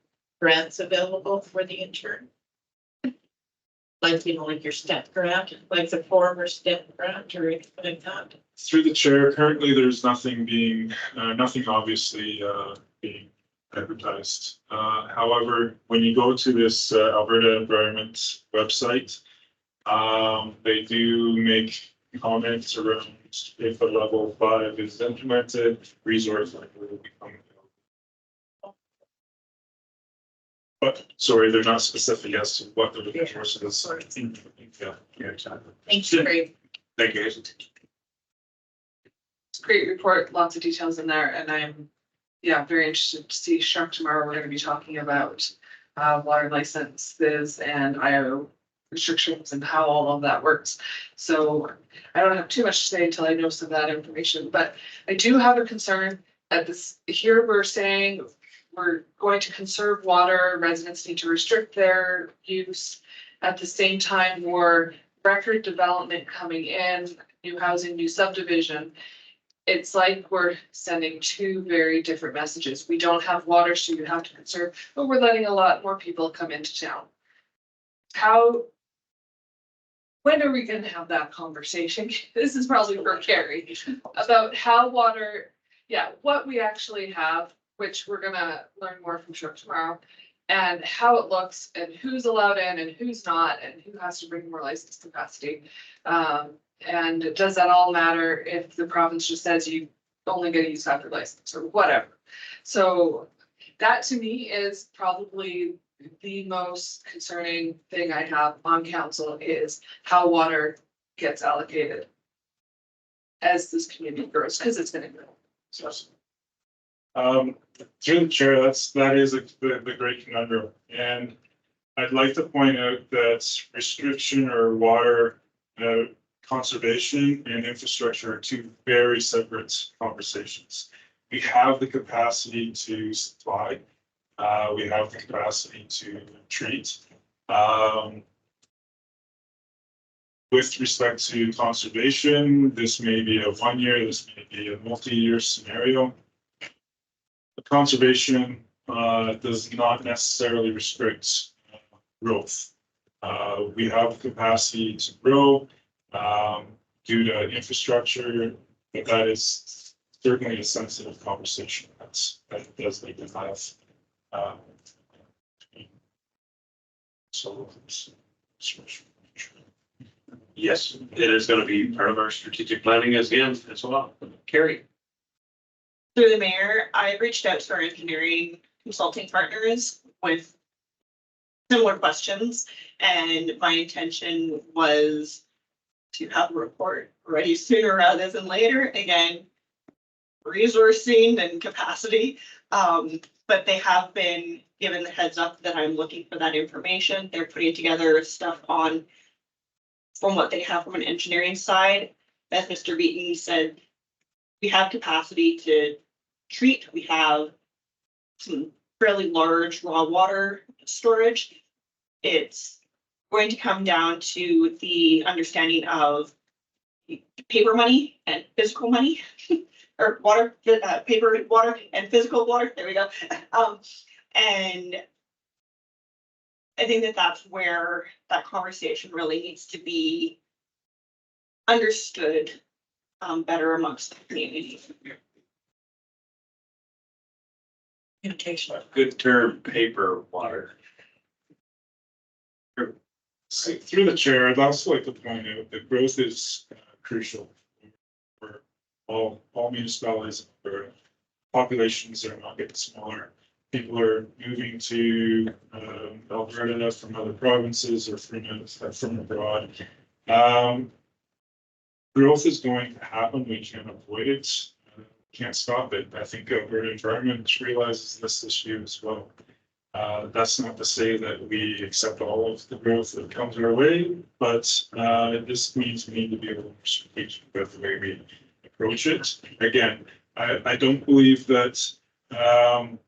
grants available for the intern? Like, like your STEP grant, like the former STEP grant or anything like that? Through the chair, currently there's nothing being, nothing obviously being advertised. However, when you go to this Alberta Environment website, they do make comments around if a level 5 is implemented, resource like will become available. But sorry, they're not specific as to what the resources. Yeah, exactly. Thank you, Craig. thank you. It's a great report, lots of details in there, and I'm, very interested to see Shark tomorrow. We're gonna be talking about water licenses and IO restrictions and how all of that works. So I don't have too much to say until I know some of that information, but I do have a concern at this, here we're saying we're going to conserve water, residents need to restrict their use. At the same time, we're record development coming in, new housing, new subdivision. It's like we're sending two very different messages. We don't have water, so you have to conserve, but we're letting a lot more people come into town. When are we gonna have that conversation? This is probably for Carrie, about how water, what we actually have, which we're gonna learn more from Shark tomorrow, and how it looks and who's allowed in and who's not, and who has to bring more license capacity. And does that all matter if the province just says you only get to use half your license or whatever? So that to me is probably the most concerning thing I have on council, is how water gets allocated as this community grows, because it's gonna grow. So. Through the chair, that is the great conundrum, and I'd like to point out that restriction or water conservation and infrastructure are two very separate conversations. We have the capacity to supply. We have the capacity to treat. With respect to conservation, this may be a 1 year, this may be a multi-year scenario. The conservation does not necessarily restrict growth. We have capacity to grow due to infrastructure, but that is certainly a sensitive conversation that does need to have. So. Yes, it is gonna be part of our strategic planning again as well. Carrie? Through the mayor, I reached out to our engineering consulting partners with similar questions, and my intention was to have a report ready sooner rather than later. Again, resourcing and capacity, but they have been given the heads up that I'm looking for that information. They're putting together stuff on from what they have from an engineering side. As Mr. Beaton said, we have capacity to treat. We have some fairly large raw water storage. It's going to come down to the understanding of paper money and physical money, or water, paper, water, and physical water. There we go. And I think that that's where that conversation really needs to be understood better amongst the community. Communication. Good term, paper water. So through the chair, I'd also like to point out that growth is crucial for all municipalities. Populations are not getting smaller. People are moving to Alberta from other provinces or from abroad. Growth is going to happen. We can't avoid it. Can't stop it. I think Alberta Environment realizes this year as well. That's not to say that we accept all of the growth that comes our way, but this means we need to be a little more strategic with the way we approach it. Again, I don't believe that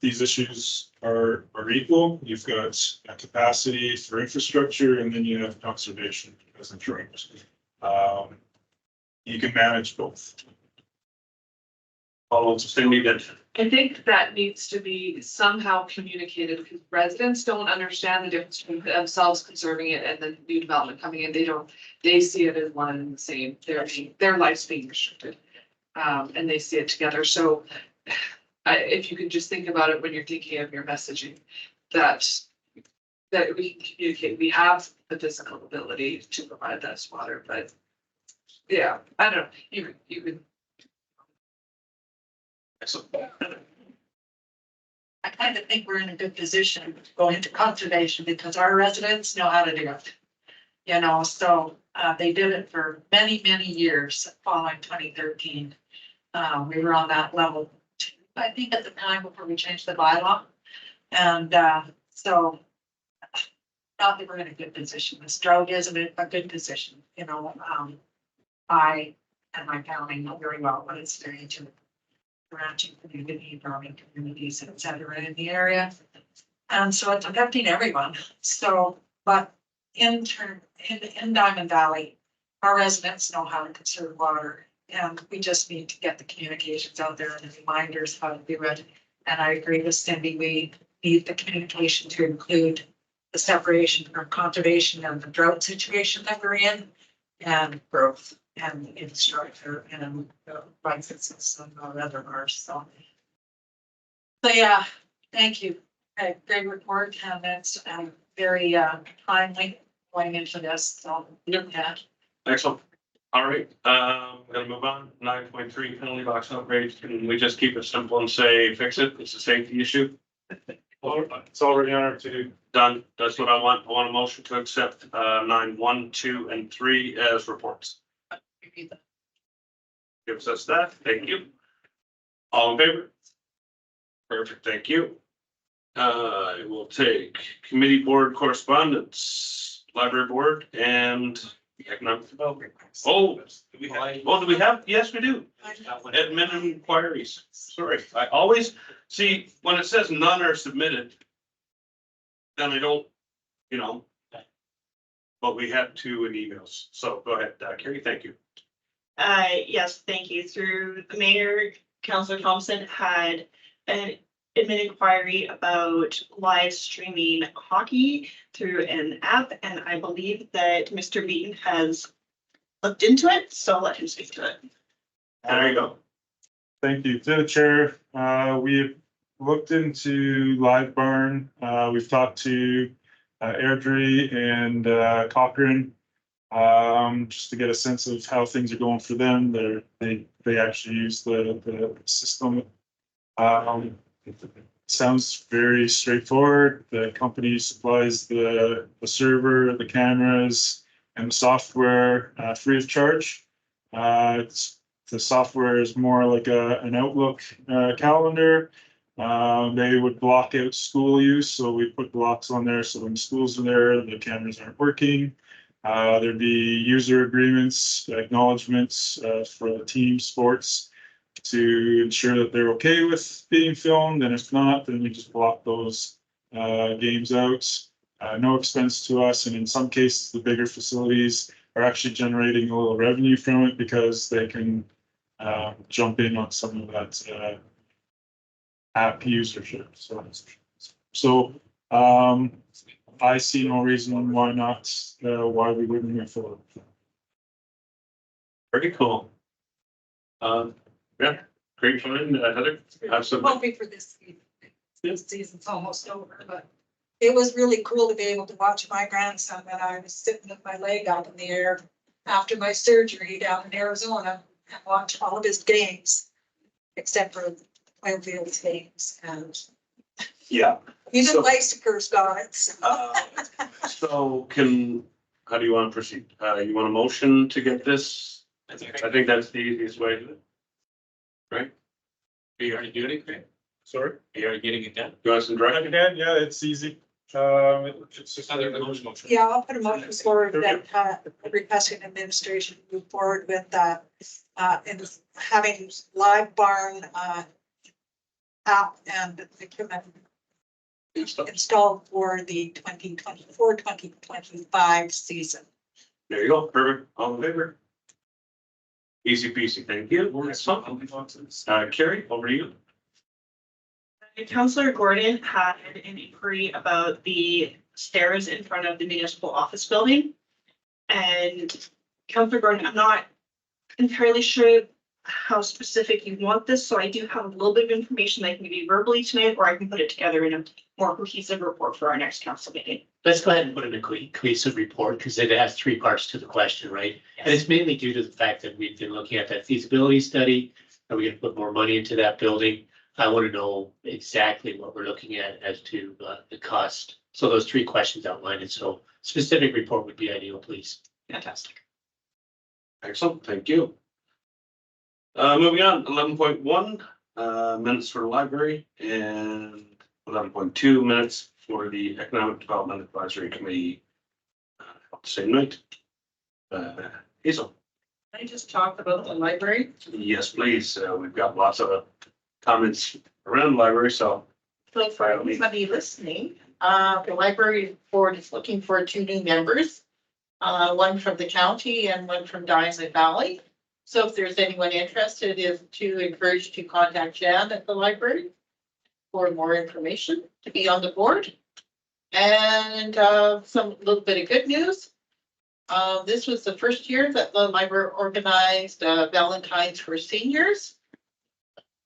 these issues are equal. You've got a capacity for infrastructure, and then you have conservation as a terms. You can manage both. Follow Cindy then. I think that needs to be somehow communicated because residents don't understand the difference between themselves conserving it and the new development coming in. They see it as one and the same. Their life's being restricted. And they see it together. So if you can just think about it when you're thinking of your messaging, that we can communicate, we have the physical ability to provide this water, but yeah, I don't know, you could. I kind of think we're in a good position going to conservation because our residents know how to do it. You know, so they did it for many, many years following 2013. We were on that level, I think, at the time before we changed the bylaw. And so not that we're in a good position. This drought is in a good position, you know. I and my family know very well what it's doing to the ranching community, farming communities, et cetera, in the area. And so it's affecting everyone. So, but in Diamond Valley, our residents know how to conserve water. And we just need to get the communications out there and the reminders how to do it. And I agree with Cindy, we need the communication to include the separation from conservation and the drought situation that we're in, and growth and infrastructure and licenses and other parts. So yeah, thank you. Great report, and it's very timely going into this. So yeah. Excellent. All right, I'm gonna move on. 9.3 penalty box upgrades. Can we just keep it simple and say fix it? It's a safety issue. It's already on our to-do. Done. That's what I want. I want a motion to accept 9, 1, 2, and 3 as reports. Gives us that. Thank you. All in favor? Perfect. Thank you. I will take committee board correspondence, library board, and economic development. Oh, do we have? Yes, we do. Admin and inquiries. Sorry, I always see when it says none are submitted, then I don't, you know. But we have 2 in emails. So go ahead, Carrie. Thank you. Yes, thank you. Through the mayor, Councillor Thompson had an admin inquiry about live streaming hockey through an app, and I believe that Mr. Beaton has looked into it, so let him speak to it. There you go. Thank you. To the chair, we've looked into Live Barn. We've talked to Airdrie and Cochrane. Just to get a sense of how things are going for them. They actually use the system. Sounds very straightforward. The company supplies the server, the cameras, and the software free of charge. The software is more like an Outlook calendar. They would block out school use, so we put blocks on there so when schools are there, the cameras aren't working. There'd be user agreements, acknowledgements for the team sports to ensure that they're okay with being filmed, and if not, then we just block those games out. No expense to us, and in some cases, the bigger facilities are actually generating a little revenue from it because they can jump in on some of that app usership. So I see no reason why not, why we wouldn't move forward. Very cool. Yeah, great find, Heather. Absolutely. Hoping for this season. This season's almost over, but it was really cool to be able to watch my grandson when I was sitting with my leg up in the air after my surgery down in Arizona and watch all of his games, except for Wildfield's games, and Yeah. even So- Lysaker's got it. So. So how do you want to proceed? You want a motion to get this? I think that's the easiest way to do it. Right? Are you already doing it, Craig? Sorry? Are you already getting it done? You want some direction? Again, yeah, it's easy. It's just. Other than motion. Yeah, I'll put a motion forward that requesting administration move forward with that and having Live Barn app and equipment installed for the 2024-2025 season. There you go, perfect, all in favor? Easy peasy, thank you. Carrie, over to you. Councillor Gordon had an inquiry about the stairs in front of the municipal office building. And Councillor Gordon, I'm not entirely sure how specific you want this, so I do have a little bit of information that I can give you verbally tonight, or I can put it together in a more cohesive report for our next council meeting. Let's go ahead and put in a cohesive report because it has three parts to the question, right? And it's mainly due to the fact that we've been looking at that feasibility study. Are we gonna put more money into that building? I want to know exactly what we're looking at as to the cost. So those three questions outlined, and so specific report would be ideal, please. Fantastic. Excellent, thank you. Moving on, 11.1, minutes for the library, and 11.2 minutes for the Economic Development Advisory Committee. Same night. Hazel. Can I just talk about the library? Yes, please. We've got lots of comments around the library, so. So for everybody listening, the library board is looking for 2 new members. One from the county and one from Diamond Valley. So if there's anyone interested, is to encourage to contact Jan at the library for more information to be on the board. And some little bit of good news. This was the first year that the library organized Valentine's for seniors.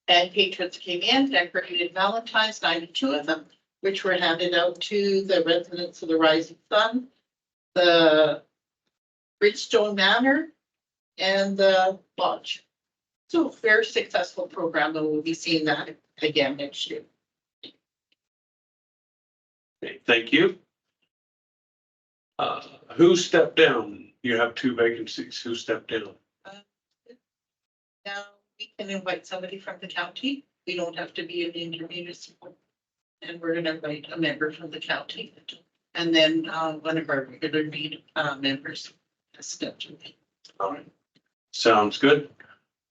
And patrons came in, decorated Valentine's, 92 of them, which were handed out to the residents of the Rising Sun, the Bridgestone Manor, and the lodge. So very successful program, and we'll be seeing that again next year. Okay, thank you. Who stepped down? You have 2 vacancies. Who stepped down? Now, we can invite somebody from the county. We don't have to be an intermunicipal. And we're gonna invite a member from the county. And then one of our regular members has stepped in. All right. Sounds good.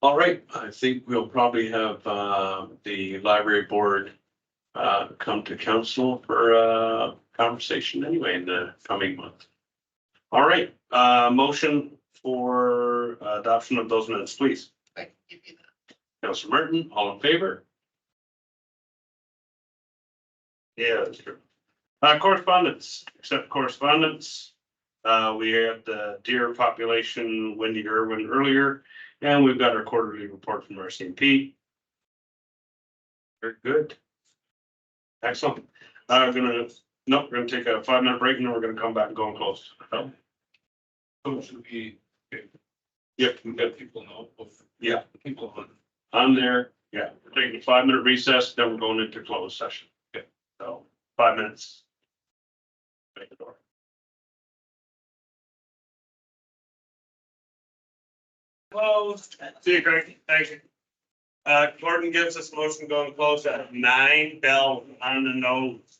All right, I think we'll probably have the library board come to council for a conversation anyway in the coming month. All right, motion for adoption of those minutes, please. I can give you that. Councilor Martin, all in favor? Yeah, that's true. Correspondence, except correspondence. We had the deer population, Wendy Irwin earlier, and we've got our quarterly report from RCMP. Very good. Excellent. We're gonna take a 5-minute break and then we're gonna come back and go and close. So should we, Yep, let people know of yeah, people on. I'm there. Yeah, we're taking a 5-minute recess, then we're going into closed session. Okay, so 5 minutes. Make the door. Closed. See you, Craig. Thank you. Gordon gives us motion going close at 9, bell on the nose.